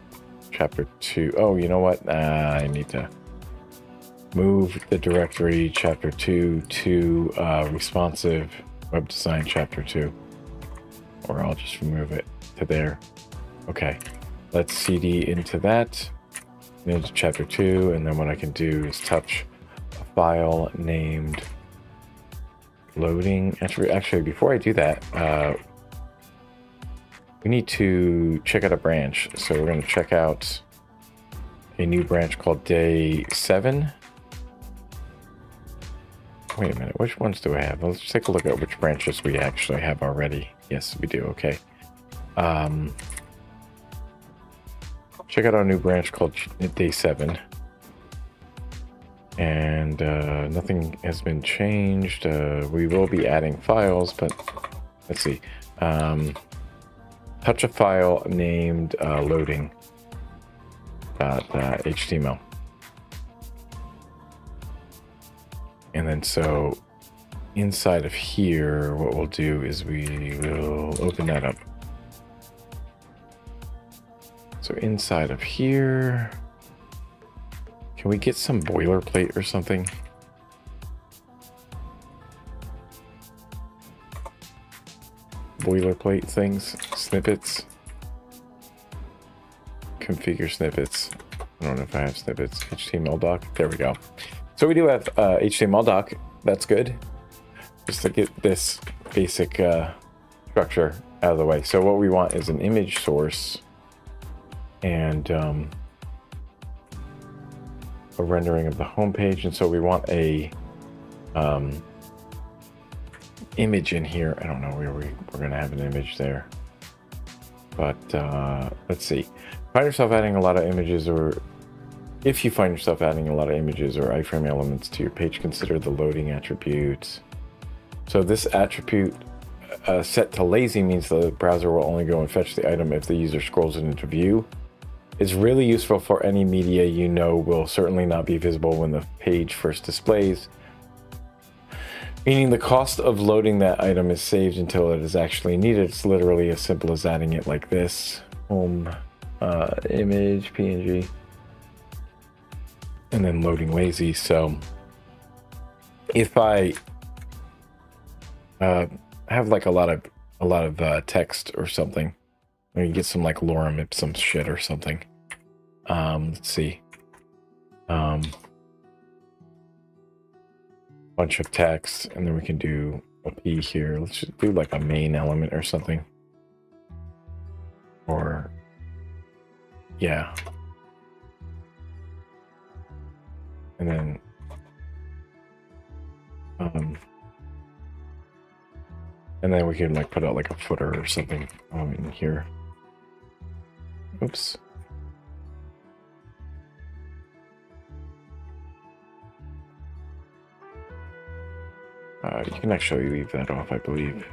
chapter 2. Oh, you know what? I need to move the directory chapter 2 to responsive web design chapter 2, or I'll just remove it to there. Okay, let's cd into that, into chapter 2, and then what I can do is touch a file named loading attribute. Actually, before I do that, we need to check out a branch. So we're going to check out a new branch called day 7. Wait a minute, which ones do I have? Let's take a look at which branches we actually have already. Yes, we do. Okay. Check out our new branch called day 7. And nothing has been changed. We will be adding files, but let's see. Touch a file named loading.html. And then so inside of here, what we'll do is we will open that up. So inside of here, can we get some boilerplate or something? Boilerplate things, snippets, configure snippets. I don't know if I have snippets. HTML doc. There we go. So we do have HTML doc. That's good. Just to get this basic structure out of the way. So what we want is an image source and a rendering of the home page. And so we want a image in here. I don't know where we're going to have an image there. But let's see. Find yourself adding a lot of images, or if you find yourself adding a lot of images or iframe elements to your page, consider the loading attribute. So this attribute set to lazy means the browser will only go and fetch the item if the user scrolls it into view. It's really useful for any media you know will certainly not be visible when the page first displays, meaning the cost of loading that item is saved until it is actually needed. It's literally as simple as adding it like this: home image PNG, and then loading lazy. So if I have like a lot of text or something, or you get some like lorem ipsum shit or something. Let's see. Bunch of text, and then we can do a P here. Let's just do like a main element or something. Or, yeah. And then, we can like put out like a footer or something in here. Oops. You can actually leave that off, I believe.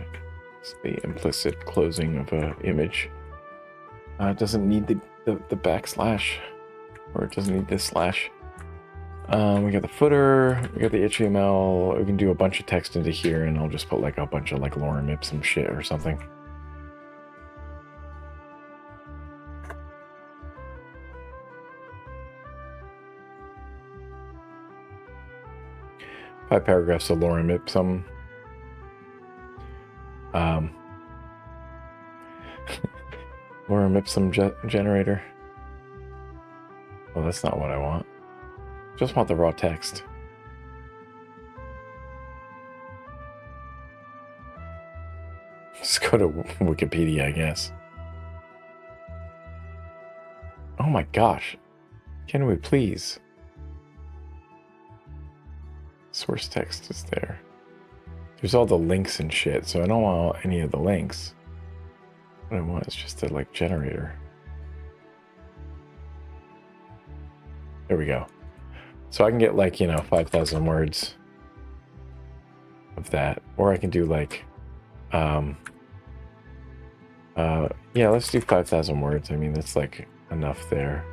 It's the implicit closing of an image. It doesn't need the backslash, or it doesn't need this slash. We got the footer, we got the HTML. We can do a bunch of text into here, and I'll just put like a bunch of like lorem ipsum shit or something. 5 paragraphs of lorem ipsum. Lorem ipsum generator. Well, that's not what I want. Just want the raw text. Just go to Wikipedia, I guess. Oh my gosh. Can we please? Source text is there. There's all the links and shit, so I don't want any of the links. What I want is just a like generator. There we go. So I can get like, 5,000 words of that. Or I can do like, yeah, let's do 5,000 words. I mean, that's like enough there.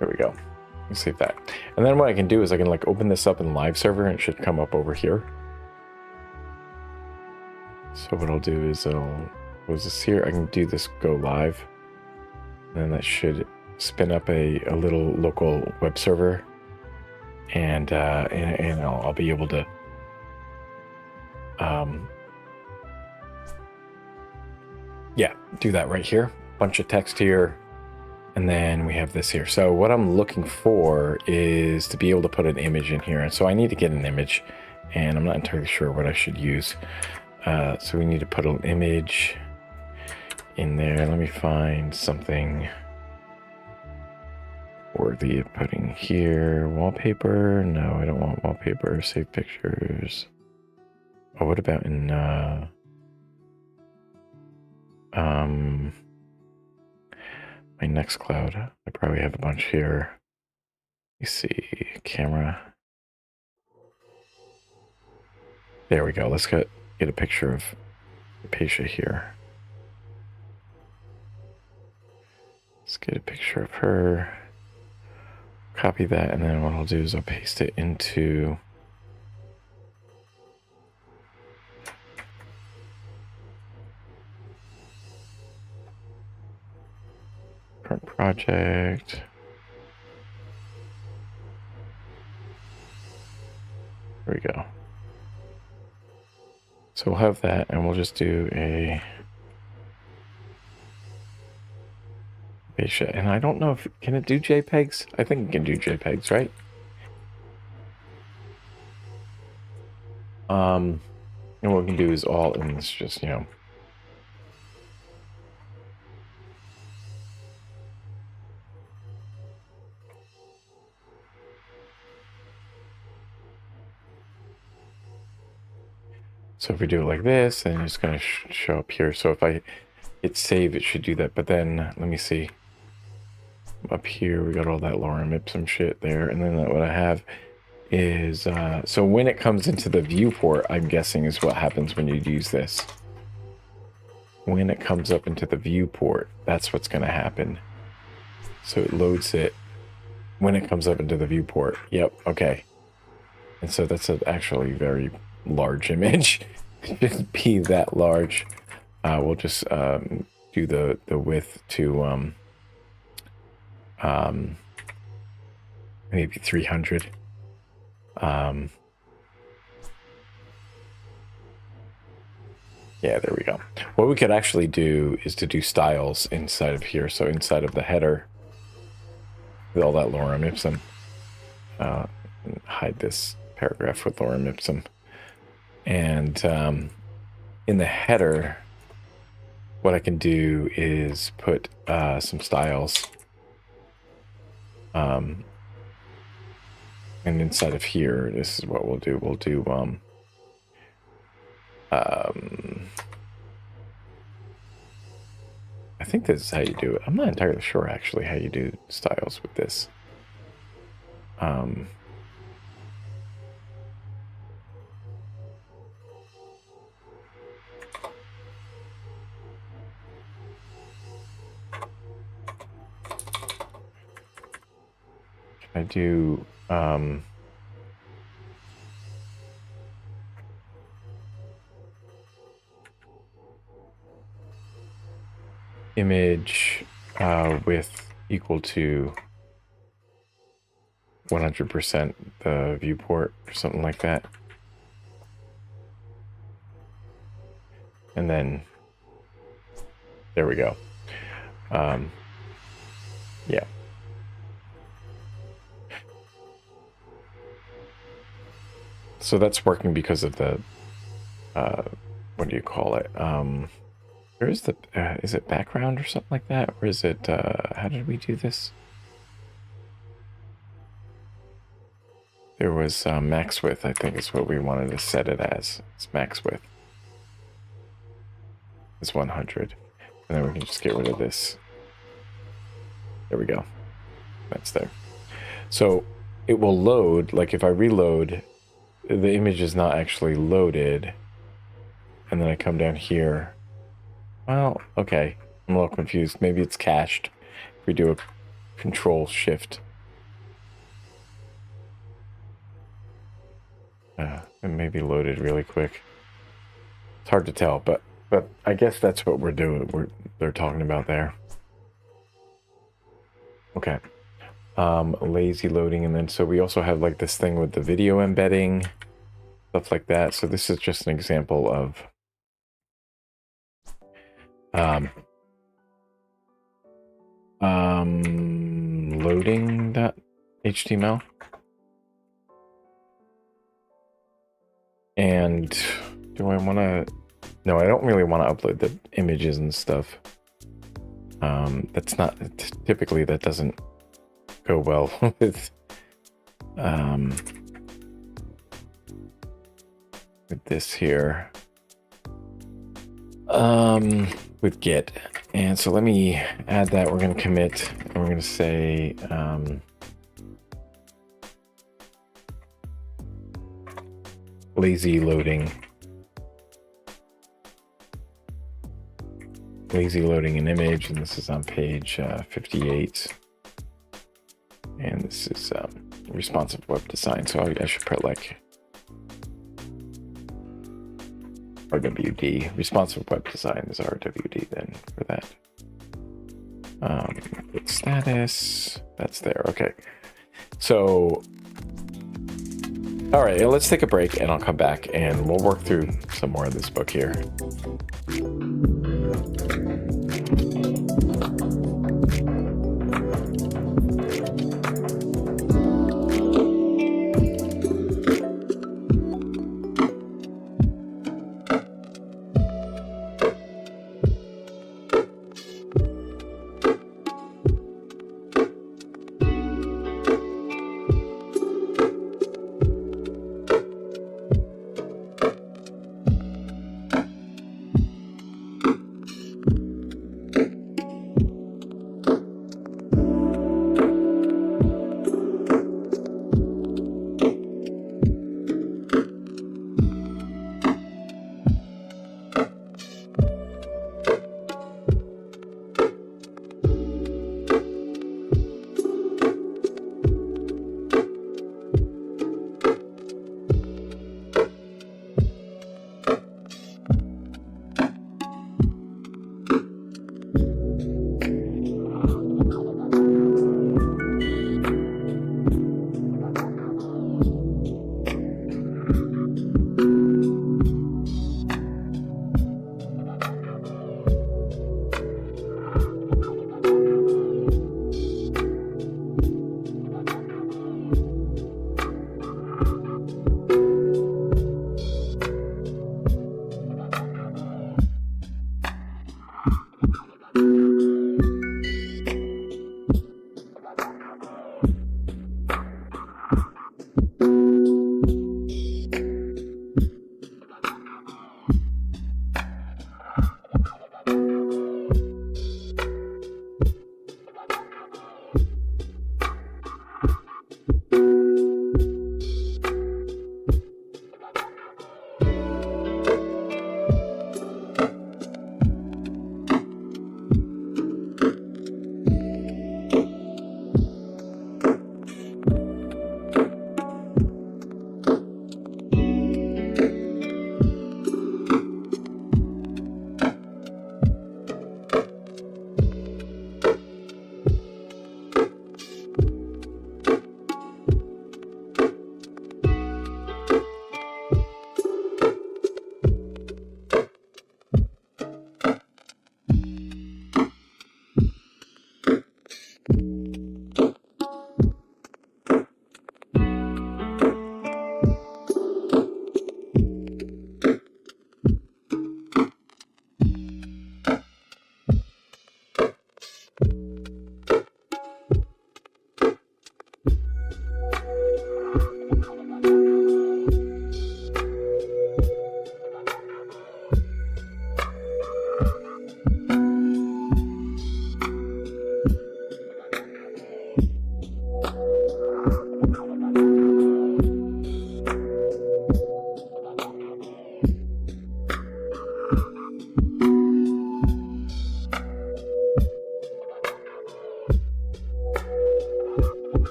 There we go. Let's save that. And then what I can do is I can like open this up in live server and it should come up over here. So what I'll do is I'll close this here. I can do this go live. And then that should spin up a little local web server. And I'll be able to yeah, do that right here. Bunch of text here. And then we have this here. So what I'm looking for is to be able to put an image in here. And so I need to get an image, and I'm not entirely sure what I should use. So we need to put an image in there. Let me find something worthy of putting here. Wallpaper. No, I don't want wallpaper. Save pictures. Oh, what about in my Nextcloud? I probably have a bunch here. Let me see. Camera. There we go. Let's get a picture of Apatia here. Let's get a picture of her. Copy that, and then what I'll do is I'll paste it into current project. There we go. So we'll have that, and we'll just do a Apatia. And I don't know if can it do JPEGs. I think it can do JPEGs, right? And what we can do is all, and it's just so if we do it like this, then it's going to show up here. So if I hit save, it should do that. But then, let me see. Up here, we got all that lorem ipsum shit there. And then what I have is, so when it comes into the viewport, I'm guessing is what happens when you use this. When it comes up into the viewport, that's what's going to happen. So it loads it when it comes up into the viewport. Yep, okay. And so that's actually very large image. It shouldn't be that large. We'll just do the width to maybe 300. Yeah, there we go. What we could actually do is to do styles inside of here. So inside of the header, with all that lorem ipsum, hide this paragraph with lorem ipsum. And in the header, what I can do is put some styles. And inside of here, this is what we'll do. We'll do I think this is how you do it. I'm not entirely sure actually how you do styles with this. Can I do image width equal to 100% the viewport or something like that? And then There we go. Yeah. So that's working because of the, what do you call it? Where is the, is it background or something like that? Or is it, how did we do this? There was max width, I think is what we wanted to set it as. It's max width. It's 100. And then we can just get rid of this. There we go. That's there. So it will load, like if I reload, the image is not actually loaded. And then I come down here. Well, okay. I'm a little confused. Maybe it's cached. If we do a control shift. It may be loaded really quick. It's hard to tell, but I guess that's what we're doing. They're talking about there. Okay. Lazy loading, and then so we also have like this thing with the video embedding, stuff like that. So this is just an example of loading.html. And do I want to... No, I don't really want to upload the images and stuff. That's not... Typically, that doesn't go well with this here. With Git. And so let me add that. We're going to commit, and we're going to say... lazy loading an image, and this is on page 58, and this is responsive web design. So I should put like RWD. Responsive web design is RWD then for that. Status, that's there. Okay, so all right, let's take a break and I'll come back and we'll work through some more of this book here.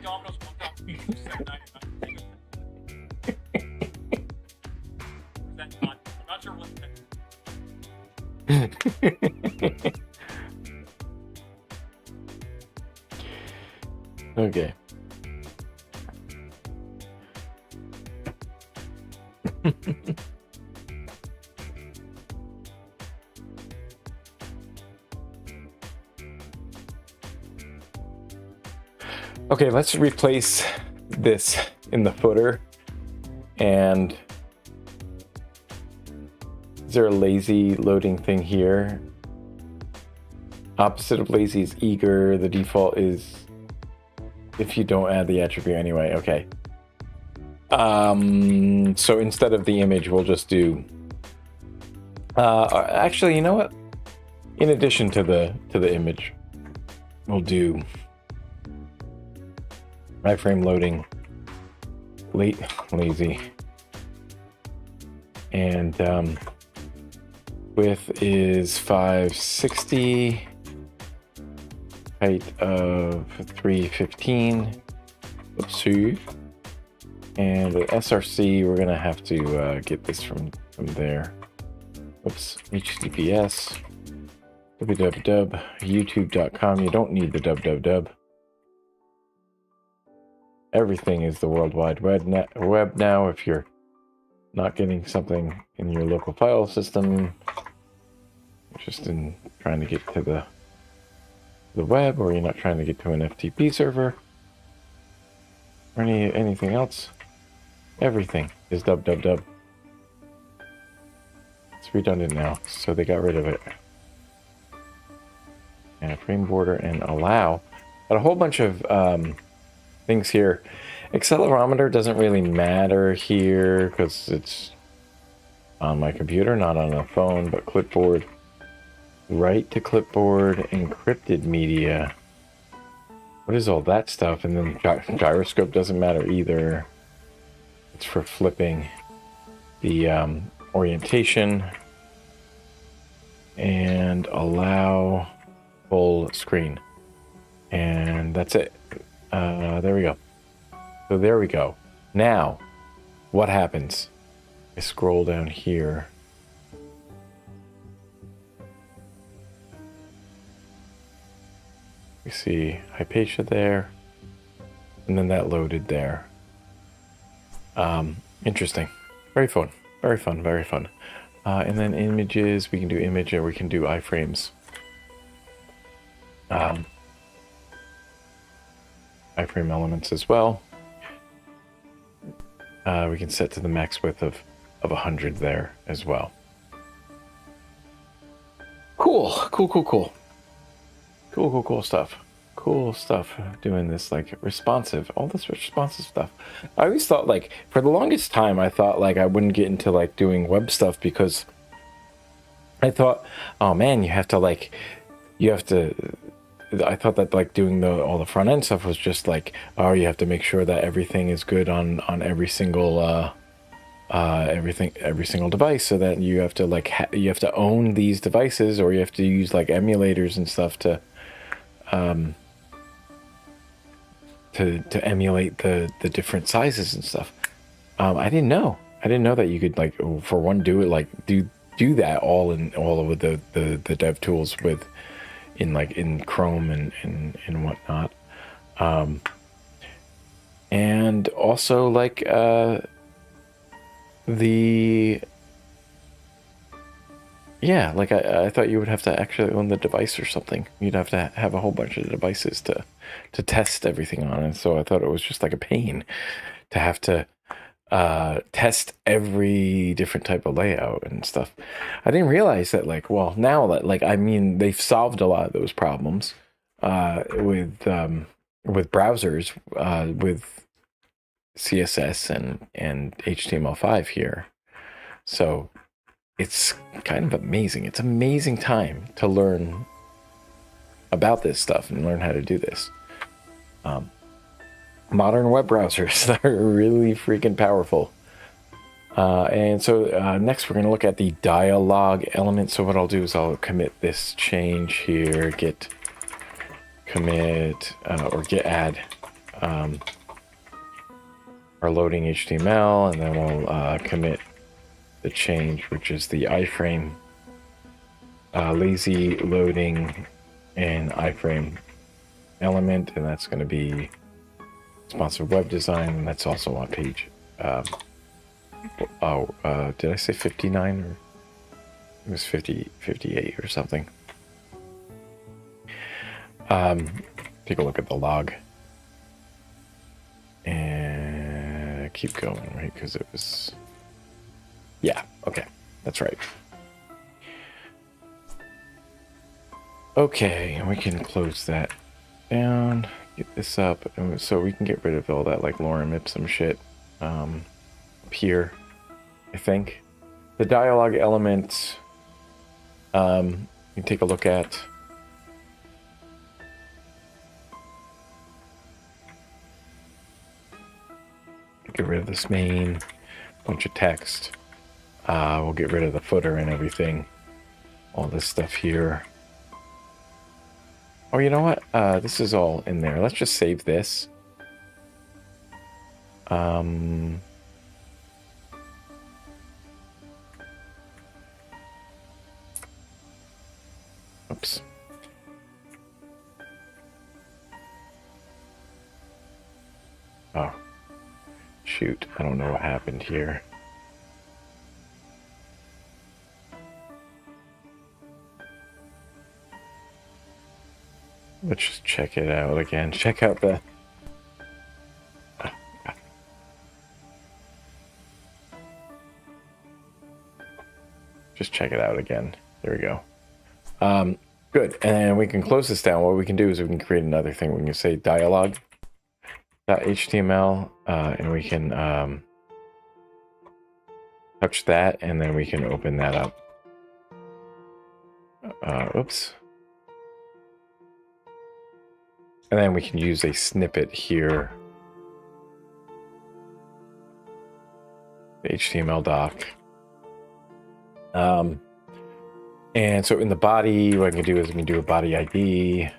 Domino's one drop pizza set 99. That's not, I'm not sure what that. Okay. Okay, let's replace this in the footer. And is there a lazy loading thing here? Opposite of lazy is eager. The default is if you don't add the attribute anyway. Okay. So instead of the image, we'll just do. Actually, you know what? In addition to the image, we'll do iframe loading, lazy, and width is 560, height of 315. Oopsie. And the SRC, we're gonna have to get this from there. Oops, HTTPS, www.youtube.com. You don't need the www. Everything is the World Wide Web now. If you're not getting something in your local file system, just in trying to get to the web, or you're not trying to get to an FTP server, or anything else, everything is www. It's redundant now, so they got rid of it. And frame border and allow, but a whole bunch of things here. Accelerometer doesn't really matter here because it's on my computer, not on a phone, but clipboard, write to clipboard, encrypted media. What is all that stuff? And then gyroscope doesn't matter either. It's for flipping the orientation, and allow full screen. And that's it. There we go. So there we go. Now, what happens? I scroll down here. We see Hypatia there, and then that loaded there. Interesting. Very fun. Very fun. Very fun. And then images, we can do image, or we can do iframes. Iframe elements as well. We can set to the max width of 100 there as well. Cool. Cool stuff. Cool stuff doing this, like, responsive, all this responsive stuff. I always thought, like, for the longest time, I thought, like, I wouldn't get into, like, doing web stuff because I thought, oh man, I thought that, like, doing all the front end stuff was just like, oh, you have to make sure that everything is good on every single every single device, so that you have to, like, you have to own these devices, or you have to use, like, emulators and stuff to emulate the different sizes and stuff. I didn't know that you could, like, for one, do it, like, do that all over the dev tools in Chrome and whatnot. And also, like, I thought you would have to actually own the device or something. You'd have to have a whole bunch of devices to test everything on. And so I thought it was just like a pain to have to test every different type of layout and stuff. I didn't realize that, like, well, now that, like, I mean, they've solved a lot of those problems with browsers, with CSS and HTML5 here. So it's kind of amazing. It's an amazing time to learn about this stuff and learn how to do this. Modern web browsers that are really freaking powerful. And so next we're going to look at the dialog element. So what I'll do is I'll commit this change here, git commit or git add our loading HTML, and then we'll commit the change, which is the iframe lazy loading and iframe element, and that's going to be sponsored web design, and that's also on page. Did I say 59 or it was 58 or something? Take a look at the log and keep going, right? Because it was, yeah, okay, that's right. Okay, and we can close that down, get this up, and so we can get rid of all that like lorem ipsum shit up here, I think. The dialogue element, you can take a look at. Get rid of this main bunch of text. We'll get rid of the footer and everything. All this stuff here. Oh, you know what? This is all in there. Let's just save this. Oops. Oh. Shoot, I don't know what happened here. Let's just check it out again. Check out the... Oh, God. Just check it out again. There we go. Good, and we can close this down. What we can do is we can create another thing. We can say dialogue.html, and we can touch that, and then we can open that up. Oops. And then we can use a snippet here. The HTML doc. And so in the body, what I can do is I can do a body ID.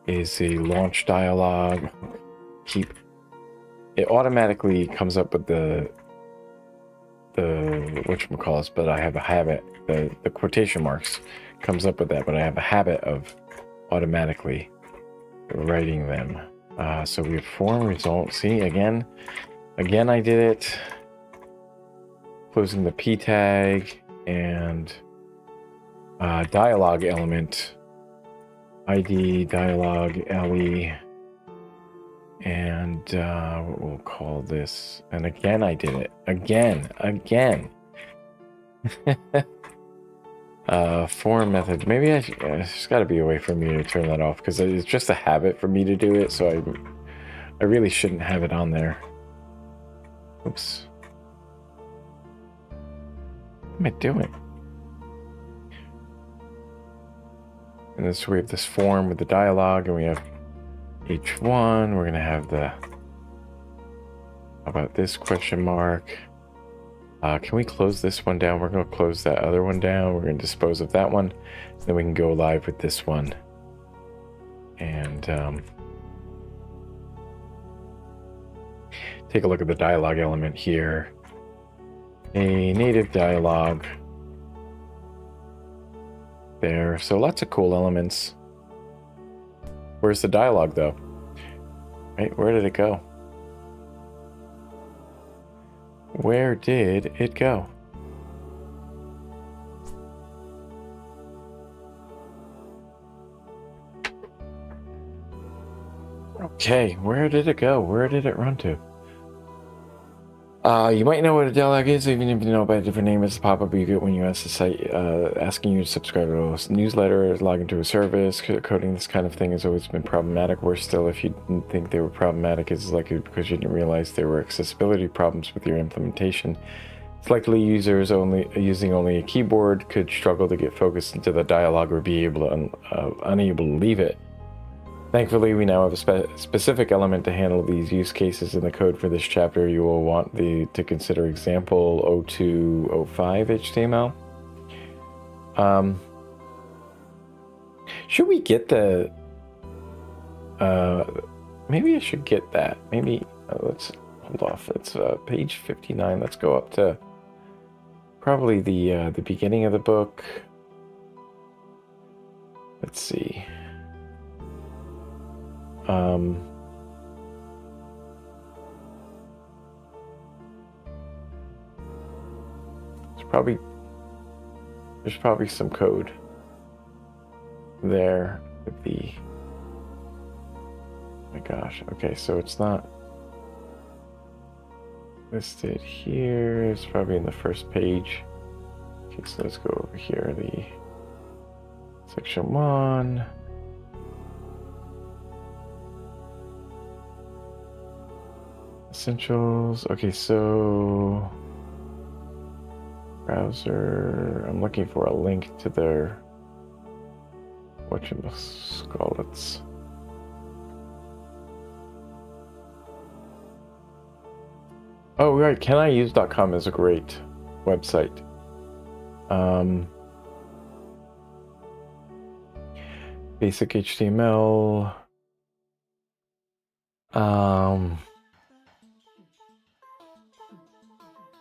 Is a launch dialog. Keep it automatically comes up with the whatchamacallit, but I have a habit, the quotation marks comes up with that, but I have a habit of automatically writing them. So we have form result. See, again I did it. Closing the p tag and dialogue element. ID dialogue LE, and what we'll call this, and again I did it again form method. Maybe there's got to be a way for me to turn that off, because it's just a habit for me to do it, so I really shouldn't have it on there. Oops, what am I doing? And then so we have this form with the dialogue, and we have H1. We're going to have the, how about this question mark? Can we close this one down? We're going to close that other one down. We're going to dispose of that one. Then we can go live with this one. And take a look at the dialogue element here. A native dialogue. There, so lots of cool elements. Where's the dialogue though? Right, where did it go? Where did it go? Okay, where did it go? Where did it run to? You might know what a dialogue is, even if you know by a different name. It's a pop-up you get when you ask the site, asking you to subscribe to a newsletter, log into a service. Coding this kind of thing has always been problematic. Worse still, if you didn't think they were problematic, it's likely because you didn't realize there were accessibility problems with your implementation. It's likely users using only a keyboard could struggle to get focused into the dialogue or be able to unable to leave it. Thankfully, we now have a specific element to handle these use cases in the code for this chapter. You will want to consider example 0205 HTML. Should we get the maybe I should get that. Maybe let's hold off. It's page 59. Let's go up to probably the beginning of the book. Let's see. There's probably some code there with the. Oh my gosh. Okay, so it's not listed here. It's probably in the first page. Okay, so let's go over here. The section 1. Essentials. Okay, so browser. I'm looking for a link to their whatchamacallits. Oh right, caniuse.com is a great website. Basic HTML.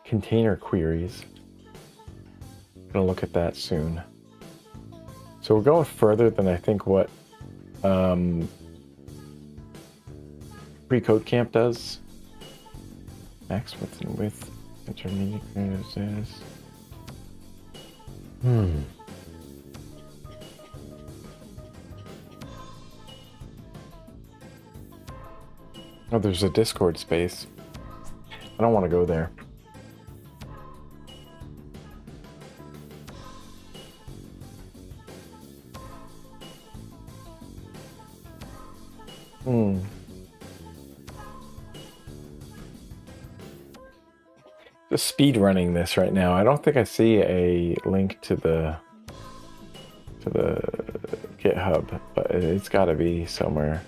Container queries. Gonna look at that soon. So we're going further than I think what Pre-Code Camp does. Max width and width, intermediate is. Oh, there's a Discord space. I don't want to go there. Just speed running this right now. I don't think I see a link to the GitHub, but it's got to be somewhere.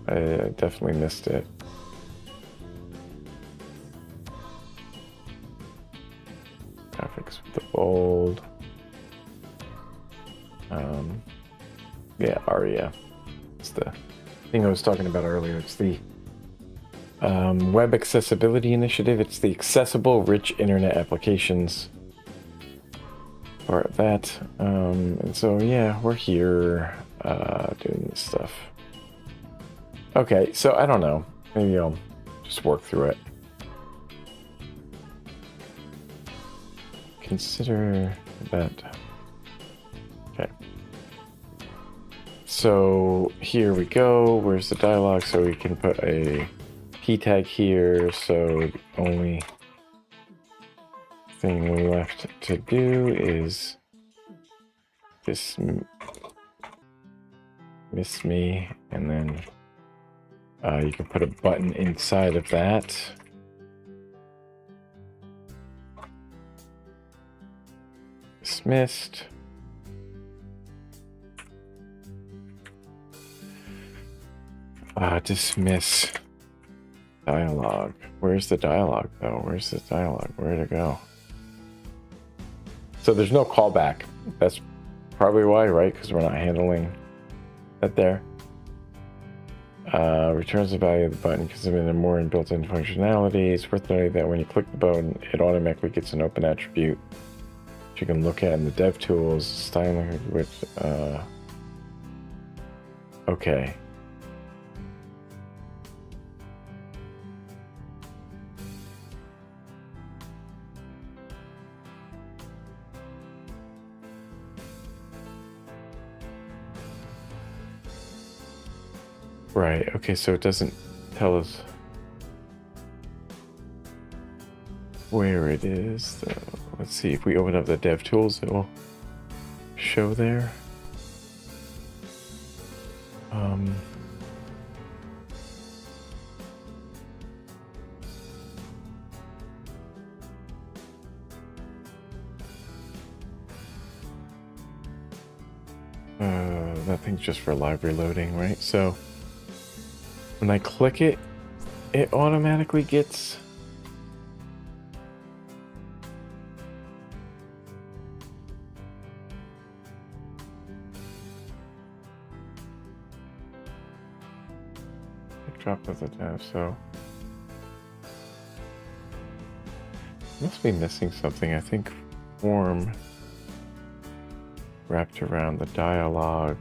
I definitely missed it. Graphics with the bold. Yeah, ARIA. It's the thing I was talking about earlier. It's the Web Accessibility Initiative. It's the Accessible Rich Internet Applications part of that. And so, yeah, we're here doing this stuff. Okay, so I don't know. Maybe I'll just work through it. Consider that. Okay. So here we go. Where's the dialogue? So we can put a key tag here. So the only thing left to do is this miss me, and then you can put a button inside of that. Dismissed. Dismiss dialogue. Where's the dialogue though? Where's the dialogue? Where'd it go? So there's no callback. That's probably why, right? Because we're not handling that there. Returns the value of the button because of the more built-in functionality. It's worth noting that when you click the button, it automatically gets an open attribute which you can look at in the dev tools. Styling with okay. Right, okay, so it doesn't tell us where it is, though. Let's see, if we open up the dev tools, it will show there. That thing's just for library loading, right? So when I click it, it automatically gets backdrop of the tab, so must be missing something. I think form wrapped around the dialogue.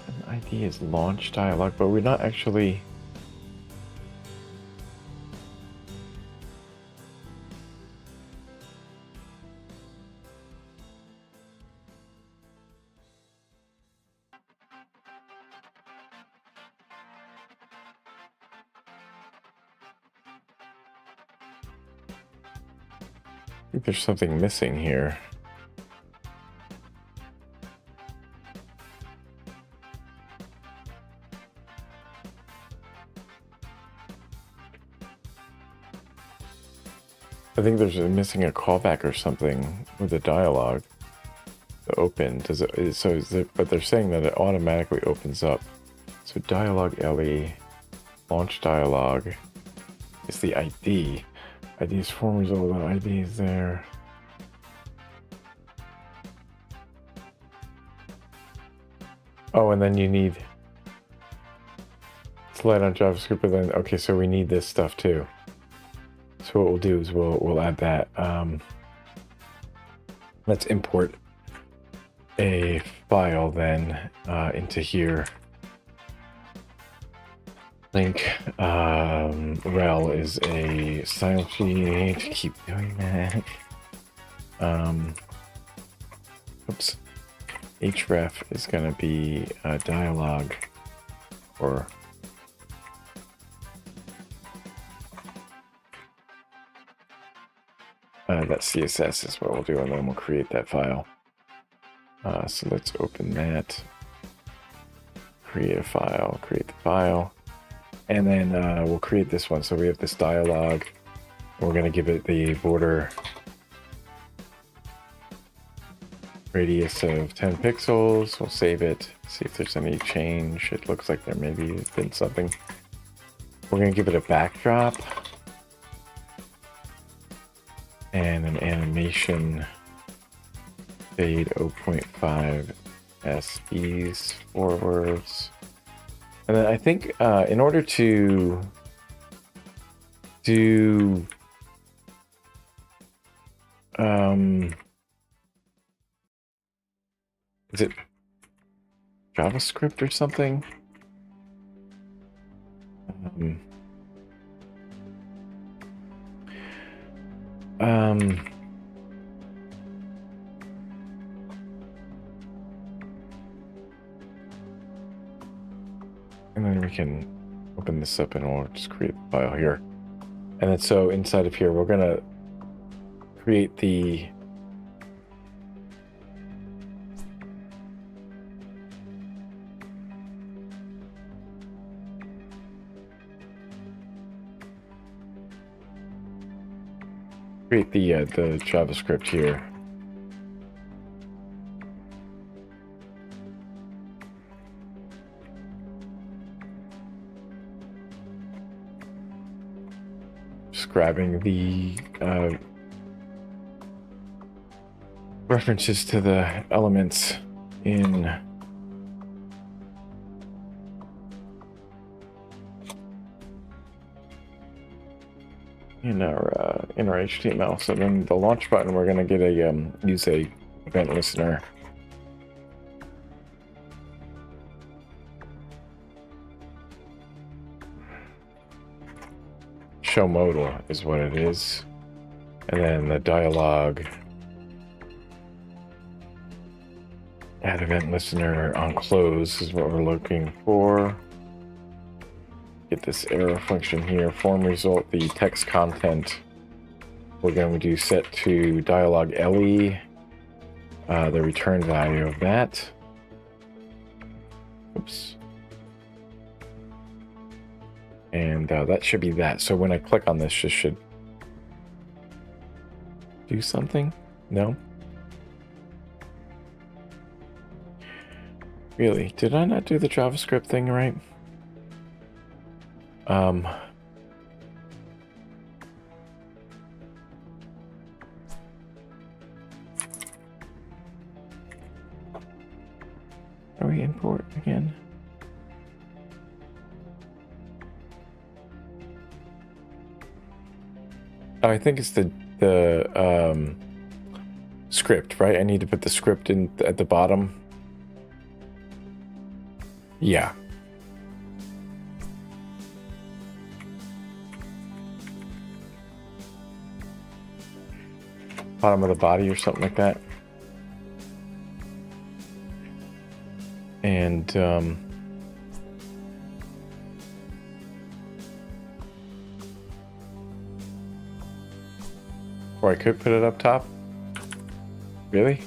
An ID is launch dialogue, but we're not actually. I think there's something missing here. I think there's missing a callback or something with the dialogue. The open does it? So is it, but they're saying that it automatically opens up. So dialogue LE, launch dialogue is the ID. ID is form result. The ID is there. Oh, and then you need slide on JavaScript, but then okay, so we need this stuff too. So what we'll do is we'll add that. Let's import a file then into here. Link rel is a style sheet. Keep doing that. Oops. Href is going to be a dialogue or that CSS is what we'll do, and then we'll create that file. So let's open that. Create a file. Create the file. And then we'll create this one. So we have this dialogue. We're going to give it the border radius of 10 pixels. We'll save it. See if there's any change. It looks like there maybe has been something. We're going to give it a backdrop. And an animation fade 0.5 SEs forwards. And then I think in order to do is it JavaScript or something? And then we can open this up and we'll just create the file here. And then so inside of here, we're gonna create the the JavaScript here. Just grabbing the references to the elements in our HTML. So then the launch button, we're gonna get a use a event listener. Show modal is what it is, and then the dialogue. Add event listener on close is what we're looking for. Get this arrow function here. Form result, the text content. We're going to do set to dialogue LE, the return value of that. Oops. And that should be that. So when I click on this, this should do something. No? Really? Did I not do the JavaScript thing right? Are we import again? Oh, I think it's the script, right? I need to put the script in at the bottom. Yeah. Bottom of the body or something like that. And or I could put it up top. Really?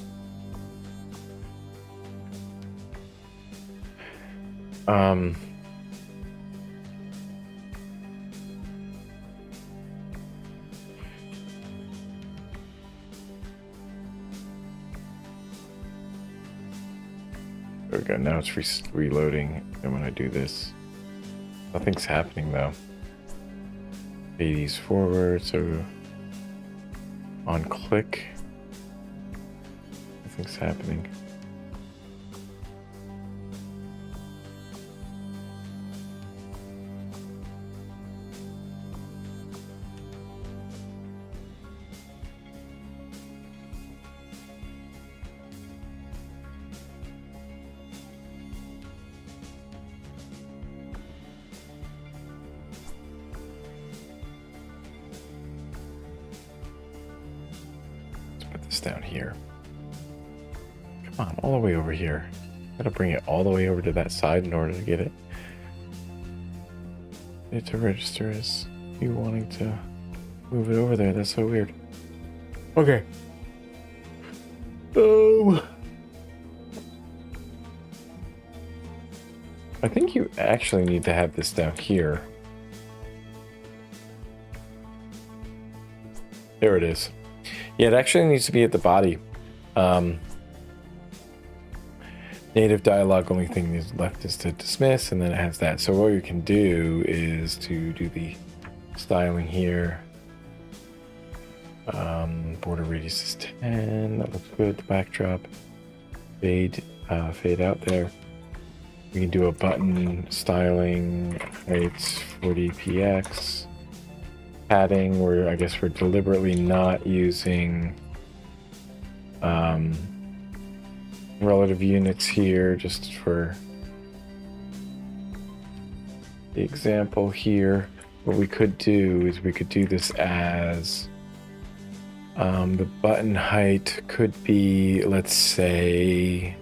There we go. Now it's reloading. And when I do this, nothing's happening though. 80s forward, so on click, nothing's happening. Down here. Come on, all the way over here. Gotta bring it all the way over to that side in order to get it. It to register as you wanting to move it over there. That's so weird. Okay. I think you actually need to have this down here. There it is. Yeah, it actually needs to be at the body. Native dialogue, only thing is left is to dismiss, and then it has that. So what you can do is to do the styling here. Border radius is 10. That looks good. The backdrop. Fade out there. We can do a button styling. Heights 40px. Padding, where I guess we're deliberately not using relative units here, just for the example here. What we could do is we could do this as the button height could be, let's say,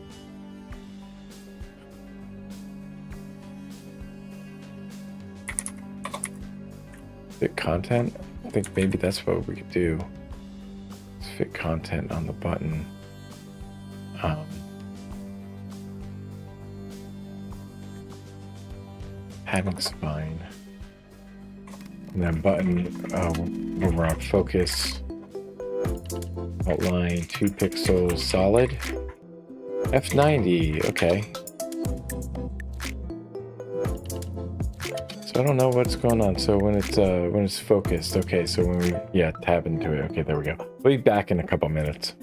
fit content. I think maybe that's what we could do. Let's fit content on the button. Padding's fine. And then button, when we're on focus, outline 2 pixels solid. F90, okay. So I don't know what's going on. So when it's focused, okay. So when we tab into it, okay, there we go. We'll be back in a couple minutes.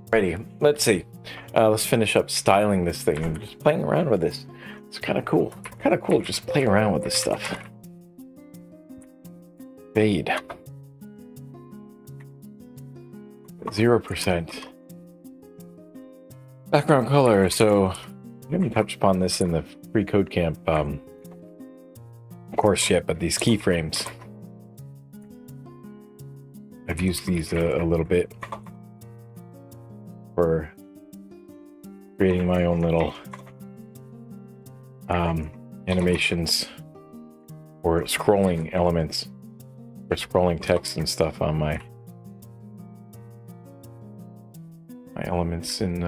Alrighty, let's see. Let's finish up styling this thing and just playing around with this. It's kind of cool. Kind of cool just play around with this stuff. Fade. 0%. Background color. So, we haven't touched upon this in the free code camp course yet, but these keyframes. I've used these a little bit for creating my own little animations or scrolling elements or scrolling text and stuff on my elements in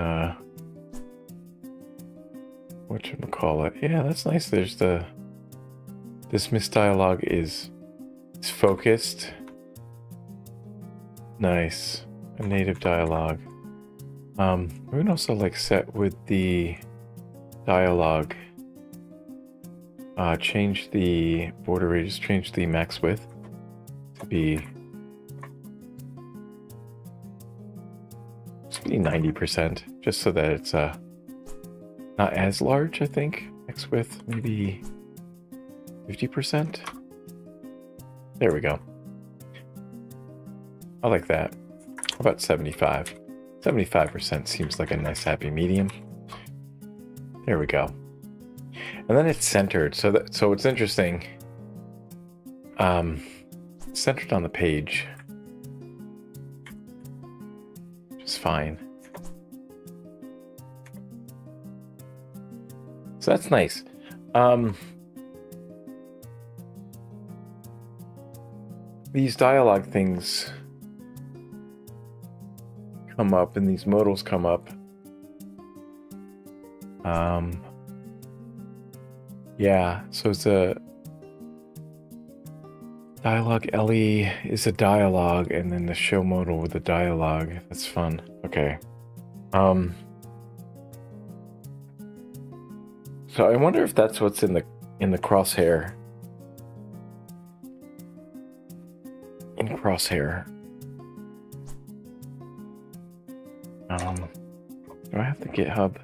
whatchamacallit. Yeah, that's nice. There's this Miss dialogue is focused. Nice. A native dialogue. We can also like set with the dialogue. Change the border radius, change the max width to be 90%, just so that it's not as large, I think. Max width, maybe 50%. There we go. I like that. How about 75? 75% seems like a nice happy medium. There we go. And then it's centered. So it's interesting. Centered on the page. Which is fine. So that's nice. These dialogue things come up and these modals come up. Yeah, so it's a dialogue LE is a dialogue and then the show modal with the dialogue. That's fun. Okay. So I wonder if that's what's in the crosshair. In crosshair. Do I have the GitHub?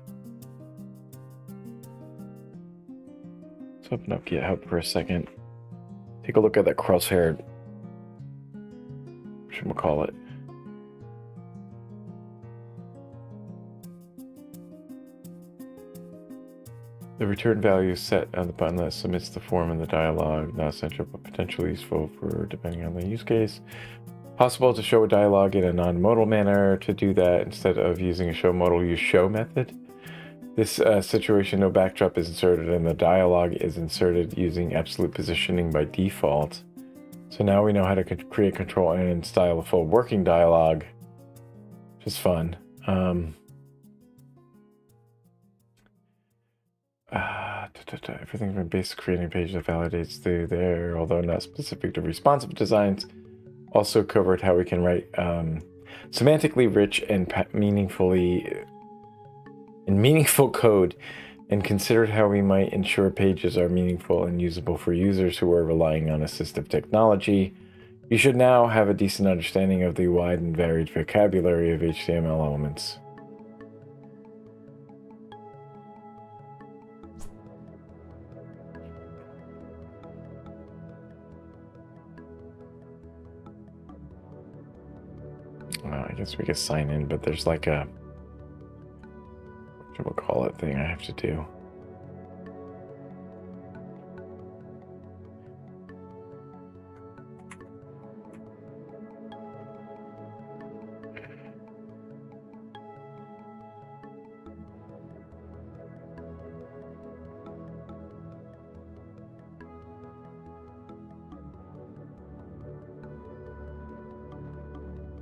Let's open up GitHub for a second. Take a look at that crosshair. Whatchamacallit. The return value is set on the button that submits the form in the dialogue. Not essential, but potentially useful for depending on the use case. Possible to show a dialogue in a non-modal manner. To do that, instead of using a show modal, use show method. This situation, no backdrop is inserted and the dialogue is inserted using absolute positioning by default. So now we know how to create, control, and style a full working dialogue, which is fun. Everything from basic creating a page that validates through there, although not specific to responsive designs. Also covered how we can write semantically rich and meaningful code, and considered how we might ensure pages are meaningful and usable for users who are relying on assistive technology. You should now have a decent understanding of the wide and varied vocabulary of HTML elements. I guess we could sign in, but there's like a whatchamacallit thing I have to do.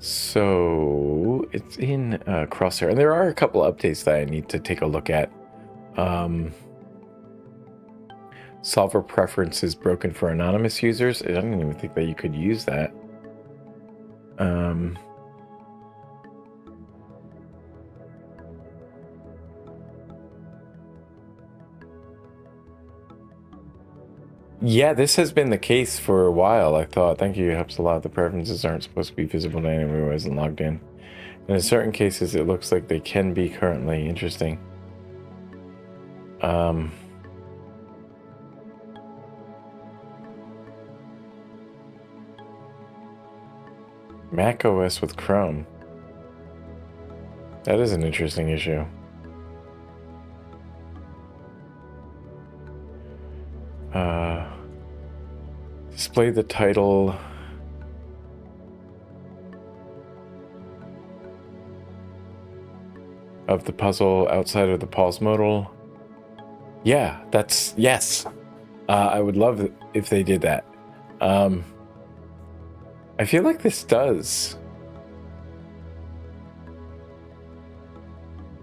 So it's in Crosshair, and there are a couple of updates that I need to take a look at. Solver preferences broken for anonymous users. I didn't even think that you could use that. Yeah, this has been the case for a while, I thought. Thank you, it helps a lot. The preferences aren't supposed to be visible to anyone who isn't logged in. And in certain cases, it looks like they can be currently interesting. Mac OS with Chrome. That is an interesting issue. Display the title. Of the puzzle outside of the pause modal. Yeah, that's, yes. I would love it if they did that. I feel like this does.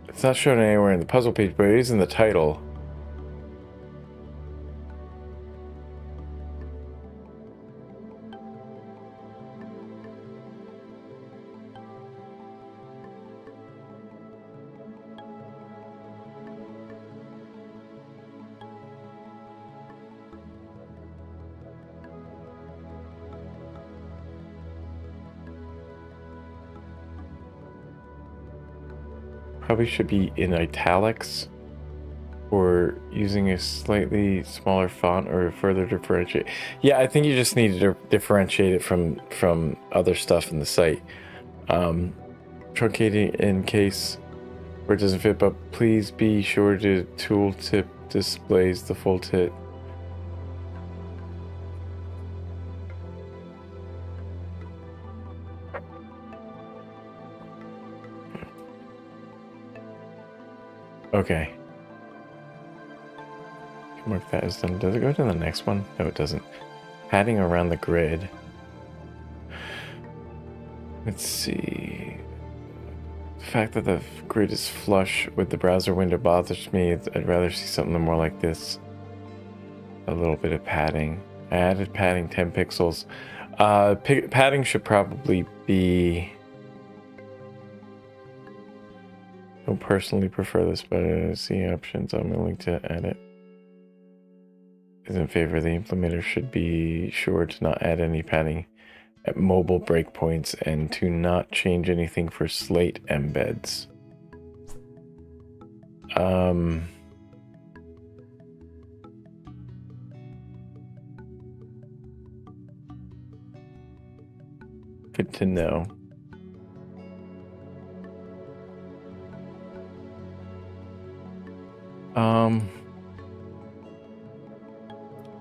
It's not shown anywhere in the puzzle page, but it is in the title. Probably should be in italics or using a slightly smaller font or further differentiate. Yeah, I think you just need to differentiate it from other stuff in the site. Truncating in case where it doesn't fit, but please be sure to tooltip displays the full tit. Okay. Mark that as done. Does it go to the next one? No, it doesn't. Padding around the grid. Let's see. The fact that the grid is flush with the browser window bothers me. I'd rather see something more like this. A little bit of padding. I added padding 10 pixels. Padding should probably be... I don't personally prefer this, but see options. I'm willing to add it. Is in favor. The implementer should be sure to not add any padding at mobile breakpoints and to not change anything for slate embeds. Good to know.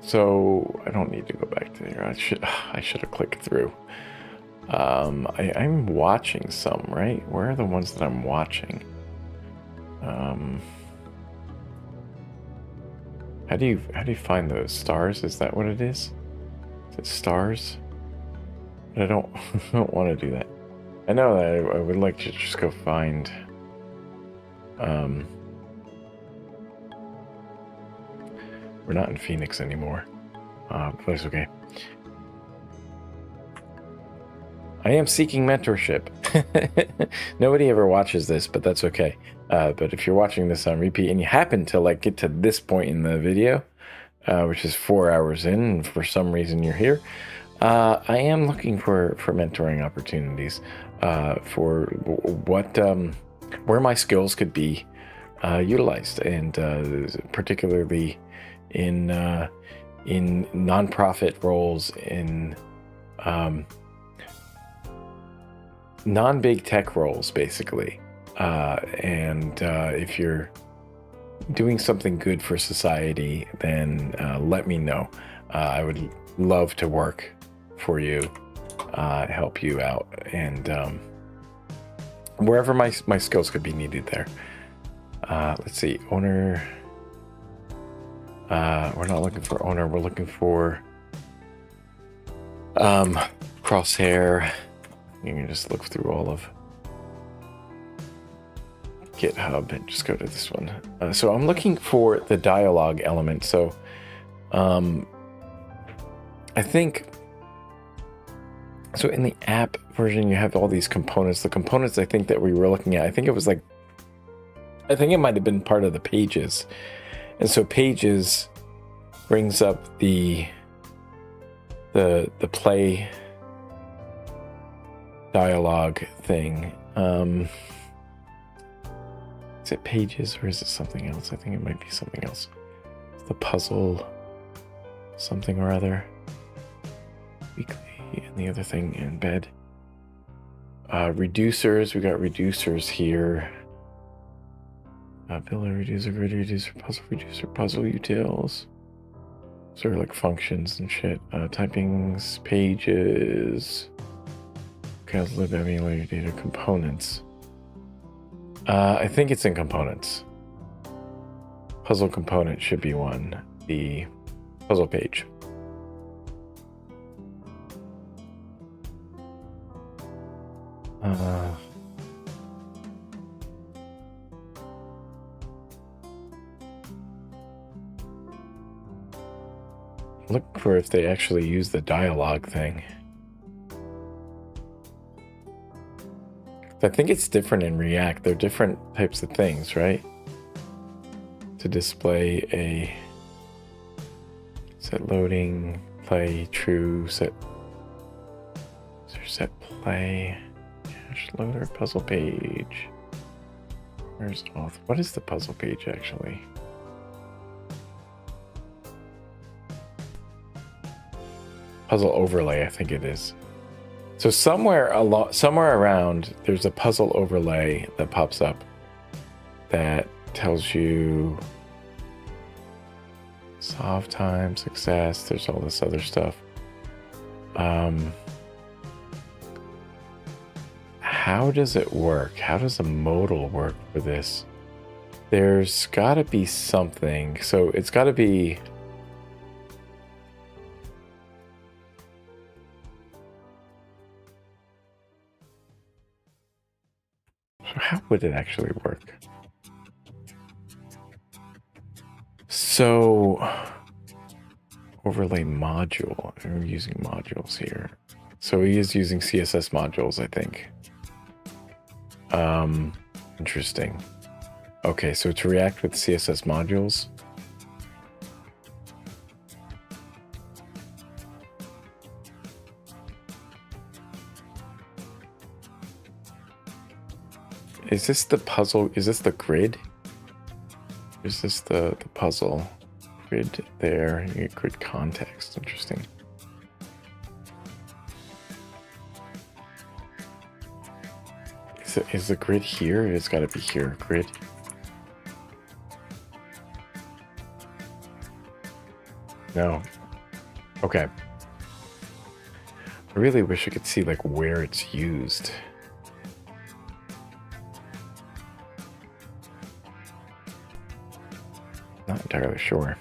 So I don't need to go back to there. I should have clicked through. I'm watching some, right? Where are the ones that I'm watching? How do you find those stars? Is that what it is? Is it stars? But I don't I don't want to do that. I know that I would like to just go find we're not in Phoenix anymore. But it's okay. I am seeking mentorship. Nobody ever watches this, but that's okay. But if you're watching this on repeat and you happen to like get to this point in the video, which is 4 hours in, and for some reason you're here, I am looking for mentoring opportunities for what where my skills could be utilized, and particularly in nonprofit roles, in non-big tech roles, basically. And if you're doing something good for society, then let me know. I would love to work for you, help you out, and wherever my skills could be needed there. Let's see, owner. We're not looking for owner. We're looking for crosshair. You can just look through all of GitHub and just go to this one. So I'm looking for the dialogue element. So I think, so in the app version, you have all these components. The components I think that we were looking at, I think it might have been part of the pages. And so pages brings up the play dialogue thing. Is it pages or is it something else? I think it might be something else. The puzzle, something or other. Weekly, and the other thing in bed. Reducers, we got reducers here. Pillar reducer, grid reducer, puzzle utils. Sort of like functions and shit. Typings, pages. Lib emulator data components. I think it's in components. Puzzle component should be one. The puzzle page. Look for if they actually use the dialogue thing. I think it's different in React. They're different types of things, right? To display a set loading, play, true, set play, cache loader, puzzle page. Where's auth? What is the puzzle page actually? Puzzle overlay, I think it is. So somewhere around, there's a puzzle overlay that pops up that tells you solve time, success. There's all this other stuff. How does it work? How does a modal work for this? There's got to be something. So it's got to be. How would it actually work? So, overlay module. We're using modules here. So he is using CSS modules, I think. Interesting. Okay, so to React with CSS modules. Is this the puzzle? Is this the grid? Is this the puzzle? Grid there, you get grid context. Interesting. Is the grid here? It's got to be here. Grid. No. Okay. I really wish I could see like where it's used. Not entirely sure.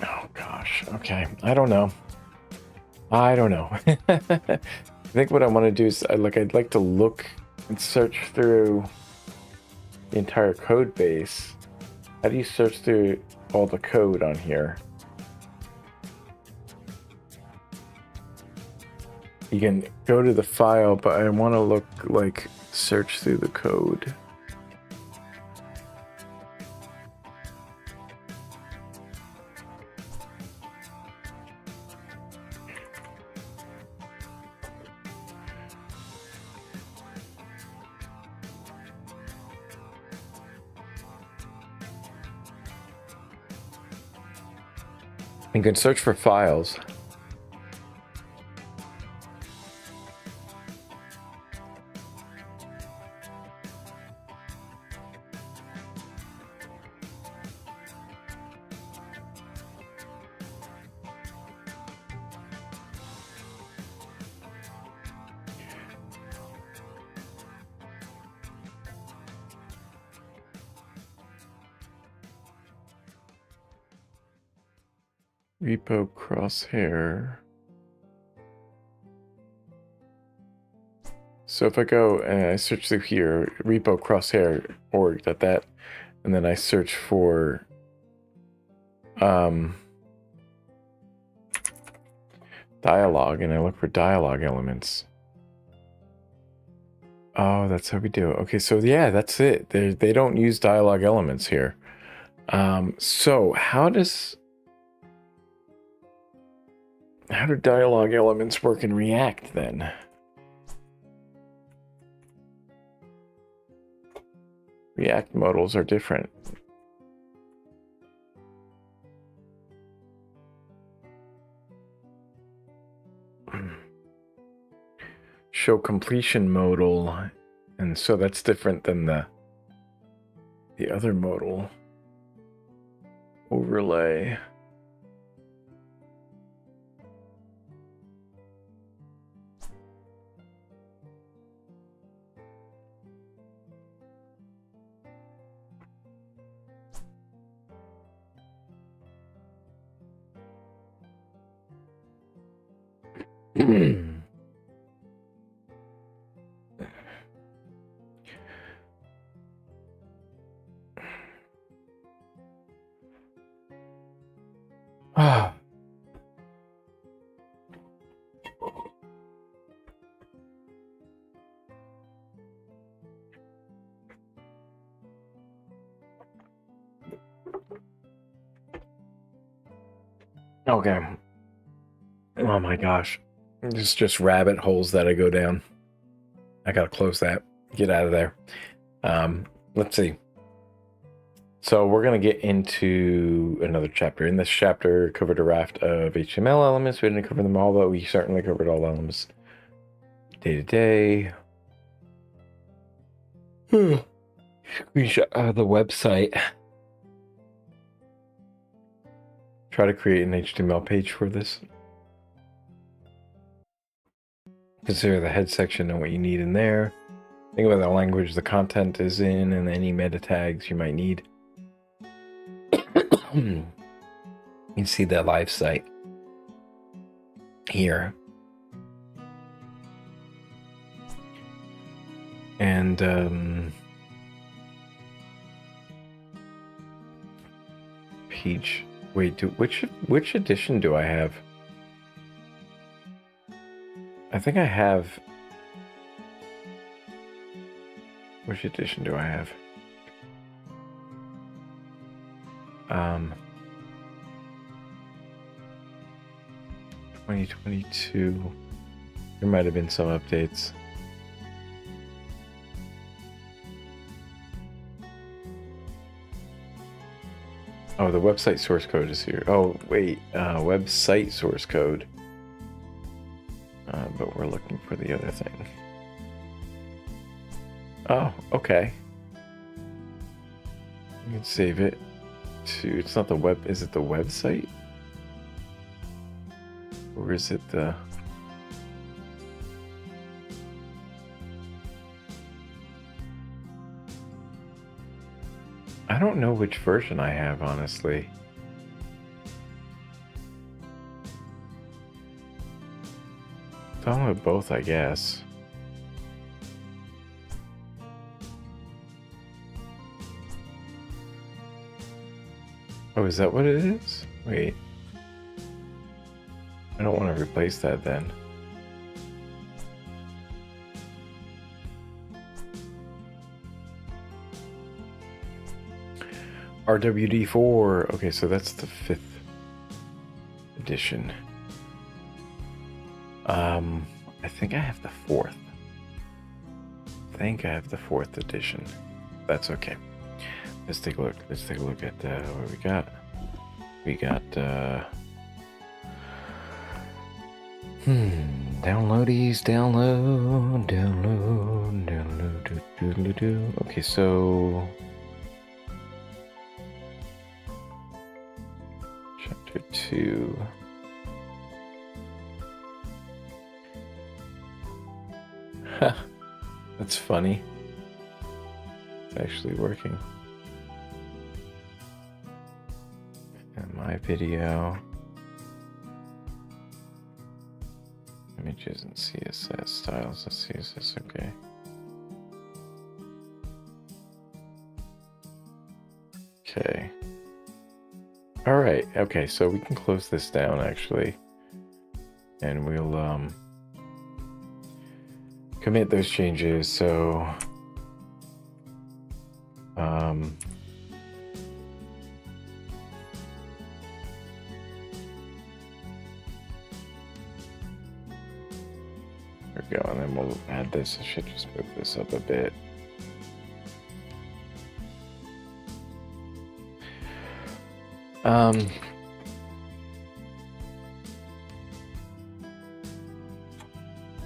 Oh gosh. Okay. I don't know. I think what I want to do is I'd like to look and search through the entire code base. How do you search through all the code on here? You can go to the file, but I want to look like search through the code. You can search for files. Repo crosshair. So if I go and I search through here, repo crosshair org, that, and then I search for dialogue, and I look for dialogue elements. Oh, that's how we do it. Okay, so yeah, that's it. They don't use dialogue elements here. So how does... How do dialogue elements work in React then? React modals are different. Show completion modal, and so that's different than the other modal. Overlay. Ah. Okay. Oh my gosh. It's just rabbit holes that I go down. I gotta close that. Get out of there. Let's see. So we're gonna get into another chapter. In this chapter, covered a raft of HTML elements. We didn't cover them all, but we certainly covered all elements day to day. Screenshot the website. Try to create an HTML page for this. Consider the head section and what you need in there. Think about the language the content is in and any meta tags you might need. You can see the live site here. And Peach. Wait, which edition do I have? I think I have. Which edition do I have? 2022. There might have been some updates. Oh, the website source code is here. Oh, wait, website source code. But we're looking for the other thing. Oh, okay. You can save it to, it's not the web, is it the website? Or is it the... I don't know which version I have, honestly. Download both, I guess. Oh, is that what it is? Wait. I don't want to replace that then. RWD4. Okay, so that's the 5th edition. I think I have the 4th. I think I have the 4th edition. That's okay. Let's take a look. Let's take a look at what we got. We got downloadies, download. Do. Okay, so chapter 2. Huh. That's funny. It's actually working. And my video. Images and CSS styles of CSS, okay. Okay. All right. Okay, so we can close this down actually. And we'll commit those changes. So There we go, and then we'll add this. I should just move this up a bit.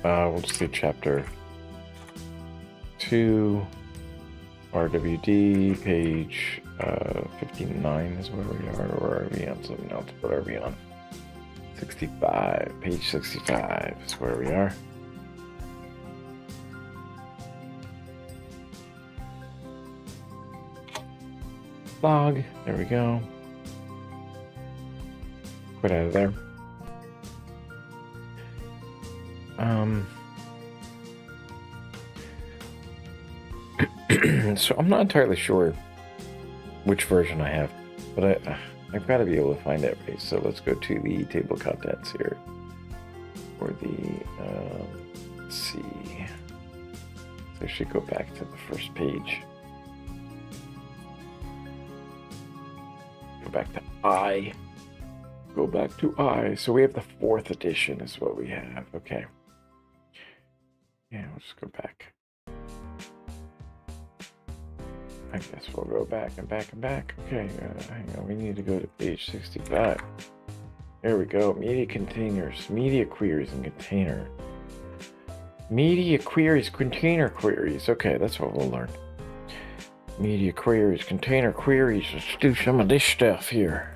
We'll just do chapter 2, RWD, page 59 is where we are, or are we on something else? What are we on? 65, page 65 is where we are. Log, there we go. Quit out of there. So I'm not entirely sure which version I have, but I've got to be able to find that race. So let's go to the table of contents here for the, let's see. So I should go back to the first page. Go back to I. Go back to I. So we have the 4th edition is what we have. Okay. Yeah, we'll just go back. I guess we'll go back and back and back. Okay, hang on. We need to go to page 65. There we go. Media containers, media queries, and container. Media queries, container queries. Okay, that's what we'll learn. Media queries, container queries. Let's do some of this stuff here.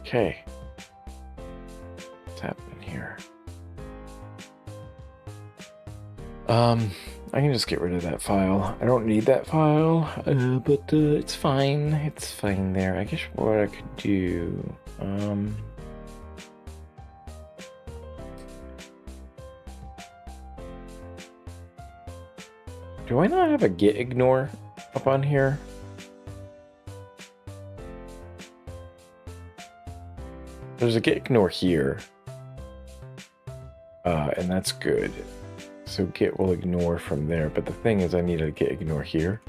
Okay. What's happening here? I can just get rid of that file. I don't need that file, but it's fine. It's fine there. I guess what I could do, do I not have a git ignore up on here? There's a git ignore here, and that's good. So git will ignore from there, but the thing is I need a git ignore here.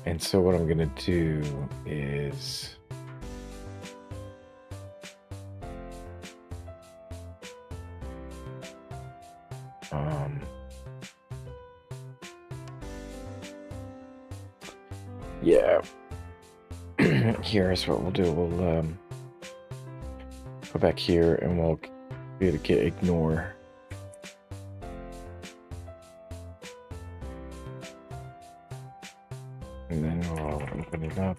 And so what I'm gonna do is yeah. Here's what we'll do. We'll go back here and we'll create a git ignore. And then we'll open it up.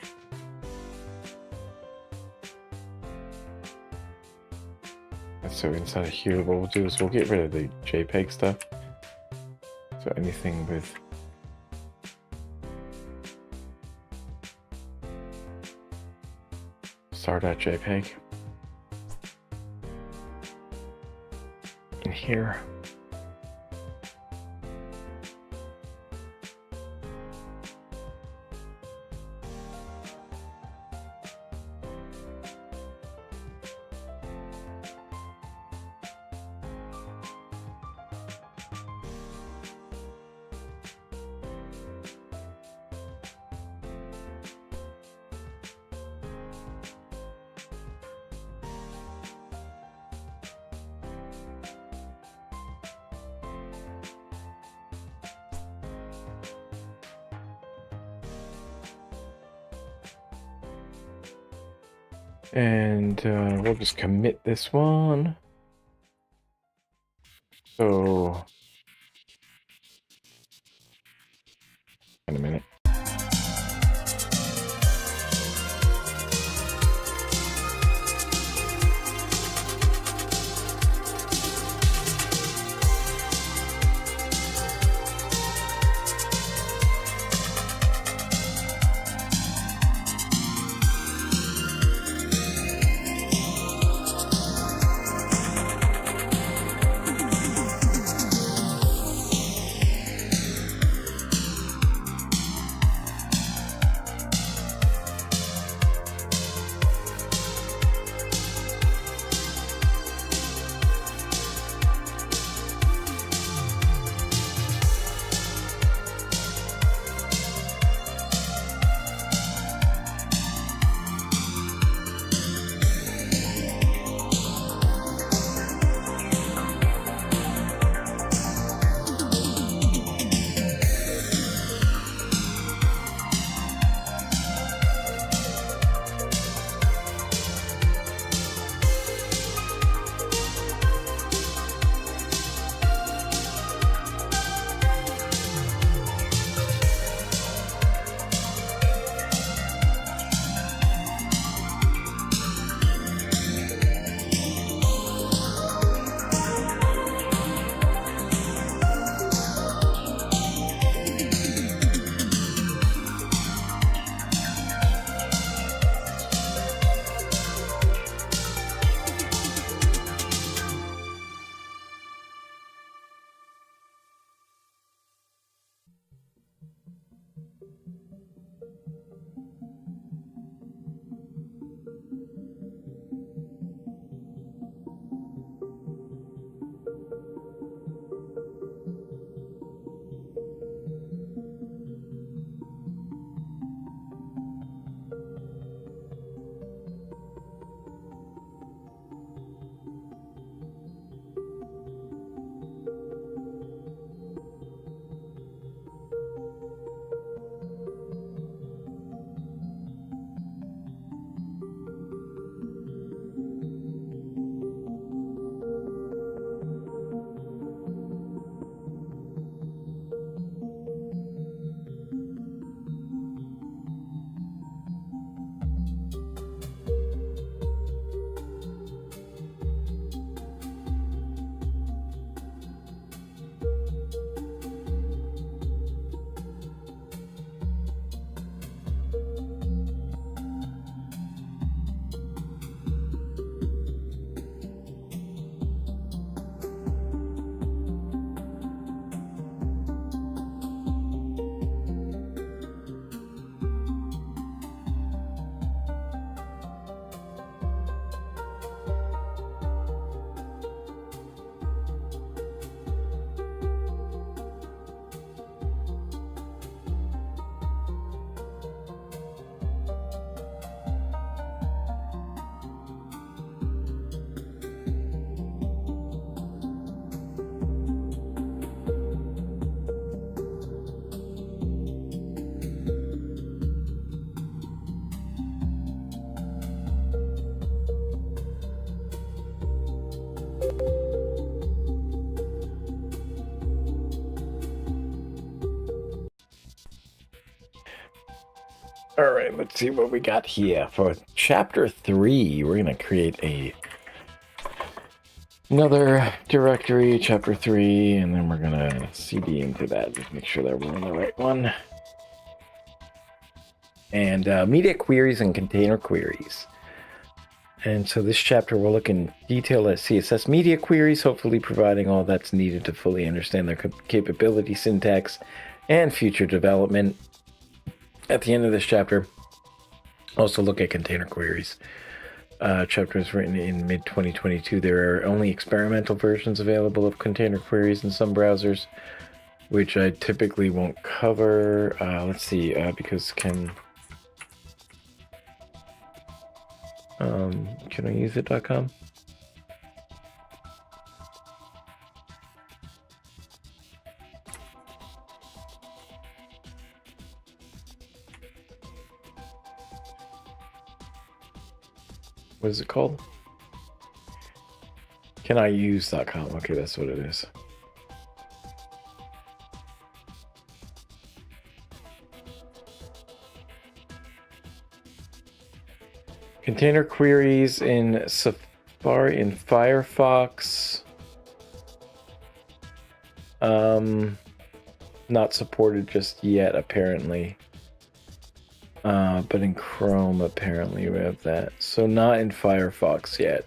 And so inside of here, what we'll do is we'll get rid of the JPEG stuff. So anything with star.jpg in here. And we'll just commit this one. So, in a minute. right, let's see what we got here. For chapter 3, we're going to create another directory, chapter 3, and then we're going to cd into that. Just make sure that we're on the right one. And media queries and container queries. And so this chapter will look in detail at CSS media queries, hopefully providing all that's needed to fully understand their capability, syntax, and future development. At the end of this chapter, also look at container queries. Chapter is written in mid-2022. There are only experimental versions available of container queries in some browsers, which I typically won't cover. Let's see, because can I use it.com? What is it called? Can I use.com? Okay, that's what it is. Container queries in Safari, in Firefox. Not supported just yet, apparently. But in Chrome, apparently we have that. So not in Firefox yet.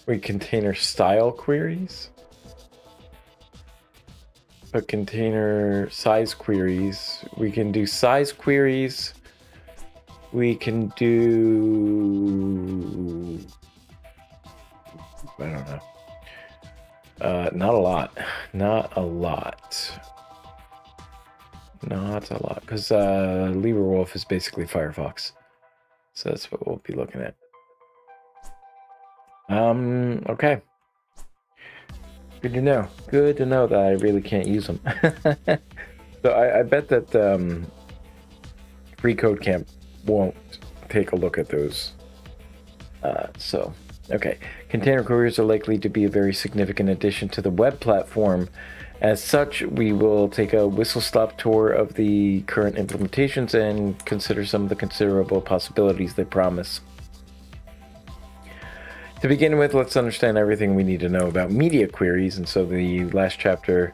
We container style queries. But container size queries. We can do size queries. We can do... I don't know. Not a lot. Not a lot. Not a lot. Because LibreWolf is basically Firefox. So that's what we'll be looking at. Okay. Good to know. Good to know that I really can't use them. So I bet that Free Code Camp won't take a look at those. Okay. Container queries are likely to be a very significant addition to the web platform. As such, we will take a whistle-stop tour of the current implementations and consider some of the considerable possibilities they promise. To begin with, let's understand everything we need to know about media queries. And so the last chapter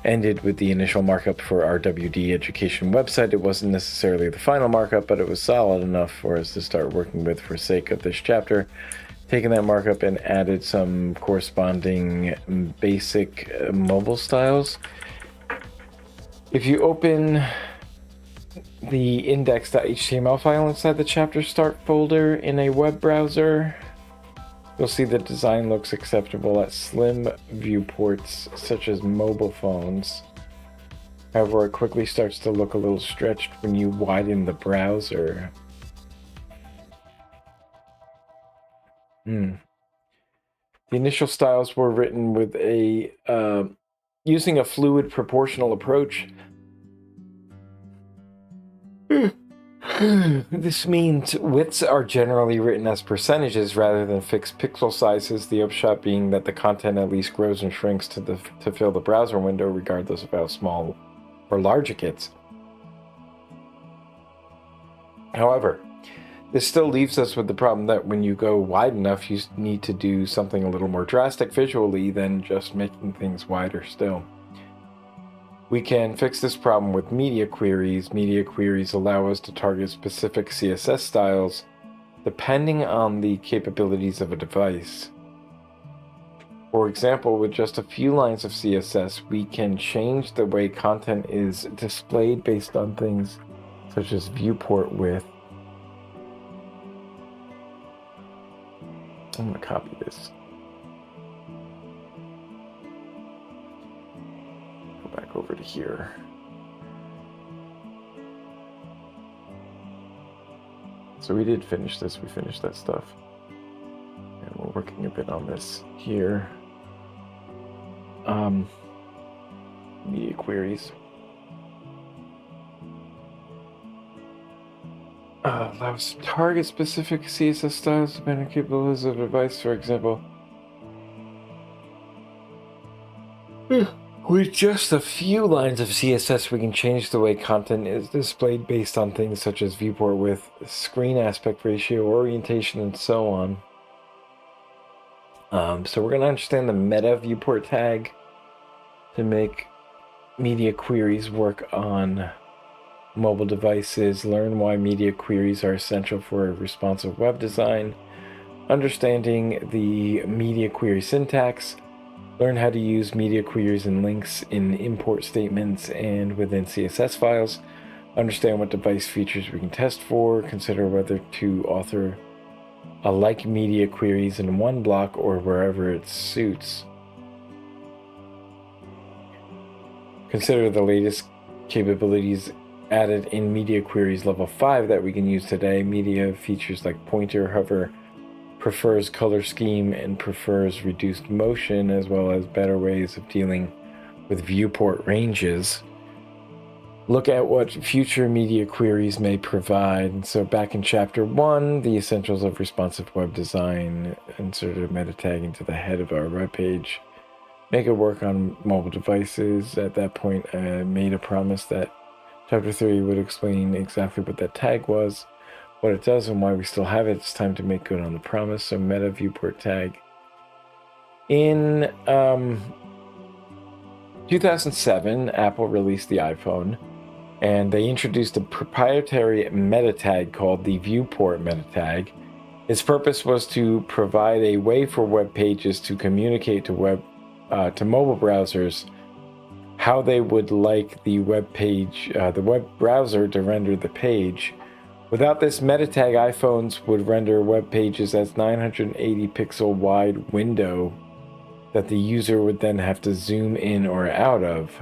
ended with the initial markup for our WD education website. It wasn't necessarily the final markup, but it was solid enough for us to start working with for sake of this chapter. Taken that markup and added some corresponding basic mobile styles. If you open the index.html file inside the chapter start folder in a web browser, you'll see the design looks acceptable at slim viewports such as mobile phones. However, it quickly starts to look a little stretched when you widen the browser. The initial styles were written with using a fluid proportional approach. This means widths are generally written as percentages rather than fixed pixel sizes, the upshot being that the content at least grows and shrinks to fill the browser window regardless of how small or large it gets. However, this still leaves us with the problem that when you go wide enough, you need to do something a little more drastic visually than just making things wider still. We can fix this problem with media queries. Media queries allow us to target specific CSS styles depending on the capabilities of a device. For example, with just a few lines of CSS, we can change the way content is displayed based on things such as viewport width. I'm going to copy this. Go back over to here. So we did finish this. We finished that stuff. And we're working a bit on this here. Media queries. Allows target specific CSS styles depending on capabilities of the device, for example. With just a few lines of CSS, we can change the way content is displayed based on things such as viewport width, screen aspect ratio, orientation, and so on. So we're going to understand the meta viewport tag to make media queries work on mobile devices, learn why media queries are essential for responsive web design, understanding the media query syntax, learn how to use media queries and links in import statements and within CSS files, understand what device features we can test for, consider whether to author alike media queries in one block or wherever it suits. Consider the latest capabilities added in media queries level 5 that we can use today. Media features like pointer, hover, prefers color scheme, and prefers reduced motion, as well as better ways of dealing with viewport ranges. Look at what future media queries may provide. So back in chapter 1, the essentials of responsive web design, inserted a meta tag into the head of our web page. Make it work on mobile devices. At that point, I made a promise that chapter 3 would explain exactly what that tag was, what it does, and why we still have it. It's time to make good on the promise. So meta viewport tag. In 2007, Apple released the iPhone, and they introduced a proprietary meta tag called the viewport meta tag. Its purpose was to provide a way for web pages to communicate to mobile browsers how they would like the web page, the web browser to render the page. Without this meta tag, iPhones would render web pages as 980 pixel wide window that the user would then have to zoom in or out of.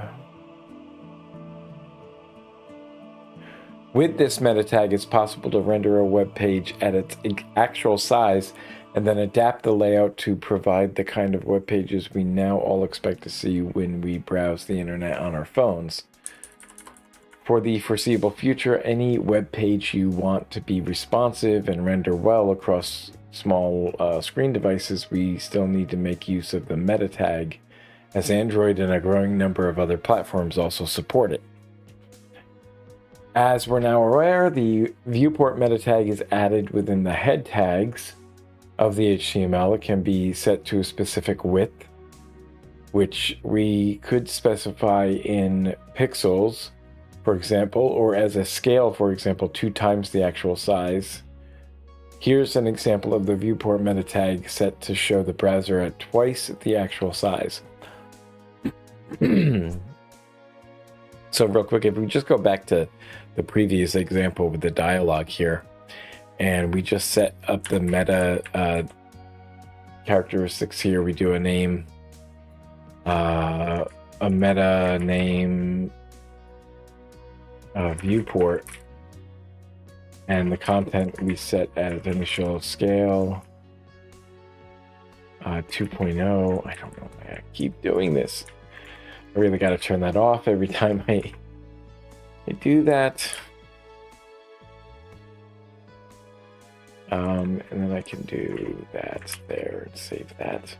With this meta tag, it's possible to render a web page at its actual size and then adapt the layout to provide the kind of web pages we now all expect to see when we browse the internet on our phones. For the foreseeable future, any web page you want to be responsive and render well across small screen devices, we still need to make use of the meta tag, as Android and a growing number of other platforms also support it. As we're now aware, the viewport meta tag is added within the head tags of the HTML. It can be set to a specific width, which we could specify in pixels, for example, or as a scale, for example, 2 times the actual size. Here's an example of the viewport meta tag set to show the browser at twice the actual size. So real quick, if we just go back to the previous example with the dialogue here, and we just set up the meta characteristics here, we do a name, a meta name viewport, and the content we set at initial scale 2.0. I don't know why I keep doing this. I really got to turn that off every time I do that. And then I can do that there and save that.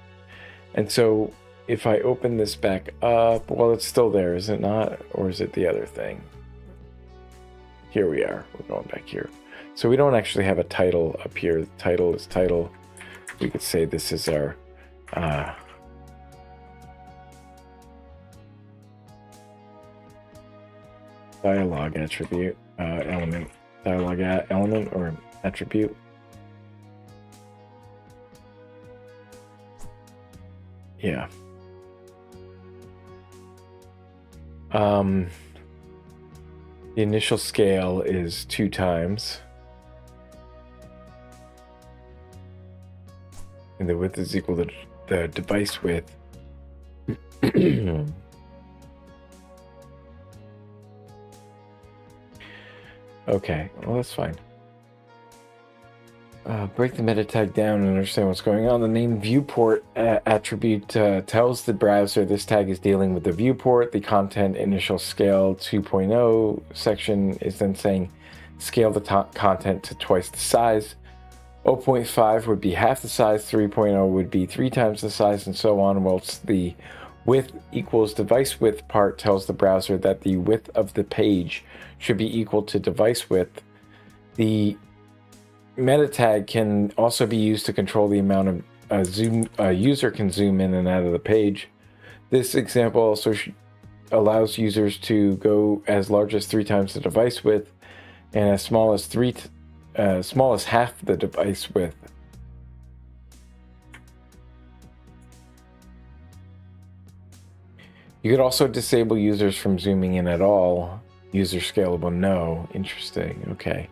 And so if I open this back up, well, it's still there, is it not? Or is it the other thing? Here we are. We're going back here. So we don't actually have a title up here. The title is title. We could say this is our dialogue attribute element. Dialogue element or attribute. Yeah. The initial scale is 2 times. And the width is equal to the device width. Okay, well, that's fine. Break the meta tag down and understand what's going on. The name viewport attribute tells the browser this tag is dealing with the viewport. The content initial scale 2.0 section is then saying scale the content to twice the size. 0.5 would be half the size, 3.0 would be 3 times the size, and so on, whilst the width equals device width part tells the browser that the width of the page should be equal to device width. The meta tag can also be used to control the amount of zoom a user can zoom in and out of the page. This example also allows users to go as large as 3 times the device width and as small as half the device width. You could also disable users from zooming in at all. User scalable, no. Interesting, okay.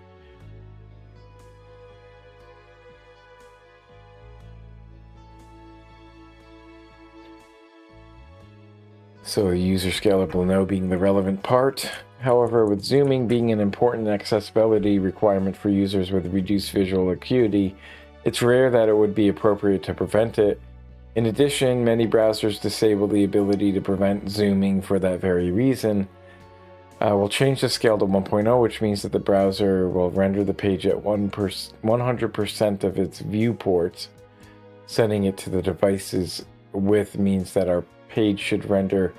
So user scalable, no being the relevant part. However, with zooming being an important accessibility requirement for users with reduced visual acuity, it's rare that it would be appropriate to prevent it. In addition, many browsers disable the ability to prevent zooming for that very reason. We'll change the scale to 1.0, which means that the browser will render the page at 100% of its viewports. Setting it to the device's width means that our page should render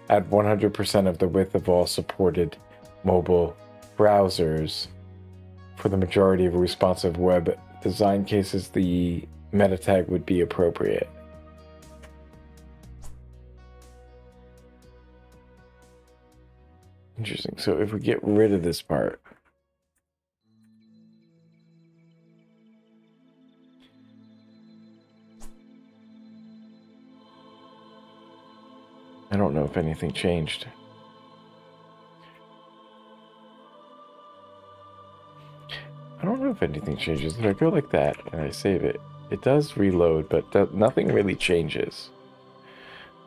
at 100% of the width of all supported mobile browsers. For the majority of responsive web design cases, the meta tag would be appropriate. Interesting. So if we get rid of this part, I don't know if anything changed. I don't know if anything changes. If I go like that and I save it, it does reload, but nothing really changes.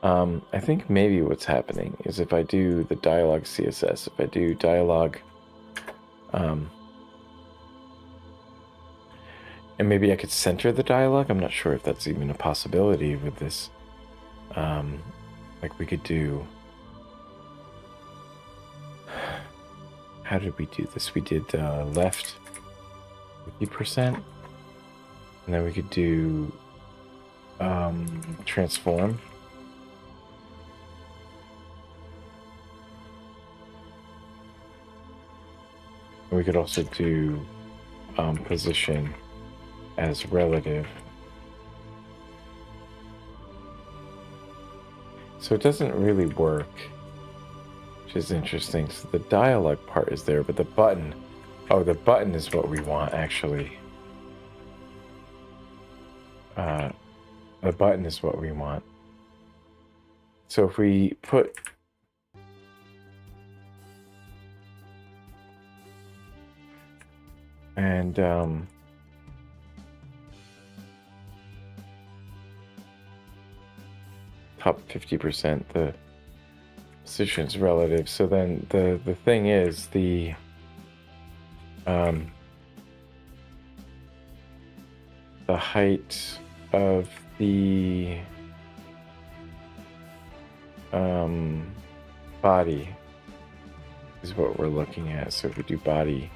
I think maybe what's happening is if I do the dialog CSS, if I do dialog, and maybe I could center the dialog. I'm not sure if that's even a possibility with this. Like we could do, how did we do this? We did left 50%, and then we could do transform. We could also do position as relative. So it doesn't really work, which is interesting. So the dialog part is there, but the button, oh, the button is what we want, actually. The button is what we want. So if we put and top 50%, the position's relative. So then the thing is the height of the body is what we're looking at. So if we do body,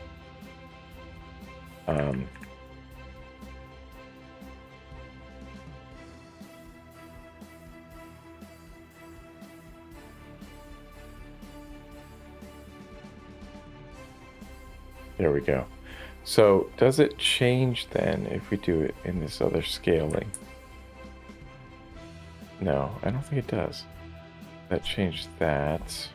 there we go. So does it change then if we do it in this other scaling? No, I don't think it does. That changed that.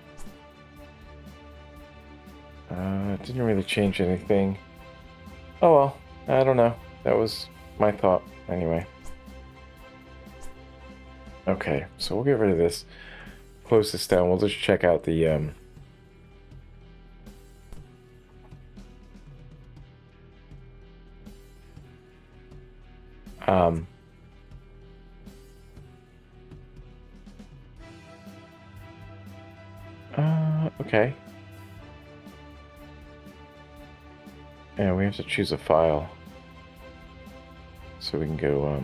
It didn't really change anything. Oh well, I don't know. That was my thought anyway. Okay, so we'll get rid of this. Close this down. We'll just check out the okay. Yeah, we have to choose a file. So we can go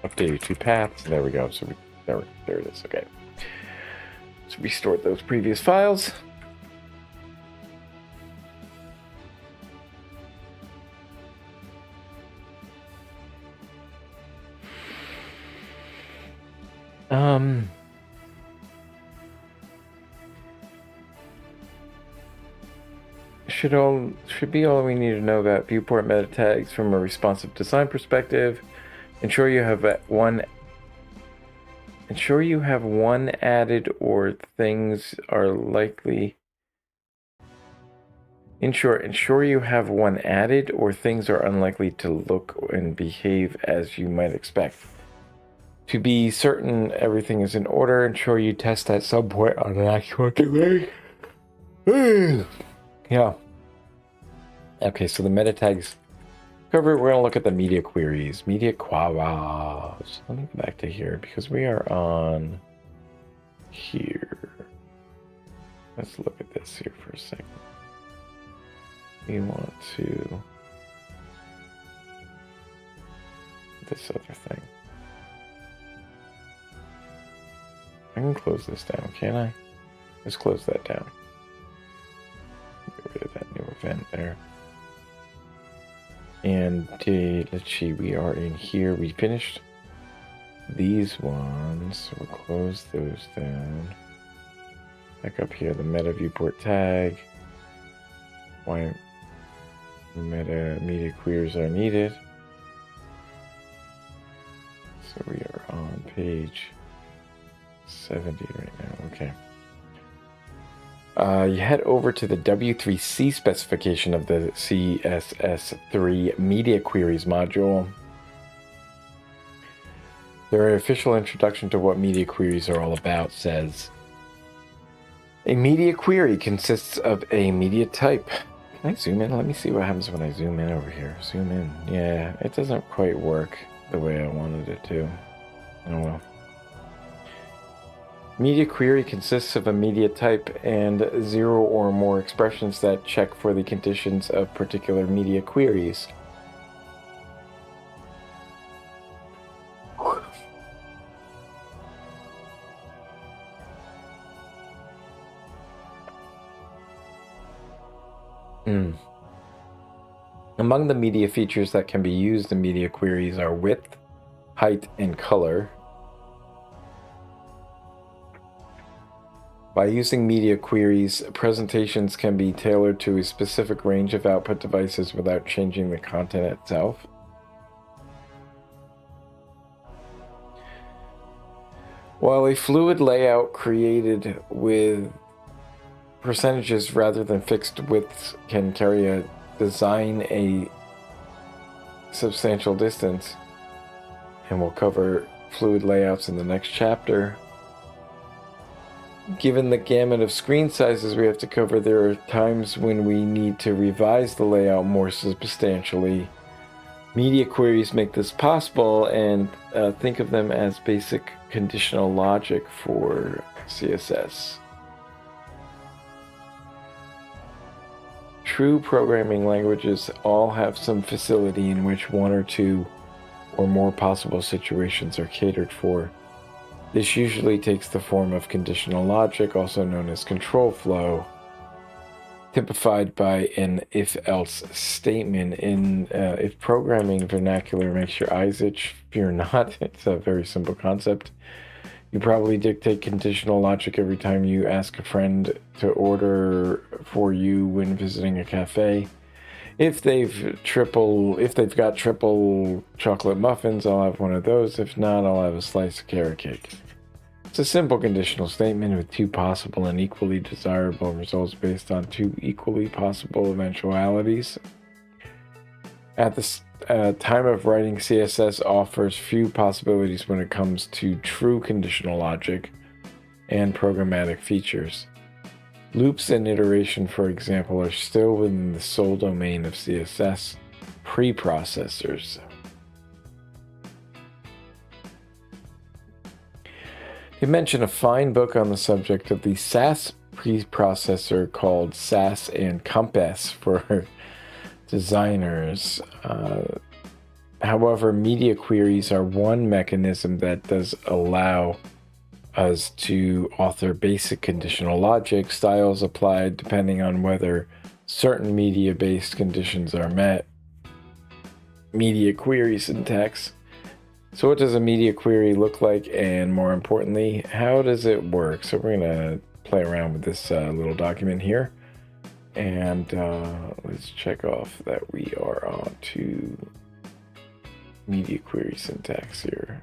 update to paths. There we go. So there it is. Okay. So we stored those previous files. Should be all we need to know about viewport meta tags from a responsive design perspective. Ensure you have one added or things are likely. Ensure you have one added or things are unlikely to look and behave as you might expect. To be certain everything is in order, ensure you test at some point on an actual delay. Yeah. Okay, so the meta tags covered. We're going to look at the media queries. Media queries. Let me go back to here because we are on here. Let's look at this here for a second. We want to... this other thing. I can close this down, can't I? Let's close that down. Get rid of that new event there. And let's see, we are in here. We finished these ones. We'll close those down. Back up here, the meta viewport tag. Why media queries are needed. So we are on page 70 right now. Okay. You head over to the W3C specification of the CSS3 Media Queries module. Their official introduction to what media queries are all about says, a media query consists of a media type. Can I zoom in? Let me see what happens when I zoom in over here. Zoom in. Yeah, it doesn't quite work the way I wanted it to. Oh well. Media query consists of a media type and 0 or more expressions that check for the conditions of particular media queries. Among the media features that can be used in media queries are width, height, and color. By using media queries, presentations can be tailored to a specific range of output devices without changing the content itself. While a fluid layout created with percentages rather than fixed widths can carry a design a substantial distance, and we'll cover fluid layouts in the next chapter. Given the gamut of screen sizes we have to cover, there are times when we need to revise the layout more substantially. Media queries make this possible, and think of them as basic conditional logic for CSS. True programming languages all have some facility in which one or two or more possible situations are catered for. This usually takes the form of conditional logic, also known as control flow, typified by an if-else statement. If programming vernacular makes your eyes itch, fear not. It's a very simple concept. You probably dictate conditional logic every time you ask a friend to order for you when visiting a cafe. If they've got triple chocolate muffins, I'll have one of those. If not, I'll have a slice of carrot cake. It's a simple conditional statement with two possible and equally desirable results based on two equally possible eventualities. At the time of writing, CSS offers few possibilities when it comes to true conditional logic and programmatic features. Loops and iteration, for example, are still within the sole domain of CSS preprocessors. You mentioned a fine book on the subject of the SAS preprocessor called SAS and Compass for designers. However, media queries are one mechanism that does allow us to author basic conditional logic, styles applied depending on whether certain media-based conditions are met. Media query syntax So what does a media query look like, and more importantly, how does it work? So we're gonna play around with this little document here, and let's check off that we are on to media query syntax here.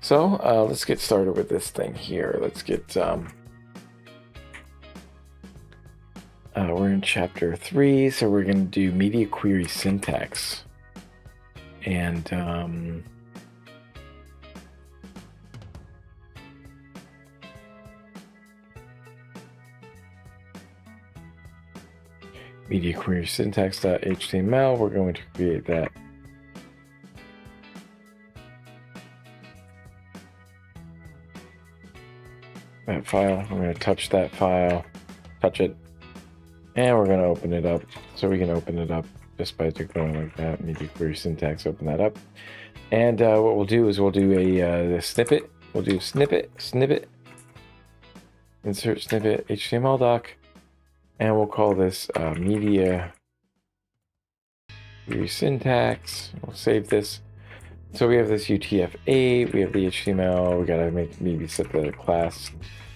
So let's get started with this thing here. Let's get, we're in chapter 3, so we're going to do media query syntax. And media query syntax.html, we're going to create that. That file, we're going to touch that file, touch it, and we're going to open it up. So we can open it up just by going like that, media query syntax, open that up. And what we'll do is we'll do a snippet. We'll do snippet, insert snippet, HTML doc, and we'll call this media query syntax. We'll save this. So we have this UTF-8, we have the HTML, we gotta maybe set the class.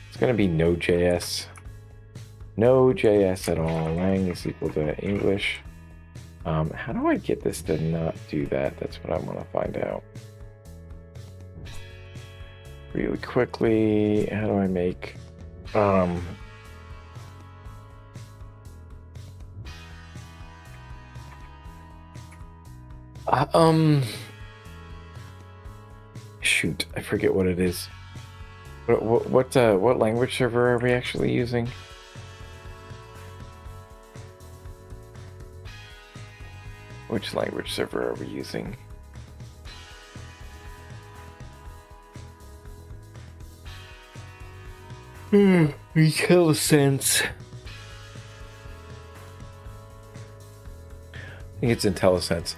It's gonna be Node.js. Node.js at all, lang is equal to English. How do I get this to not do that? That's what I wanna find out. Really quickly, how do I make, shoot, I forget what it is. What language server are we actually using? Which language server are we using? IntelliSense. I think it's IntelliSense.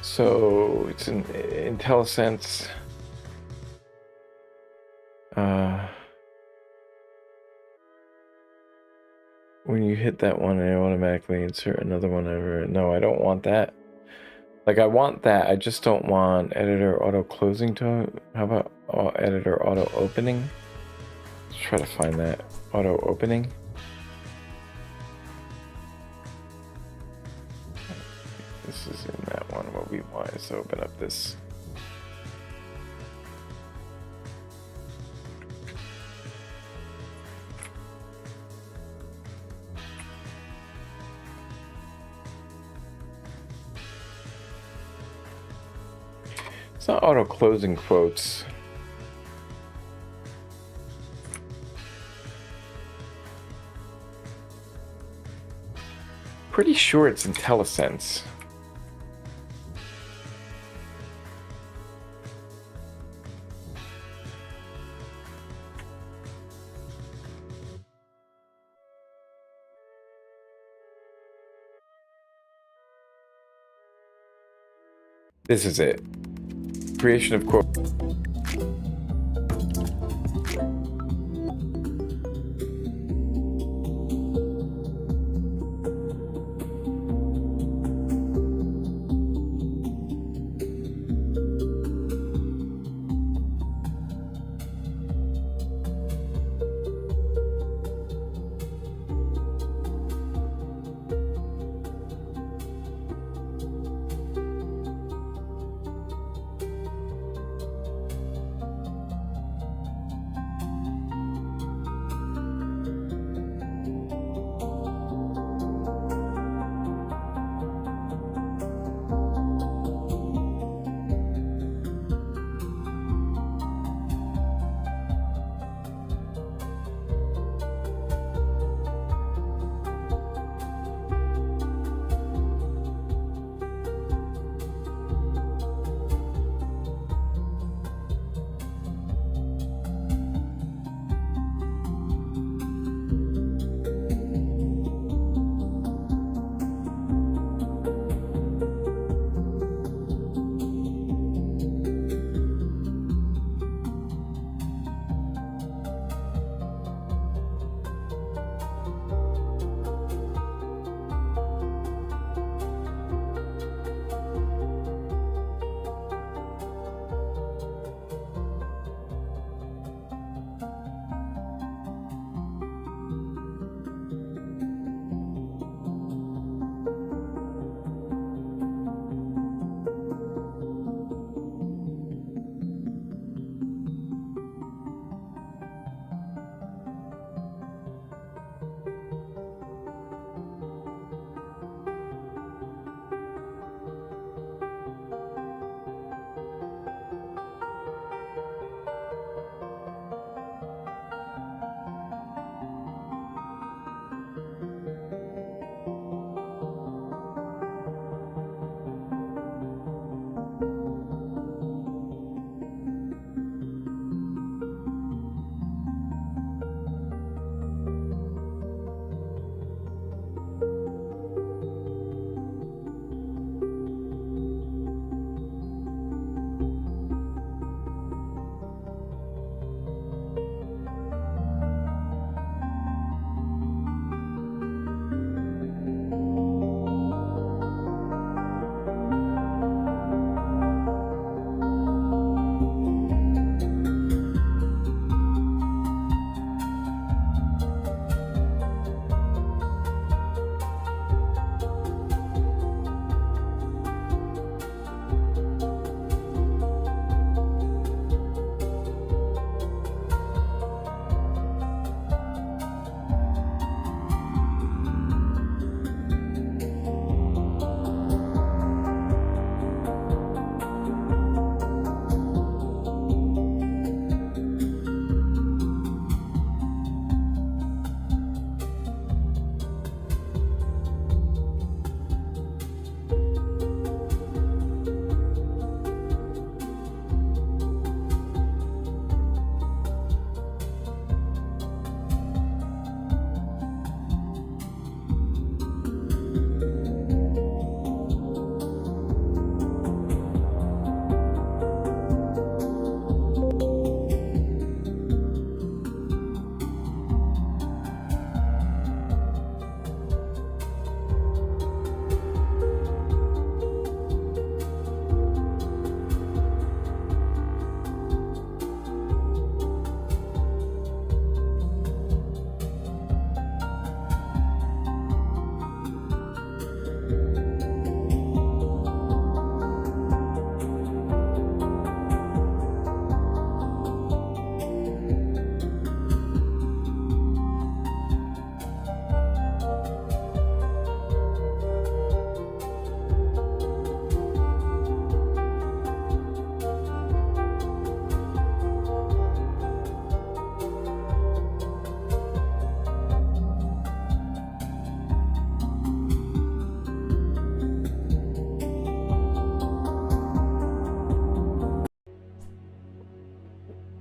So it's an IntelliSense. When you hit that one, I automatically insert another one over. No, I don't want that. Like, I want that. I just don't want editor auto closing to. How about editor auto opening? Let's try to find that auto opening. This is in that one. What we want is to open up this. It's not auto closing quotes. Pretty sure it's IntelliSense. This is it. Creation of quote.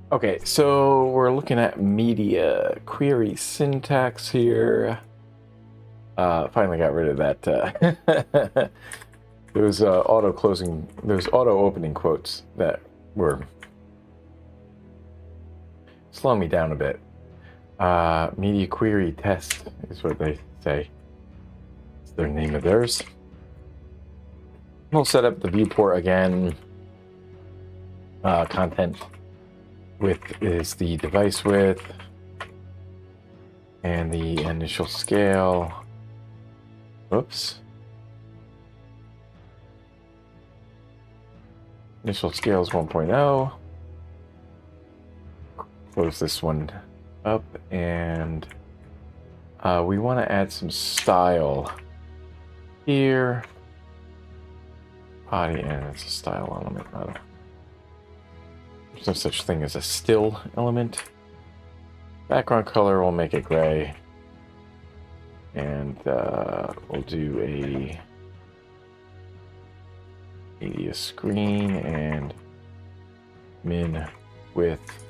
Okay, so we're looking at media query syntax here. Finally got rid of that. Those those auto opening quotes that were slowing me down a bit. Media query test is what they say. It's their name of theirs. We'll set up the viewport again. Content width is the device width, and the initial scale. Oops. Initial scale is 1.0. Close this one up, and we want to add some style here. Body, and it's a style element. There's no such thing as a still element. Background color, we'll make it gray. And we'll do a media screen and min width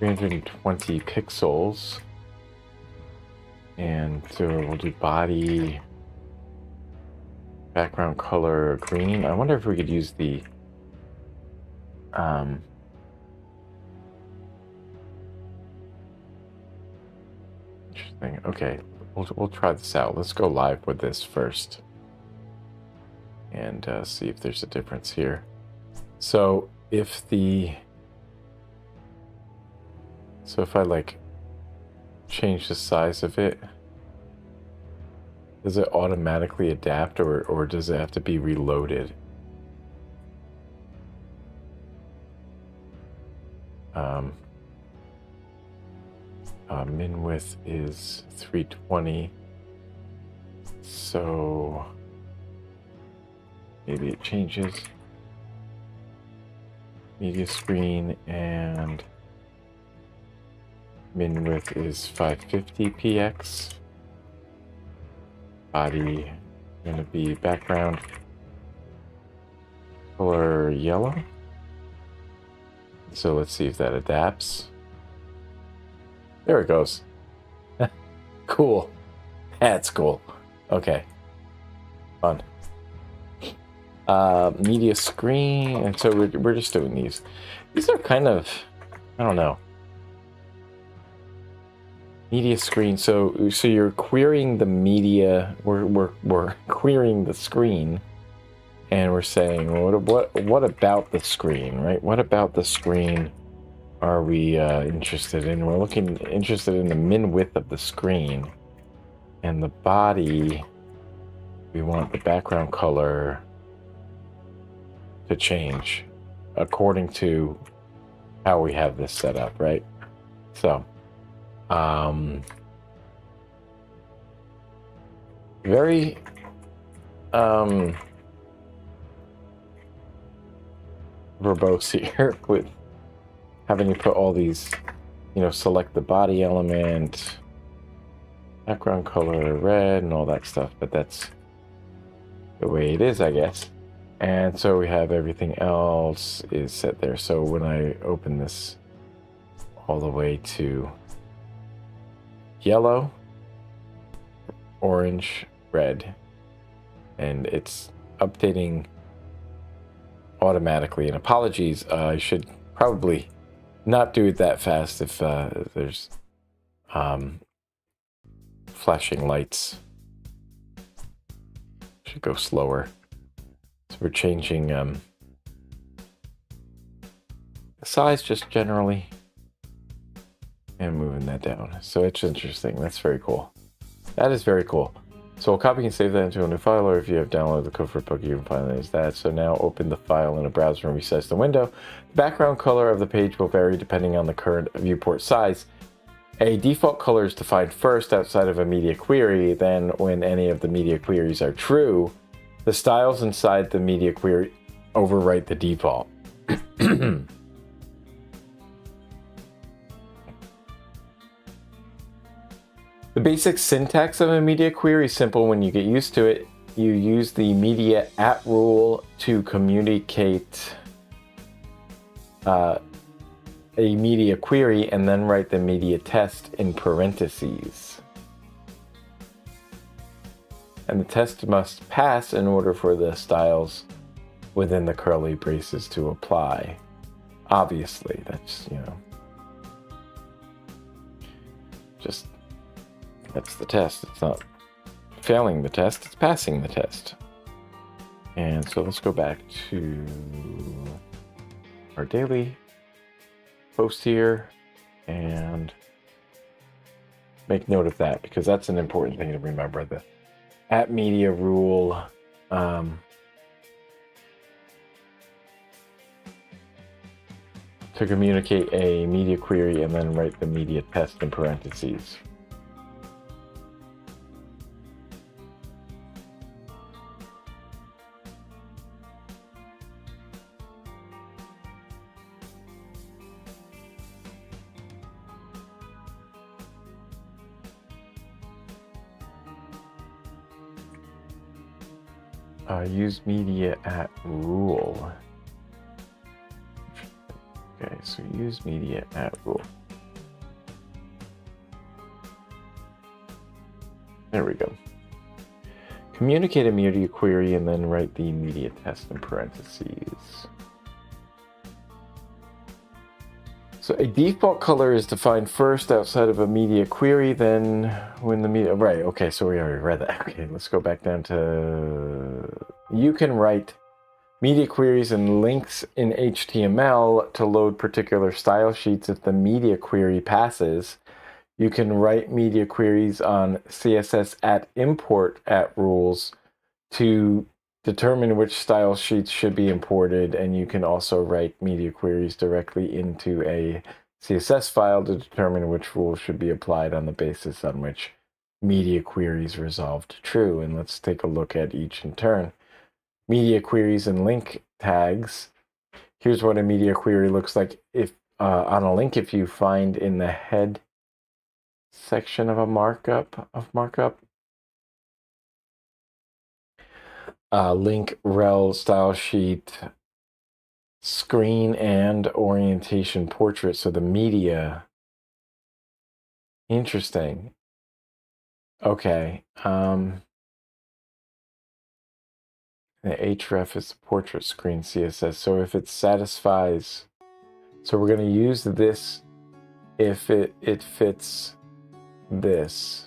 320 pixels. And so we'll do body background color green. I wonder if we could use the interesting. Okay, we'll try this out. Let's go live with this first and see if there's a difference here. So if I like change the size of it, does it automatically adapt, or does it have to be reloaded? Min width is 320, so maybe it changes. Media screen, and min width is 550 px. Body gonna be background color yellow. So let's see if that adapts. There it goes. Cool. That's cool. Okay. Fun. Media screen, and so we're just doing these. These are kind of, I don't know. Media screen. So you're querying the media. We're querying the screen, and we're saying, what about the screen, right? What about the screen are we interested in? We're interested in the min width of the screen, and the body. We want the background color to change according to how we have this set up, right? So, very verbose here with having to put all these, select the body element, background color red, and all that stuff, but that's the way it is, I guess. And so we have everything else is set there. So when I open this all the way to yellow, orange, red, and it's updating automatically. And apologies, I should probably not do it that fast if there's flashing lights. Should go slower. So we're changing the size just generally and moving that down. So it's interesting. That's very cool. That is very cool. So we'll copy and save that into a new file, or if you have downloaded the code for a book, you can find it as that. So now open the file in a browser and resize the window. The background color of the page will vary depending on the current viewport size. A default color is defined first outside of a media query. Then when any of the media queries are true, the styles inside the media query overwrite the default. The basic syntax of a media query is simple when you get used to it. You use the media at rule to communicate a media query and then write the media test in parentheses. And the test must pass in order for the styles within the curly braces to apply. Obviously, that's, that's the test. It's not failing the test, it's passing the test. And so let's go back to our daily post here and make note of that, because that's an important thing to remember. The at media rule to communicate a media query and then write the media test in parentheses. Use media at rule. Okay, so use media at rule. There we go. Communicate a media query and then write the media test in parentheses. So a default color is defined first outside of a media query, then when the media, right, okay, so we already read that. Okay, let's go back down to, you can write media queries and links in HTML to load particular style sheets if the media query passes. You can write media queries on CSS at import at rules to determine which style sheets should be imported, and you can also write media queries directly into a CSS file to determine which rules should be applied on the basis on which media queries resolved true. And let's take a look at each in turn. Media queries and link tags. Here's what a media query looks like if on a link, if you find in the head section of a markup link, rel, style sheet, screen, and orientation portrait. So the media. Interesting. Okay. The href is the portrait screen CSS. So if it satisfies, so we're going to use this if it fits this.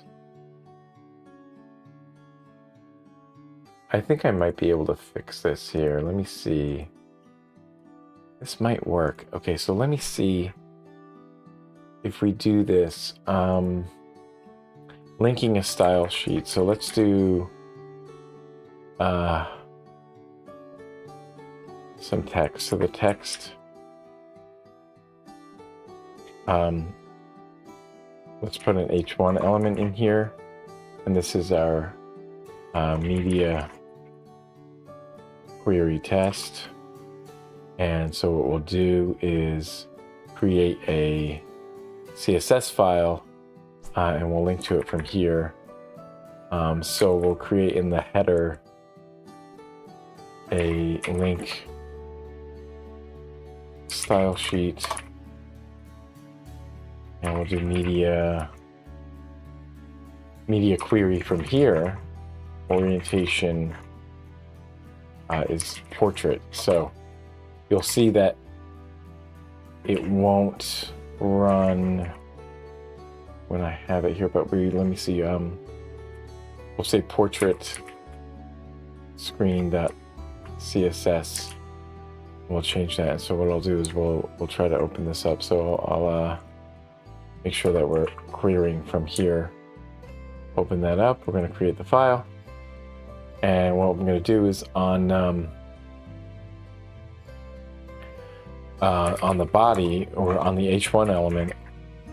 I think I might be able to fix this here. Let me see. This might work. Okay, so let me see if we do this. Linking a style sheet. So let's do some text. So the text, let's put an H1 element in here. And this is our media query test. And so what we'll do is create a CSS file and we'll link to it from here. So we'll create in the header a link style sheet, and we'll do media query from here. Orientation is portrait. So you'll see that it won't run when I have it here, but let me see. We'll say portrait screen.css. We'll change that. And so what I'll do is we'll try to open this up. So I'll make sure that we're querying from here. Open that up. We're going to create the file. And what I'm going to do is on the body, or on the H1 element,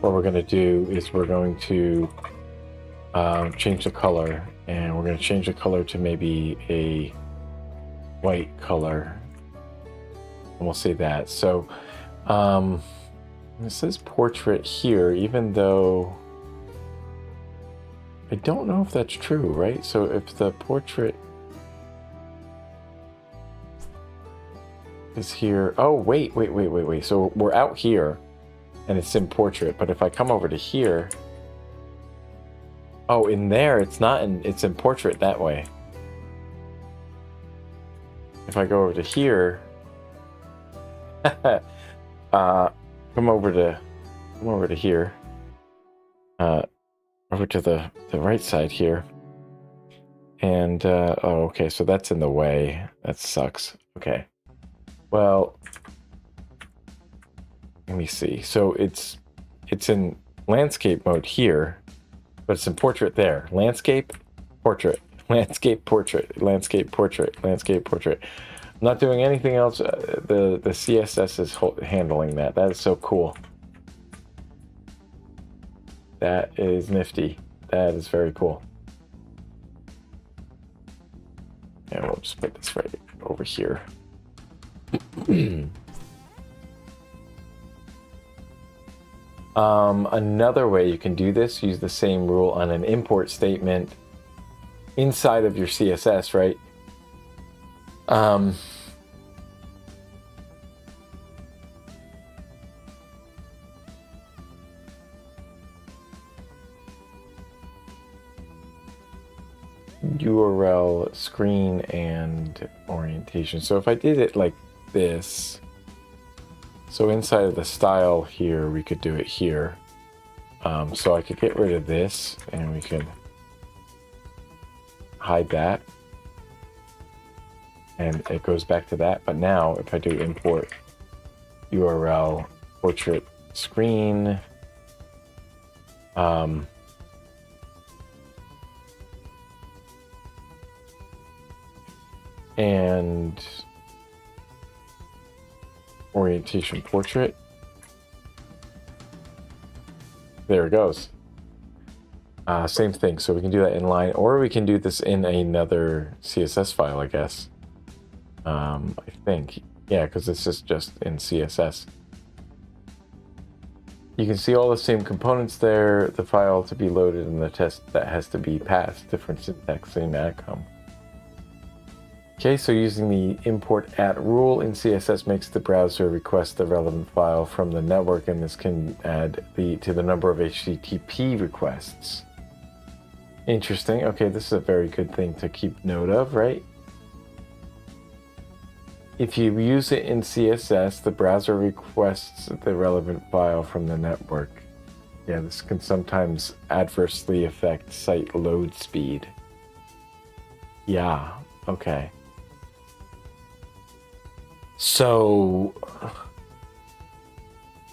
what we're going to do is we're going to change the color, and we're going to change the color to maybe a white color, and we'll see that. So it says portrait here, even though I don't know if that's true, right? So if the portrait is here, oh, wait. So we're out here, and it's in portrait. But if I come over to here, oh, in there, it's not in, it's in portrait that way. If I go over to here, come over to here, over to the right side here. And, oh, okay, so that's in the way. That sucks. Okay. Well, let me see. So it's in landscape mode here, but it's in portrait there. Landscape, portrait, landscape, portrait, landscape, portrait, landscape, portrait. I'm not doing anything else. The CSS is handling that. That is so cool. That is nifty. That is very cool. And we'll just put this right over here. Another way you can do this, use the same rule on an import statement inside of your CSS, right? URL, screen, and orientation. So if I did it like this, so inside of the style here, we could do it here. So I could get rid of this and we could hide that. And it goes back to that. But now if I do import URL, portrait, screen, and orientation portrait. There it goes. Same thing. So we can do that in line, or we can do this in another CSS file, I guess. I think. Yeah, because this is just in CSS. You can see all the same components there, the file to be loaded, and the test that has to be passed. Different syntax, same outcome. Okay, so using the import at rule in CSS makes the browser request the relevant file from the network, and this can add to the number of HTTP requests. Interesting. Okay, this is a very good thing to keep note of, right? If you use it in CSS, the browser requests the relevant file from the network. Yeah, this can sometimes adversely affect site load speed. Yeah, okay. So,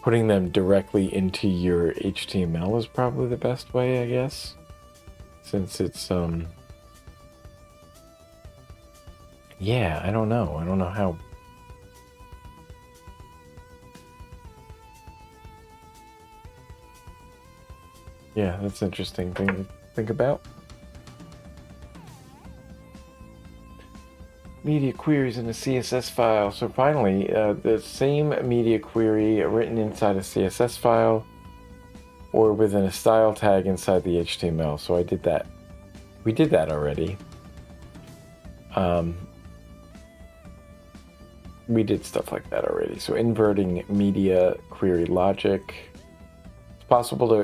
putting them directly into your HTML is probably the best way, I guess. Since it's, yeah, I don't know. I don't know how. Yeah, that's an interesting thing to think about. Media queries in a CSS file. So finally, the same media query written inside a CSS file or within a style tag inside the HTML. So I did that. We did that already. We did stuff like that already. So inverting media query logic. It's possible to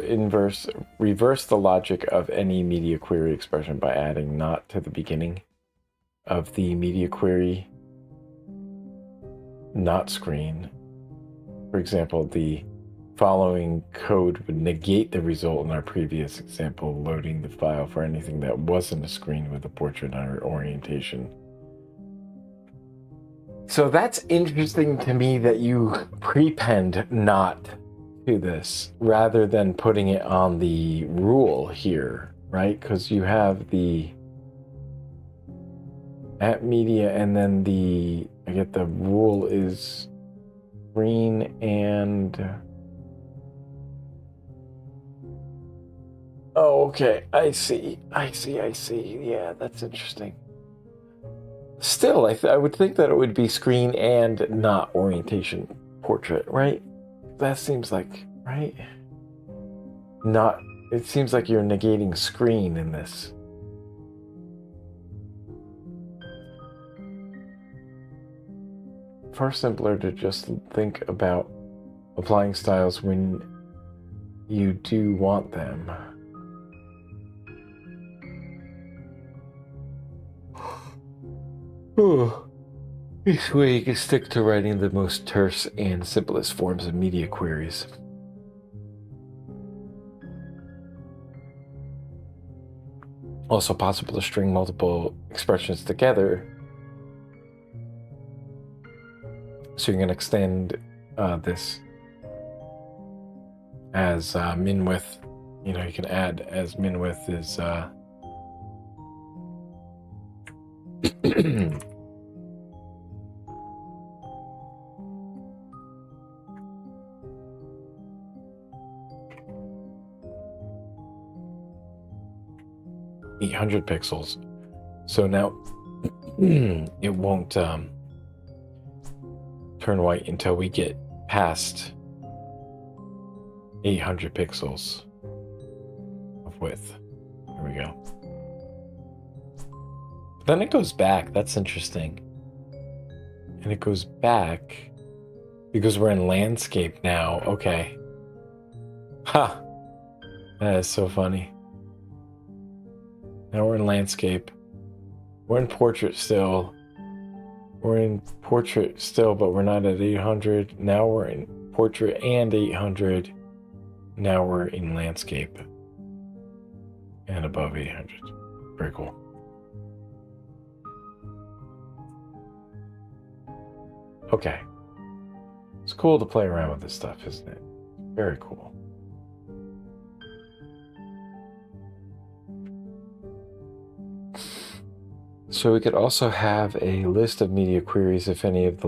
reverse the logic of any media query expression by adding not to the beginning of the media query, not screen. For example, the following code would negate the result in our previous example, loading the file for anything that wasn't a screen with a portrait or orientation. So that's interesting to me that you prepend not to this rather than putting it on the rule here, right? Because you have the at media, and then I get the rule is screen and, oh, okay, I see. Yeah, that's interesting. Still, I would think that it would be screen and not orientation portrait, right? That seems like, right? Not, it seems like you're negating screen in this. Far simpler to just think about applying styles when you do want them. This way you can stick to writing the most terse and simplest forms of media queries. Also possible to string multiple expressions together. So you can extend this as min width. You know, you can add as min width is 800 pixels. So now it won't turn white until we get past 800 pixels of width. There we go. But then it goes back. That's interesting. And it goes back because we're in landscape now. Okay. Ha! That is so funny. Now we're in landscape. We're in portrait still. We're in portrait still, but we're not at 800. Now we're in portrait and 800. Now we're in landscape. And above 800. Very cool. Okay. It's cool to play around with this stuff, isn't it? Very cool. So we could also have a list of media queries. If any of the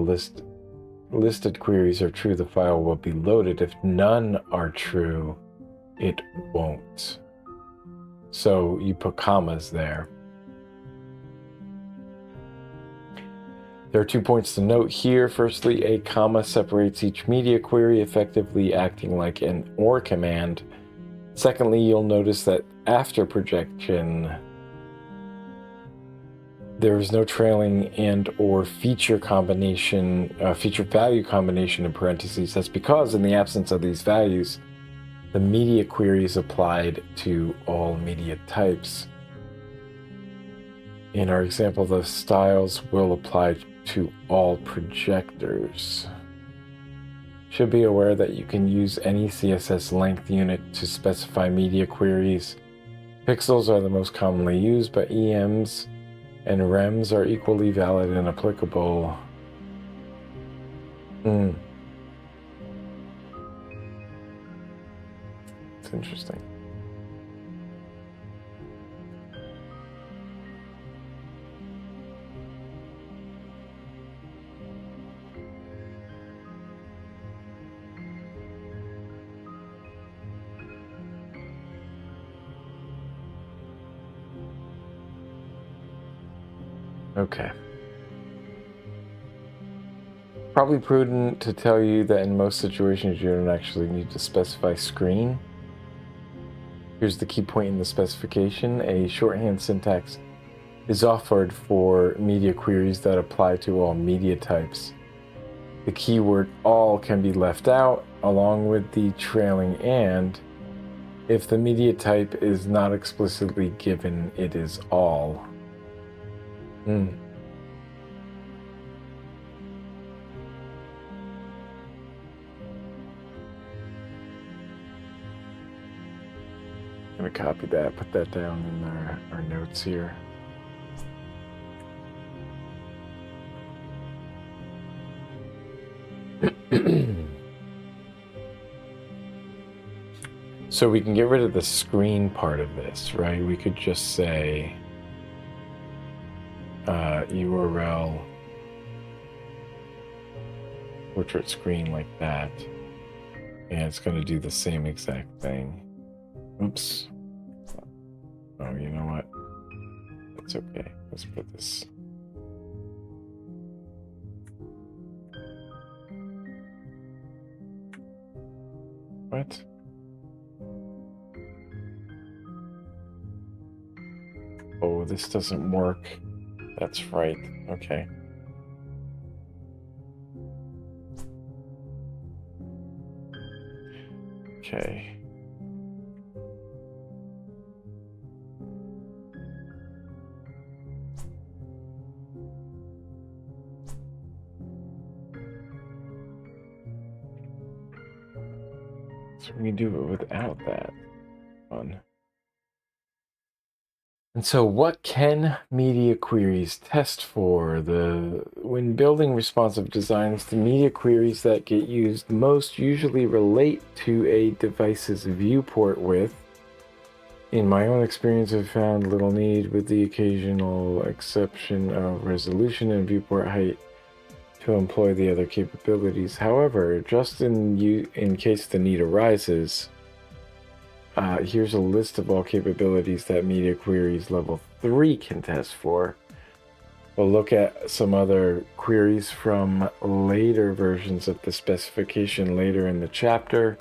listed queries are true, the file will be loaded. If none are true, it won't. So you put commas there. There are 2 points to note here. Firstly, a comma separates each media query, effectively acting like an OR command. Secondly, you'll notice that after projection, there is no trailing and or feature combination, feature value combination in parentheses. That's because in the absence of these values, the media query is applied to all media types. In our example, the styles will apply to all projectors. Should be aware that you can use any CSS length unit to specify media queries. Pixels are the most commonly used, but EMs and REMs are equally valid and applicable. It's interesting. Okay. Probably prudent to tell you that in most situations you don't actually need to specify screen. Here's the key point in the specification. A shorthand syntax is offered for media queries that apply to all media types. The keyword all can be left out along with the trailing and. If the media type is not explicitly given, it is all. I'm gonna copy that, put that down in our notes here. So we can get rid of the screen part of this, right? We could just say URL portrait screen like that, and it's going to do the same exact thing. Oops. Oh, you know what? It's okay. Let's put this. What? Oh, this doesn't work. That's right. Okay. Okay. So we can do it without that one. And so what can media queries test for? When building responsive designs, the media queries that get used most usually relate to a device's viewport width. In my own experience, I've found little need, with the occasional exception of resolution and viewport height, to employ the other capabilities. However, just in case the need arises, here's a list of all capabilities that media queries level 3 can test for. We'll look at some other queries from later versions of the specification later in the chapter.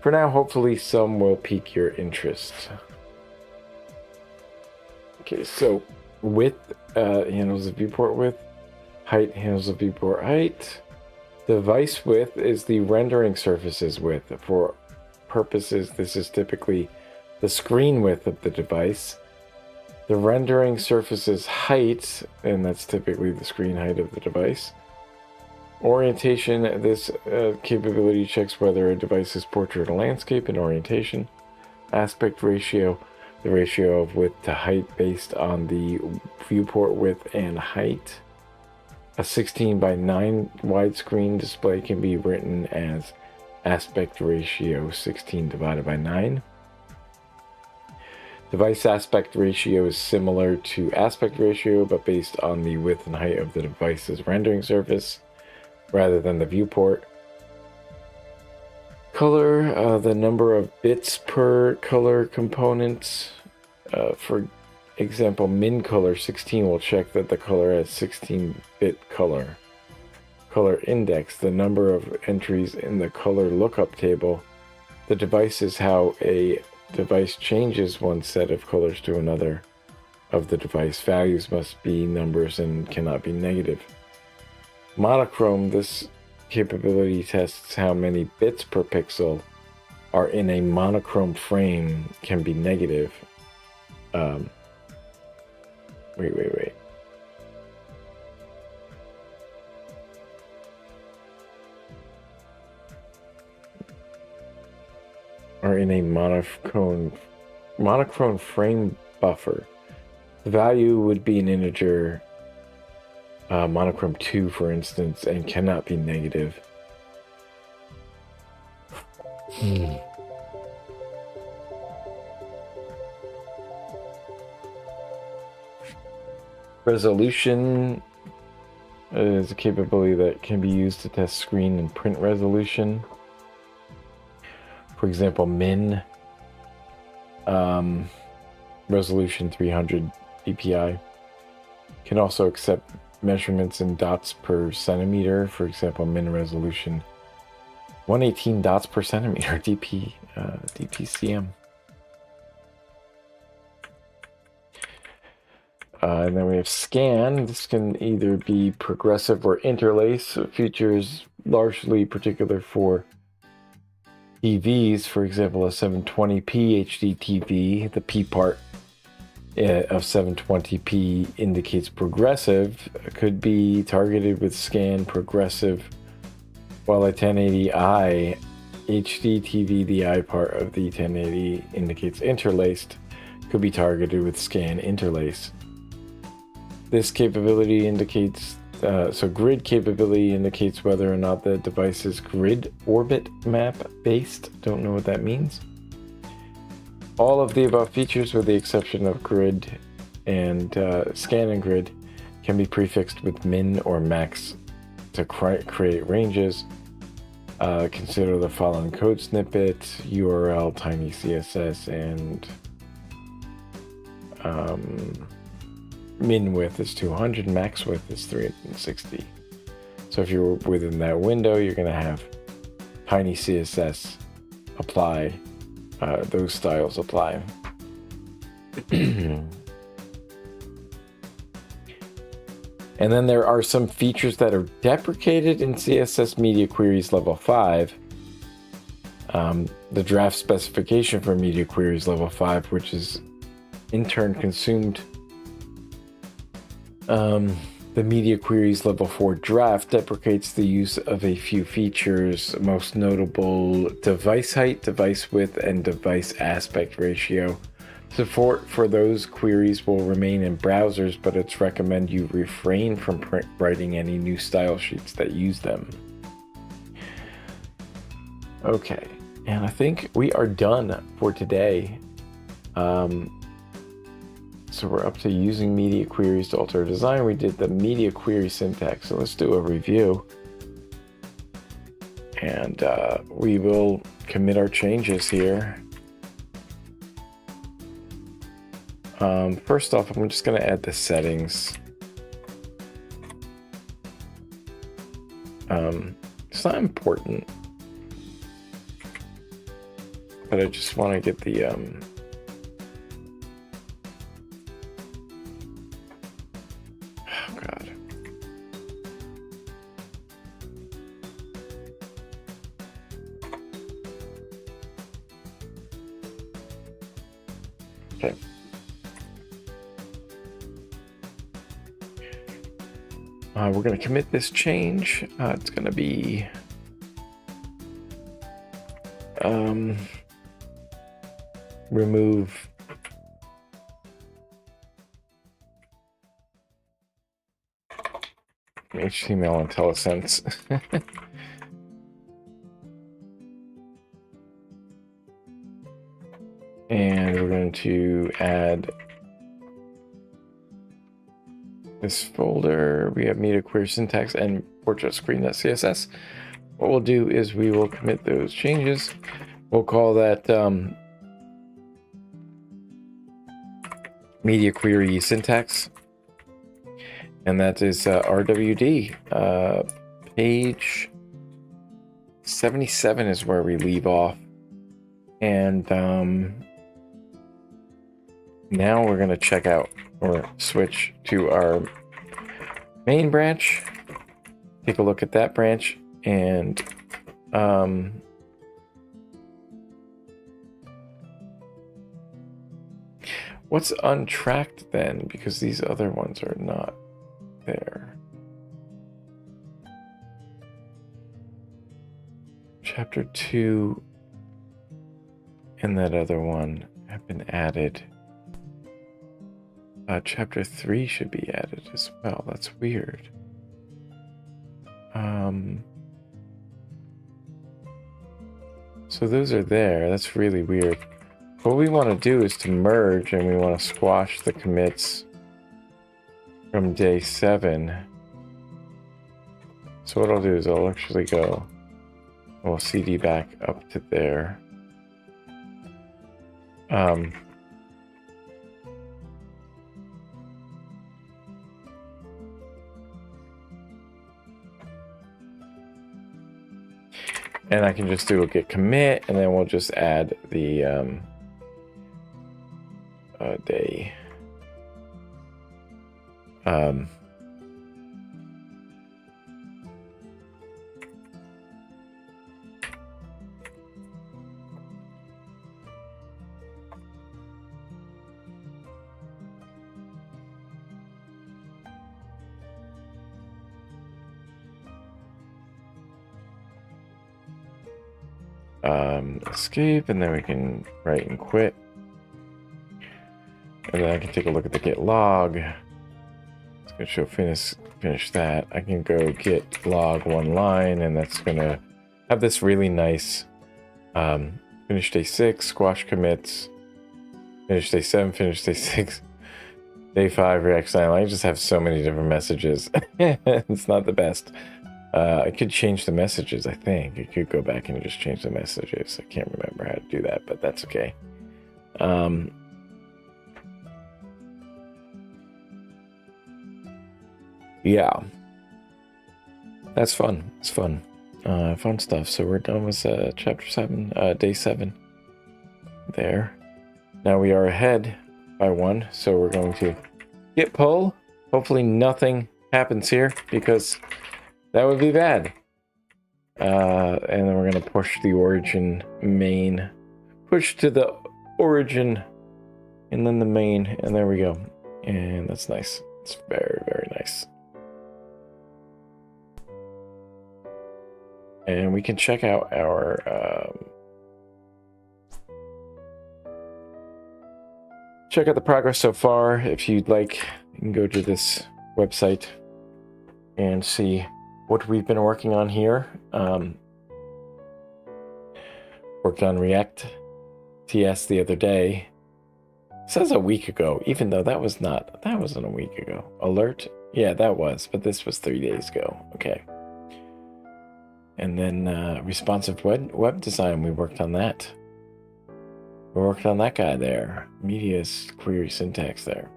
For now, hopefully some will pique your interest. Okay, so width handles the viewport width. Height handles the viewport height. Device width is the rendering surface's width. For purposes, this is typically the screen width of the device. The rendering surface's height, and that's typically the screen height of the device. Orientation, this capability checks whether a device is portrait or landscape in orientation. Aspect ratio, the ratio of width to height based on the viewport width and height. A 16:9 widescreen display can be written as aspect ratio 16 divided by 9. Device aspect ratio is similar to aspect ratio, but based on the width and height of the device's rendering surface rather than the viewport. Color, the number of bits per color component. For example, min color 16 will check that the color has 16-bit color. Color index, the number of entries in the color lookup table. The device is how a device changes one set of colors to another of the device. Values must be numbers and cannot be negative. Monochrome, this capability tests how many bits per pixel are in a monochrome frame, can be negative. Wait. Are in a monochrome frame buffer. The value would be an integer, monochrome 2 for instance, and cannot be negative. Resolution is a capability that can be used to test screen and print resolution. For example, min resolution 300 dpi can also accept measurements in dots per centimeter. For example, min resolution 118 dots per centimeter, dpcm. And then we have scan. This can either be progressive or interlace. Features largely particular for TVs. For example, a 720p HD TV. The P part of 720p indicates progressive. Could be targeted with scan progressive, while a 1080i HD TV, the I part of the 1080 indicates interlaced, could be targeted with scan interlace. This capability indicates, grid capability indicates whether or not the device is grid orbit map based. Don't know what that means. All of the above features, with the exception of grid and scan and grid, can be prefixed with min or max to create ranges. Consider the following code snippet: URL, tiny CSS, and min width is 200, max width is 360. So if you're within that window, you're going to have tiny CSS apply, those styles apply. And then there are some features that are deprecated in CSS Media Queries Level 5. The draft specification for media queries level 5, which is in turn consumed. The media queries level 4 draft deprecates the use of a few features, most notable device height, device width, and device aspect ratio. Support for those queries will remain in browsers, but it's recommended you refrain from writing any new style sheets that use them. Okay, and I think we are done for today. So we're up to using media queries to alter design. We did the media query syntax, so let's do a review. And we will commit our changes here. First off, I'm just going to add the settings. It's not important, but I just want to get the oh god. Okay. We're going to commit this change. It's going to be remove HTML and IntelliSense. And we're going to add this folder. We have media query syntax and portrait screen.css. What we'll do is we will commit those changes. We'll call that media query syntax. And that is RWD. Page 77 is where we leave off. And now we're going to check out or switch to our main branch. Take a look at that branch and what's untracked then? Because these other ones are not there. Chapter 2 and that other one have been added. Chapter 3 should be added as well. That's weird. So those are there. That's really weird. What we want to do is to merge, and we want to squash the commits from day 7. So what I'll do is I'll actually go, we'll CD back up to there. And I can just do a git commit, and then we'll just add the day. Escape, and then we can write and quit. And then I can take a look at the git log. It's going to show finish that. I can go git log one line, and that's going to have this really nice finish day 6, squash commits, finish day 7, finish day 6, day 5, react silent. I just have so many different messages. It's not the best. I could change the messages, I think. I could go back and just change the messages. I can't remember how to do that, but that's okay. Yeah. That's fun. It's fun. Fun stuff. So we're done with chapter 7, day 7 there. Now we are ahead by 1, so we're going to git pull. Hopefully nothing happens here, because that would be bad. And then we're going to push the origin main. Push to the origin. And then the main. And there we go. And that's nice. It's very, very nice. And we can check out our... check out the progress so far. If you'd like, you can go to this website and see what we've been working on here. Worked on React TS the other day. It says a week ago, even though that wasn't a week ago. Alert? Yeah, that was, but this was 3 days ago. Okay. And then responsive web design, we worked on that. We worked on that guy there. Media's query syntax there.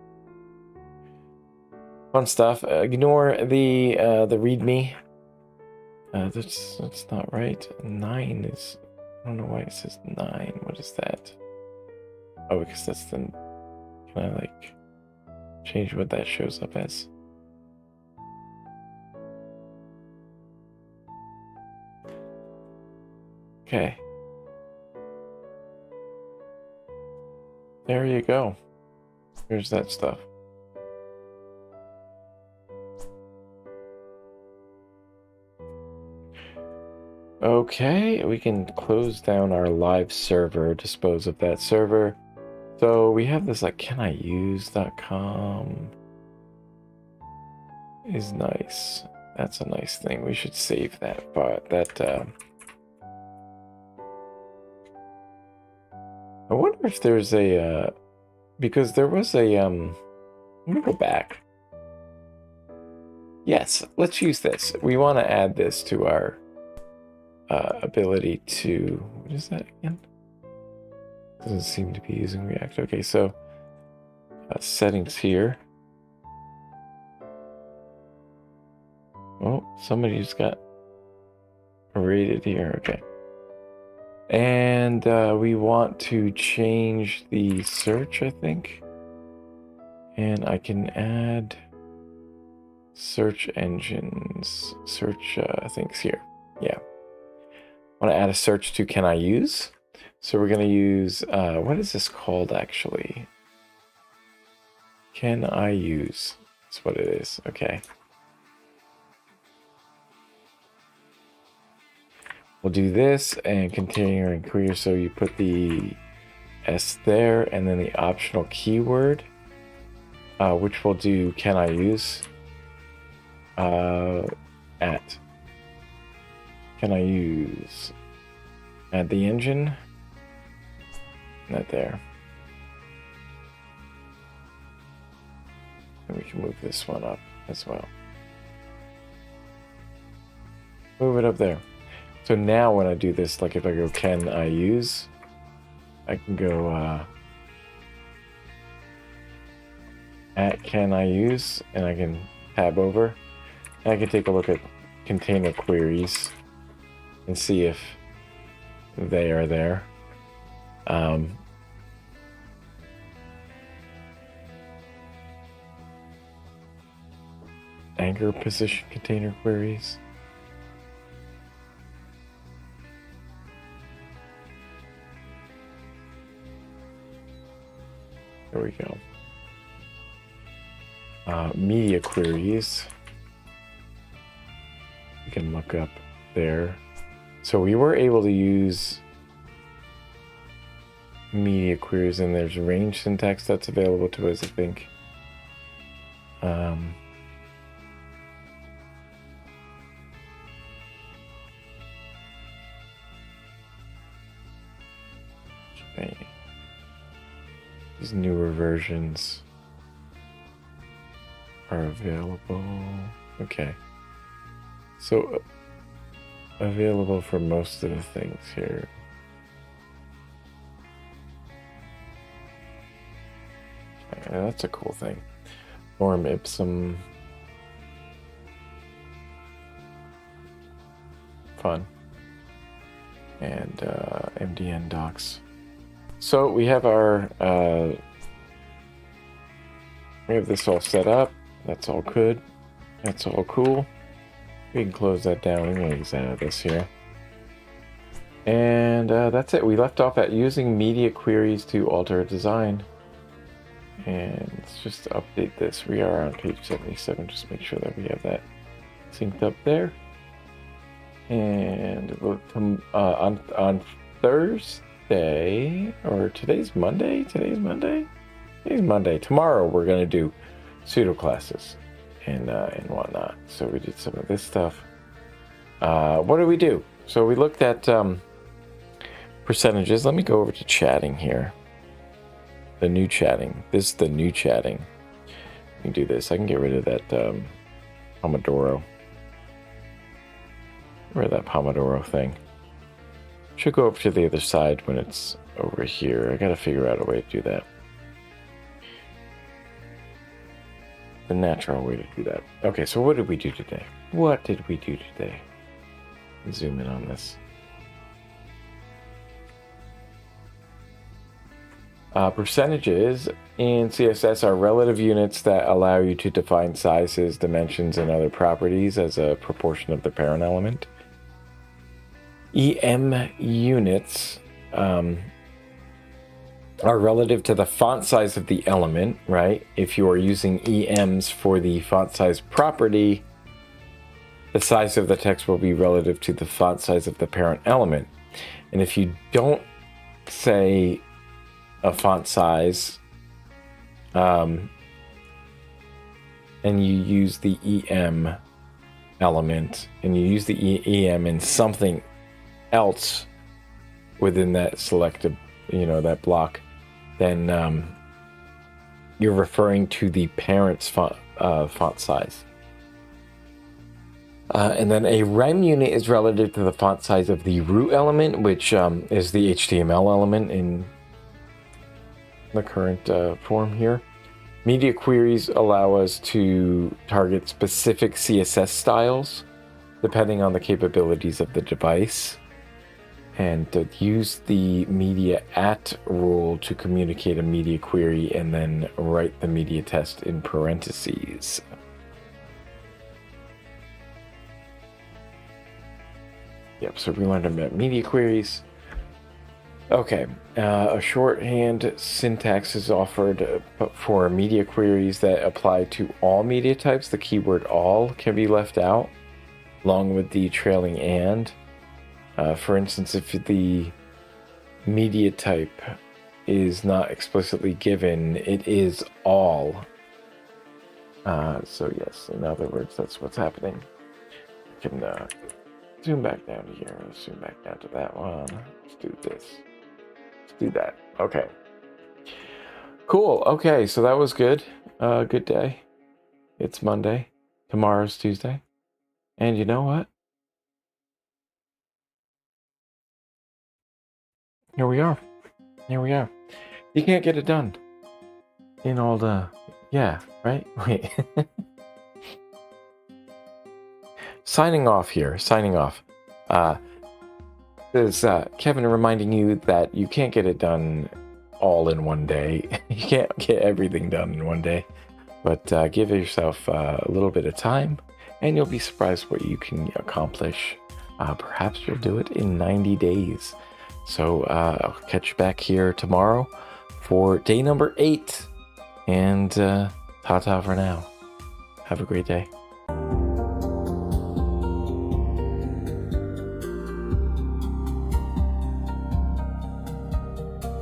Fun stuff. Ignore the README. That's not right. 9 is... I don't know why it says 9. What is that? Oh, because that's the... Can I, like, change what that shows up as? Okay. There you go. Here's that stuff. Okay, we can close down our live server, dispose of that server. So we have this like caniuse.com is nice. That's a nice thing. We should save that, but I wonder if there's a because there was a let me go back. Yes, let's use this. We want to add this to our ability to, what is that again? Doesn't seem to be using React. Okay, so settings here. Oh, somebody just got rated here. Okay. And we want to change the search, I think. And I can add search engines, search things here. Yeah. I want to add a search to can I use? So we're going to use, what is this called actually? Can I use? That's what it is. Okay. We'll do this and continuing query. So you put the S there and then the optional keyword, which will do can I use? At. Can I use? Add the engine. Not there. And we can move this one up as well. Move it up there. So now when I do this, like if I go can I use, I can go at can I use, and I can tab over, and I can take a look at container queries and see if they are there. Anchor position container queries. There we go. Media queries. We can look up there. So we were able to use media queries, and there's range syntax that's available to us, I think. Okay. These newer versions are available. Okay. So available for most of the things here. Okay, that's a cool thing. Norm ipsum. Fun. And MDN docs. So we have our we have this all set up. That's all good. That's all cool. We can close that down. We can exit out of this here. And that's it. We left off at using media queries to alter a design. And let's just update this. We are on page 77. Just make sure that we have that synced up there. And we'll come on Thursday, or today's Monday. Today's Monday. Tomorrow we're gonna do pseudo classes and whatnot. So we did some of this stuff. What did we do? So we looked at percentages. Let me go over to chatting here. The new chatting. This is the new chatting. We can do this. I can get rid of that pomodoro. Get rid of that pomodoro thing. Should go over to the other side when it's over here. I gotta figure out a way to do that. The natural way to do that. Okay, so what did we do today? Zoom in on this. Percentages in CSS are relative units that allow you to define sizes, dimensions, and other properties as a proportion of the parent element. EM units are relative to the font size of the element, right? If you are using EMs for the font size property, the size of the text will be relative to the font size of the parent element. And if you don't say a font size, and you use the EM element, and you use the EM in something else within that selected, that block, then you're referring to the parent's font size. And then a rem unit is relative to the font size of the root element, which is the HTML element in the current form here. Media queries allow us to target specific CSS styles depending on the capabilities of the device, and use the media at rule to communicate a media query and then write the media test in parentheses. Yep, so we learned about media queries. Okay, a shorthand syntax is offered for media queries that apply to all media types. The keyword all can be left out, along with the trailing and. For instance, if the media type is not explicitly given, it is all. So yes, in other words, that's what's happening. I can zoom back down to here. Zoom back down to that one. Let's do this. Let's do that. Okay. Cool. Okay, so that was good. Good day. It's Monday. Tomorrow's Tuesday. And you know what? Here we are. You can't get it done in all the... Yeah, right? Wait. Signing off here. This is Kevin reminding you that you can't get it done all in one day. You can't get everything done in one day. But give yourself a little bit of time, and you'll be surprised what you can accomplish. Perhaps you'll do it in 90 days. So I'll catch you back here tomorrow for day number 8. And ta-ta for now. Have a great day.